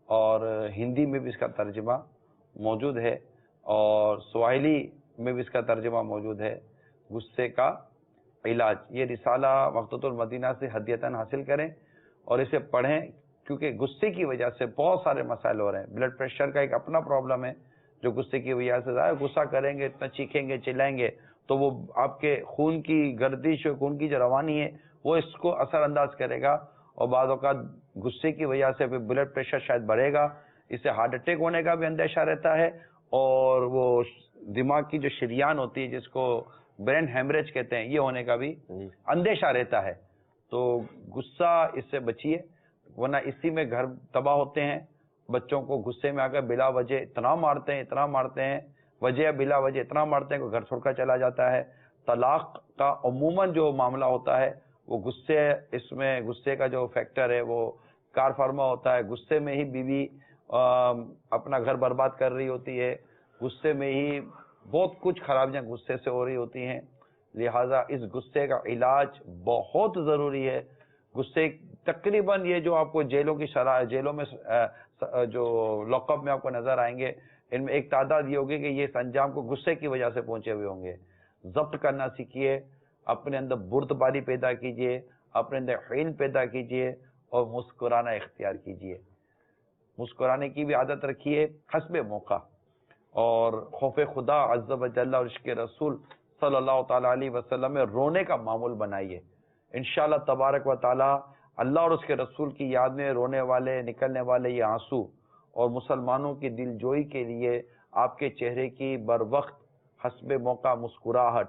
اور ہندی میں بھی اس کا ترجمہ موجود ہے، اور سواحلی میں بھی اس کا ترجمہ موجود ہے. غصے کا علاج، یہ رسالہ مقتۃ المدینہ سے ہدیتاً حاصل کریں اور اسے پڑھیں کیونکہ غصے کی وجہ سے بہت سارے مسائل ہو رہے ہیں. بلڈ پریشر کا ایک اپنا پرابلم ہے جو غصے کی وجہ سے غصہ کریں گے, اتنا چیخیں گے, چلائیں گے تو وہ آپ کے خون کی گردش اور خون کی جو روانی ہے وہ اس کو اثر انداز کرے گا, اور بعض اوقات غصے کی وجہ سے پھر بلڈ پریشر شاید بڑھے گا, اس سے ہارٹ اٹیک ہونے کا بھی اندیشہ رہتا ہے, اور وہ دماغ کی جو شریان ہوتی ہے جس کو برین ہیمریج کہتے ہیں یہ ہونے کا بھی اندیشہ رہتا ہے. تو غصہ اس سے بچیے, ورنہ اسی میں گھر تباہ ہوتے ہیں. بچوں کو غصے میں آ کر بلا وجہ اتنا مارتے ہیں وجہ بلا وجہ اتنا مارتے ہیں کہ گھر چھوڑ کر چلا جاتا ہے. طلاق کا عموماً جو معاملہ ہوتا ہے وہ غصے, اس میں غصے کا جو فیکٹر ہے وہ کار فرما ہوتا ہے. غصے میں ہی بیوی اپنا گھر برباد کر رہی ہوتی ہے, غصے میں ہی بہت کچھ خرابیاں غصے سے ہو رہی ہوتی ہیں. لہٰذا اس غصے کا علاج بہت ضروری ہے. غصے تقریباً یہ جو آپ کو جیلوں کی جیلوں میں جو لاک اپ میں آپ کو نظر آئیں گے, ان میں ایک تعداد یہ ہوگی کہ یہ اس انجام کو غصے کی وجہ سے پہنچے ہوئے ہوں گے. ضبط کرنا سیکھیے, اپنے اندر بردباری پیدا کیجیے, اپنے اندر حلم پیدا کیجیے, اور مسکرانا اختیار کیجیے. مسکرانے کی بھی عادت رکھیے حسب موقع, اور خوف خدا عز و جل اور عشق رسول صلی اللہ تعالی علیہ وسلم میں رونے کا معمول بنائیے. انشاءاللہ تبارک و تعالی اللہ اور اس کے رسول کی یاد میں رونے والے, نکلنے والے یہ آنسو اور مسلمانوں کی دل جوئی کے لیے آپ کے چہرے کی بر وقت حسب موقع مسکراہٹ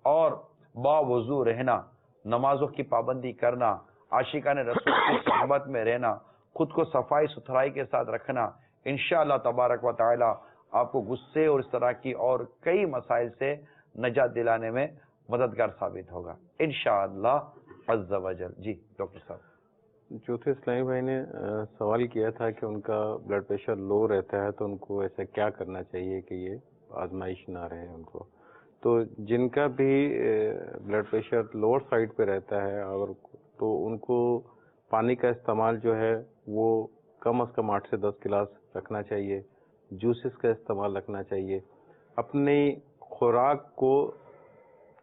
اور باوضو رہنا, نمازوں کی پابندی کرنا, عاشقان رسول کی صحبت میں رہنا, خود کو صفائی ستھرائی کے ساتھ رکھنا, انشاءاللہ تبارک و تعالی آپ کو غصے اور اس طرح کی اور کئی مسائل سے نجات دلانے میں مددگار ثابت ہوگا انشاءاللہ عز و جل. جی ڈاکٹر صاحب. چوتھے اسلامی بھائی نے سوال کیا تھا کہ ان کا بلڈ پریشر لو رہتا ہے تو ان کو ایسا کیا کرنا چاہیے کہ یہ آزمائش نہ رہے ان کو. تو جن کا بھی بلڈ پریشر لوور سائڈ پہ رہتا ہے اور تو ان کو پانی کا استعمال جو ہے وہ کم از کم 8 سے 10 گلاس رکھنا چاہیے. جوسز کا استعمال رکھنا چاہیے. اپنی خوراک کو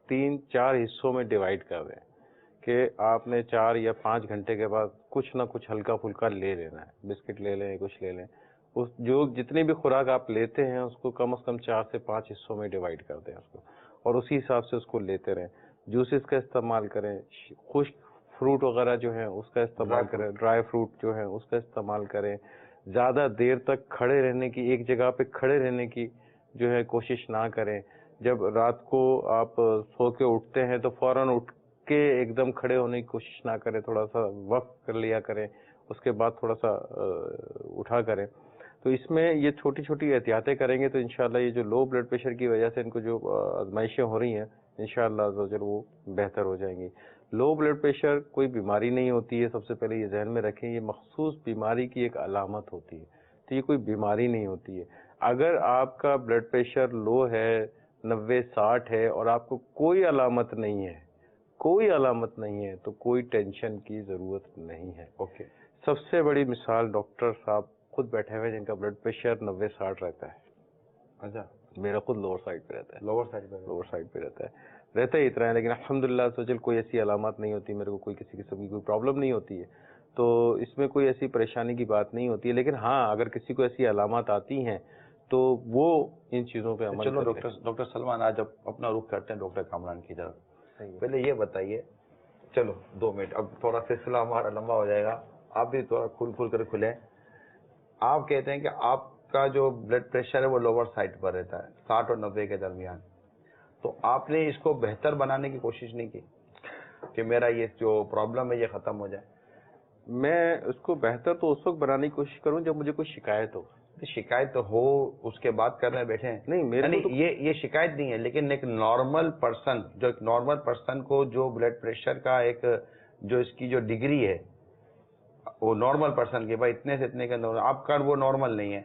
3-4 حصوں میں ڈیوائیڈ کر دیں کہ آپ نے 4 یا 5 گھنٹے کے بعد کچھ نہ کچھ ہلکا پھلکا لے لینا ہے. بسکٹ لے لیں, کچھ لے لیں. اس جو جتنی بھی خوراک آپ لیتے ہیں اس کو کم از کم 4 سے 5 حصوں میں ڈیوائیڈ کر دیں اس کو, اور اسی حساب سے اس کو لیتے رہیں. جوسز کا استعمال کریں, خشک فروٹ وغیرہ جو ہیں اس کا استعمال کریں, ڈرائی فروٹ جو ہیں اس کا استعمال کریں. زیادہ دیر تک کھڑے رہنے کی, ایک جگہ پہ کھڑے رہنے کی جو ہے کوشش نہ کریں. جب رات کو آپ سو کے اٹھتے ہیں تو فوراً اٹھ کے ایک دم کھڑے ہونے کی کوشش نہ کریں, تھوڑا سا وقت کر لیا کریں, اس کے بعد تھوڑا سا اٹھا کریں. تو اس میں یہ چھوٹی چھوٹی احتیاطیں کریں گے تو انشاءاللہ یہ جو لو بلڈ پریشر کی وجہ سے ان کو جو آزمائشیں ہو رہی ہیں انشاءاللہ عزوجل وہ بہتر ہو جائیں گی. لو بلڈ پریشر کوئی بیماری نہیں ہوتی ہے, سب سے پہلے یہ ذہن میں رکھیں, یہ مخصوص بیماری کی ایک علامت ہوتی ہے. تو یہ کوئی بیماری نہیں ہوتی ہے. اگر آپ کا بلڈ پریشر لو ہے, 90-60 ہے, اور آپ کو کوئی علامت نہیں ہے, کوئی علامت نہیں ہے, تو کوئی ٹینشن کی ضرورت نہیں ہے. اوکے. سب سے بڑی مثال ڈاکٹر صاحب خود بیٹھے ہوئے جن کا بلڈ پریشر 90-60 رہتا ہے. اچھا, میرا خود لوور سائڈ پہ رہتا ہے. لوور سائڈ پہ رہتا ہے, رہتا ہی اتنا ہے, لیکن الحمدللہ سوچل کوئی ایسی علامات نہیں ہوتی, میرے کو کوئی کسی قسم کی کوئی پرابلم نہیں ہوتی ہے. تو اس میں کوئی ایسی پریشانی کی بات نہیں ہوتی ہے. لیکن ہاں اگر کسی کو ایسی علامات آتی ہیں تو وہ ان چیزوں پہ عمل. چلو ڈاکٹر سلمان آج اپنا رخ کرتے ہیں ڈاکٹر کامران کی طرف. پہلے یہ بتائیے, چلو 2 منٹ, اب تھوڑا سلسلہ ہمارا لمبا ہو جائے گا, آپ بھی تھوڑا کھل کر کھلیں. آپ کہتے ہیں کہ آپ کا جو بلڈ پریشر ہے وہ لوور سائڈ پر رہتا ہے 60 اور 90 کے درمیان, تو آپ نے اس کو بہتر بنانے کی کوشش نہیں کی کہ میرا یہ جو پرابلم ہے یہ ختم ہو جائے؟ میں اس کو بہتر تو اس وقت بنانے کی کوشش کروں جب مجھے کوئی شکایت ہو. شکایت تو ہو اس کے بعد کرنے بیٹھے ہیں. نہیں, میرے یہ شکایت نہیں ہے, لیکن ایک نارمل پرسن, جو ایک نارمل پرسن کو جو بلڈ پریشر کا ایک جو اس کی جو ڈگری ہے وہ نارمل پرسن کے بھائی اتنے سے اتنے کے اندر, آپ کا وہ نارمل نہیں ہے,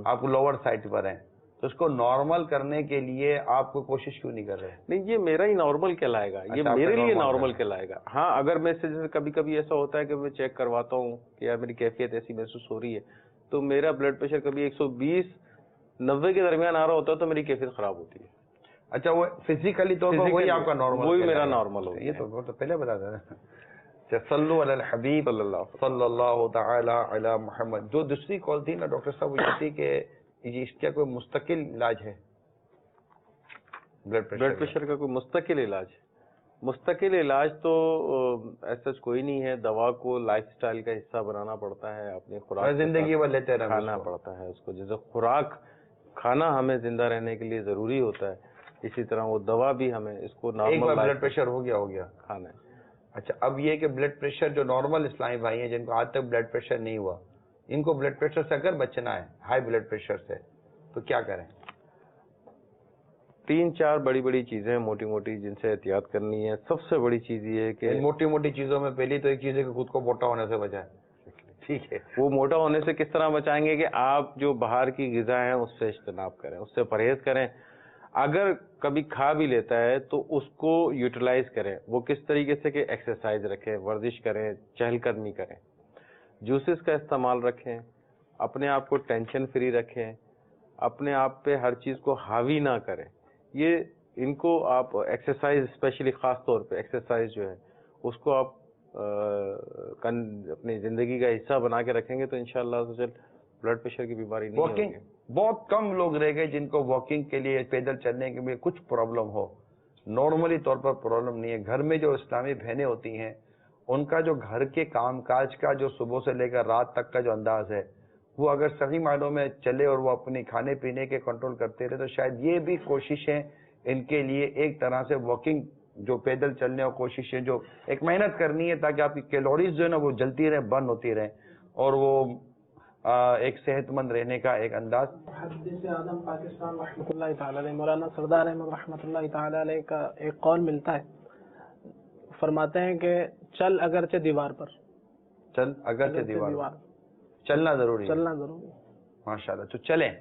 آپ لوور سائڈ پر ہیں, تو اس کو نارمل کرنے کے لیے آپ کو کوشش کیوں نہیں کر رہے؟ نہیں, یہ میرا ہی نارمل کہلائے گا, یہ میرے لیے نارمل کہلائے گا. ہاں اگر میں سے جیسے کبھی کبھی ایسا ہوتا ہے کہ میں چیک کرواتا ہوں کہ یار میری کیفیت ایسی محسوس ہو رہی ہے, تو میرا بلڈ پریشر کبھی 120-90 کے درمیان آ رہا ہوتا ہے تو میری کیفیت خراب ہوتی ہے. اچھا, وہ فزیکلی طور پر وہی آپ کا نارمل, وہی میرا نارمل ہو. یہ تو پہلے بتا دیں. صلو علی الحبیب صلی اللہ تعالی علی محمد. جو دوسری کال تھی نا ڈاکٹر صاحب وہ یہ تھی کہ اس کا کوئی مستقل علاج ہے بلڈ پریشر کا کوئی مستقل علاج؟ مستقل علاج تو ایسا کوئی نہیں ہے. دوا کو لائف سٹائل کا حصہ بنانا پڑتا ہے, اپنی خوراک زندگی بھر لیتے رہنا کھانا پڑتا ہے اس کو. جیسے خوراک کھانا ہمیں زندہ رہنے کے لیے ضروری ہوتا ہے, اسی طرح وہ دوا بھی ہمیں اس کو نارمل بلڈ پریشر ہو گیا کھانا ہے. اچھا, اب یہ کہ بلڈ پریشر جو نارمل اسلامی بھائی ہیں جن کو آج تک بلڈ پریشر نہیں ہوا, ان کو بلڈ پریشر سے اگر بچنا ہے, ہائی بلڈ پریشر سے, تو کیا کریں؟ 3-4 بڑی چیزیں موٹی موٹی جن سے احتیاط کرنی ہے. سب سے بڑی چیز یہ ہے کہ موٹی موٹی چیزوں میں پہلی تو ایک چیز ہے کہ خود کو موٹا ہونے سے بچائیں. ٹھیک ہے, وہ موٹا ہونے سے کس طرح بچائیں گے کہ آپ جو باہر کی غذا ہیں اس سے اجتناب کریں, اس سے پرہیز کریں. اگر کبھی کھا بھی لیتا ہے تو اس کو یوٹیلائز کریں. وہ کس طریقے سے کہ ایکسرسائز رکھیں, ورزش کریں, چہل قدمی کریں, جوسز کا استعمال رکھیں, اپنے آپ کو ٹینشن فری رکھیں, اپنے آپ پہ ہر چیز کو حاوی نہ کریں. یہ ان کو آپ ایکسرسائز اسپیشلی خاص طور پہ ایکسرسائز جو ہے اس کو آپ اپنی زندگی کا حصہ بنا کے رکھیں گے تو انشاءاللہ بلڈ پریشر کی بیماری نہیں ہوگی. بہت کم لوگ رہ گئے جن کو واکنگ کے لیے, پیدل چلنے کے لیے کچھ پرابلم ہو. نارملی طور پر پرابلم نہیں ہے. گھر میں جو اسلامی بہنیں ہوتی ہیں ان کا جو گھر کے کام کاج کا جو صبح سے لے کر رات تک کا جو انداز ہے وہ اگر صحیح معنوں میں چلے اور وہ اپنی کھانے پینے کے کنٹرول کرتے رہے تو شاید یہ بھی کوششیں ان کے لیے ایک طرح سے واکنگ جو پیدل چلنے اور کوششیں جو ایک محنت کرنی ہے تاکہ آپ کی کیلوریز جو ہے نا وہ جلتی رہیں, برن ہوتی رہیں, اور وہ ایک صحت مند رہنے کا ایک انداز. حدیث اعظم پاکستان رحمۃ اللہ تعالی علیہ مولانا سردار احمد رحمۃ اللہ تعالی علیہ کا ایک قول ملتا ہے, فرماتے ہیں کہ چل اگرچہ دیوار پر, چل اگرچہ دیوار چلنا ضروری ہے. ماشاءاللہ, تو چلیں.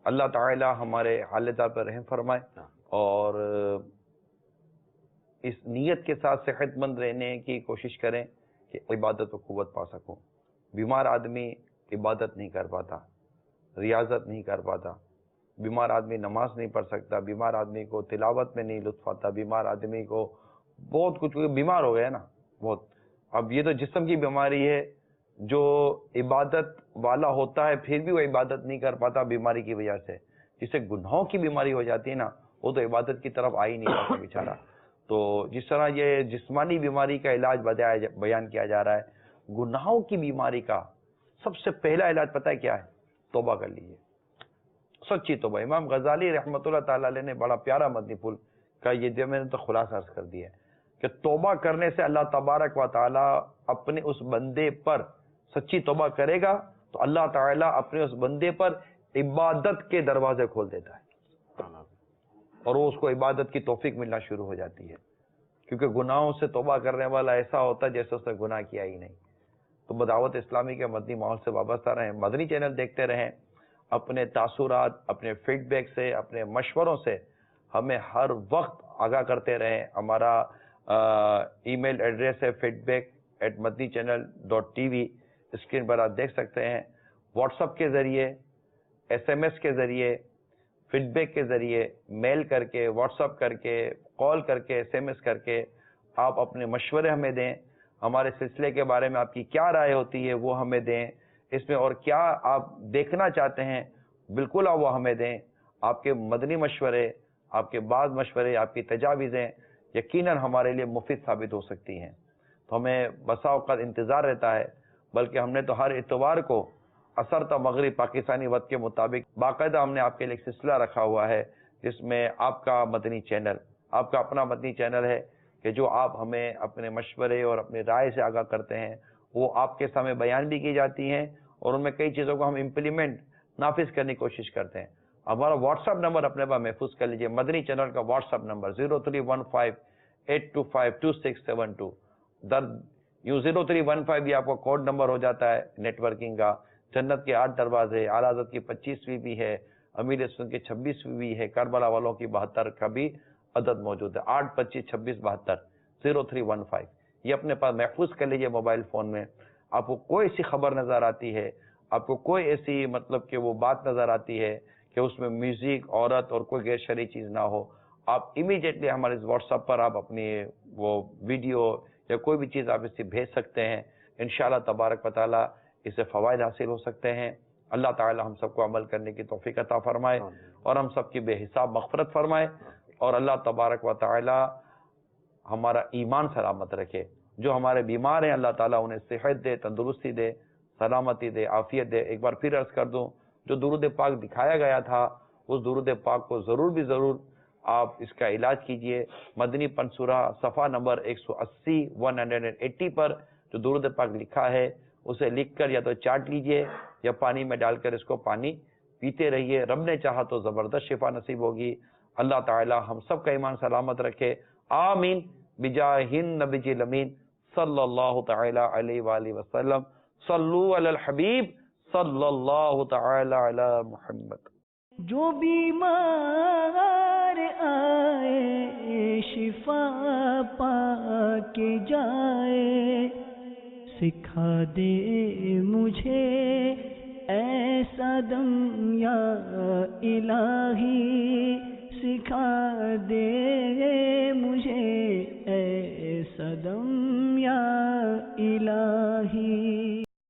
اللہ تعالی ہمارے حالتہ پر رحم فرمائے اور اس نیت کے ساتھ صحت مند رہنے کی کوشش کریں کہ عبادت و قوت پا سکوں. بیمار آدمی عبادت نہیں کر پاتا, ریاضت نہیں کر پاتا, بیمار آدمی نماز نہیں پڑھ سکتا, بیمار آدمی کو تلاوت میں نہیں لطف آتا, بیمار آدمی کو بہت کچھ بیمار ہو گیا نا بہت. اب یہ تو جسم کی بیماری ہے, جو عبادت والا ہوتا ہے پھر بھی وہ عبادت نہیں کر پاتا بیماری کی وجہ سے. جسے گناہوں کی بیماری ہو جاتی ہے نا وہ تو عبادت کی طرف آ ہی نہیں پاتا بیچارہ. تو جس طرح یہ جسمانی بیماری کا علاج بیان کیا جا رہا ہے, گناہوں کی بیماری کا سب سے پہلا علاج پتہ ہے کیا ہے؟ توبہ کر لیجیے, سچی توبہ. امام غزالی رحمۃ اللہ تعالی علیہ نے بڑا پیارا مدنی پھول کا یہ جو میں نے تو خلاصہ عرض کر دیا ہے کہ توبہ کرنے سے اللہ تبارک و تعالی اپنے اس بندے پر سچی توبہ کرے گا تو اللہ تعالیٰ اپنے اس بندے پر عبادت کے دروازے کھول دیتا ہے اور وہ اس کو عبادت کی توفیق ملنا شروع ہو جاتی ہے, کیونکہ گناہوں سے توبہ کرنے والا ایسا ہوتا ہے جیسے اس نے گناہ کیا ہی نہیں. تو بدعوت اسلامی کے مدنی ماحول سے وابستہ رہیں, مدنی چینل دیکھتے رہیں, اپنے تاثرات, اپنے فیڈ بیک سے, اپنے مشوروں سے ہمیں ہر وقت آگاہ کرتے رہیں. ہمارا ای میل ایڈریس ہے feedback@madnichannel.tv, اسکرین پر آپ دیکھ سکتے ہیں. واٹس اپ کے ذریعے, ایس ایم ایس کے ذریعے, فیڈ بیک کے ذریعے, میل کر کے, واٹس اپ کر کے, کال کر کے, ایس ایم ایس کر کے آپ اپنے مشورے ہمیں دیں. ہمارے سلسلے کے بارے میں آپ کی کیا رائے ہوتی ہے وہ ہمیں دیں, اس میں اور کیا آپ دیکھنا چاہتے ہیں بالکل آپ وہ ہمیں دیں. آپ کے مدنی مشورے, آپ کے بعض مشورے, آپ کی تجاویزیں یقیناً ہمارے لیے مفید ثابت ہو سکتی ہیں. تو ہمیں بسا اوقات انتظار رہتا ہے, بلکہ ہم نے تو ہر اتوار کو عصر تا مغرب پاکستانی وقت کے مطابق باقاعدہ ہم نے آپ کے لیے ایک سلسلہ رکھا ہوا ہے جس میں آپ کا مدنی چینل, آپ کا اپنا مدنی چینل ہے کہ جو آپ ہمیں اپنے مشورے اور اپنی رائے سے آگاہ کرتے ہیں وہ آپ کے سامنے بیان بھی کی جاتی ہیں اور ان میں کئی چیزوں کو ہم امپلیمنٹ نافذ کرنے کی کوشش کرتے ہیں. ہمارا واٹس ایپ نمبر اپنے پاس محفوظ کر لیجئے, مدنی چینل کا واٹس ایپ نمبر 031582522672. یوں 0315 بھی آپ کا کوڈ نمبر ہو جاتا ہے نیٹ ورکنگ کا. جنت کے 8 دروازے, اعلیٰ حضرت کی 25ویں بھی ہے, امیر سنت کی 26ویں بھی ہے, کربلا والوں کی 72 کا بھی عدد موجود ہے. 8 25 26 72 0315 یہ اپنے پاس محفوظ کر لیجئے موبائل فون میں. آپ کو کوئی ایسی خبر نظر آتی ہے, آپ کو کوئی ایسی مطلب کہ وہ بات نظر آتی ہے کہ اس میں میوزک, عورت اور کوئی غیر شرعی چیز نہ ہو, آپ امیڈیٹلی ہمارے واٹس ایپ پر آپ اپنی وہ ویڈیو یا کوئی بھی چیز آپ اس سے بھیج سکتے ہیں، انشاءاللہ تبارک و تعالی اس سے فوائد حاصل ہو سکتے ہیں۔ اللہ تعالی ہم سب کو عمل کرنے کی توفیق عطا فرمائے اور ہم سب کی بے حساب مغفرت فرمائے، اور اللہ تبارک و تعالی ہمارا ایمان سلامت رکھے۔ جو ہمارے بیمار ہیں اللہ تعالیٰ انہیں صحت دے، تندرستی دے، سلامتی دے، عافیت دے۔ ایک بار پھر عرض کر دوں، جو درود پاک دکھایا گیا تھا اس درود پاک کو ضرور آپ اس کا علاج کیجئے۔ مدنی پنسورہ صفحہ نمبر 180 پر جو درود پاک لکھا ہے اسے لکھ کر یا تو چاٹ لیجئے یا پانی میں ڈال کر اس کو پانی پیتے رہیے۔ رب نے چاہا تو زبردست شفا نصیب ہوگی۔ اللہ تعالی ہم سب کا ایمان سلامت رکھے، آمین بجاہ النبی الامین صلی اللہ تعالی علیہ وآلہ وسلم۔ صلو علی الحبیب صلی اللہ تعالی علی محمد۔ جو بیمار آئے شفا پا کے جائے، سکھا دے مجھے ایسا دم یا الہی، سکھا دے مجھے ایسا دم یا الہی۔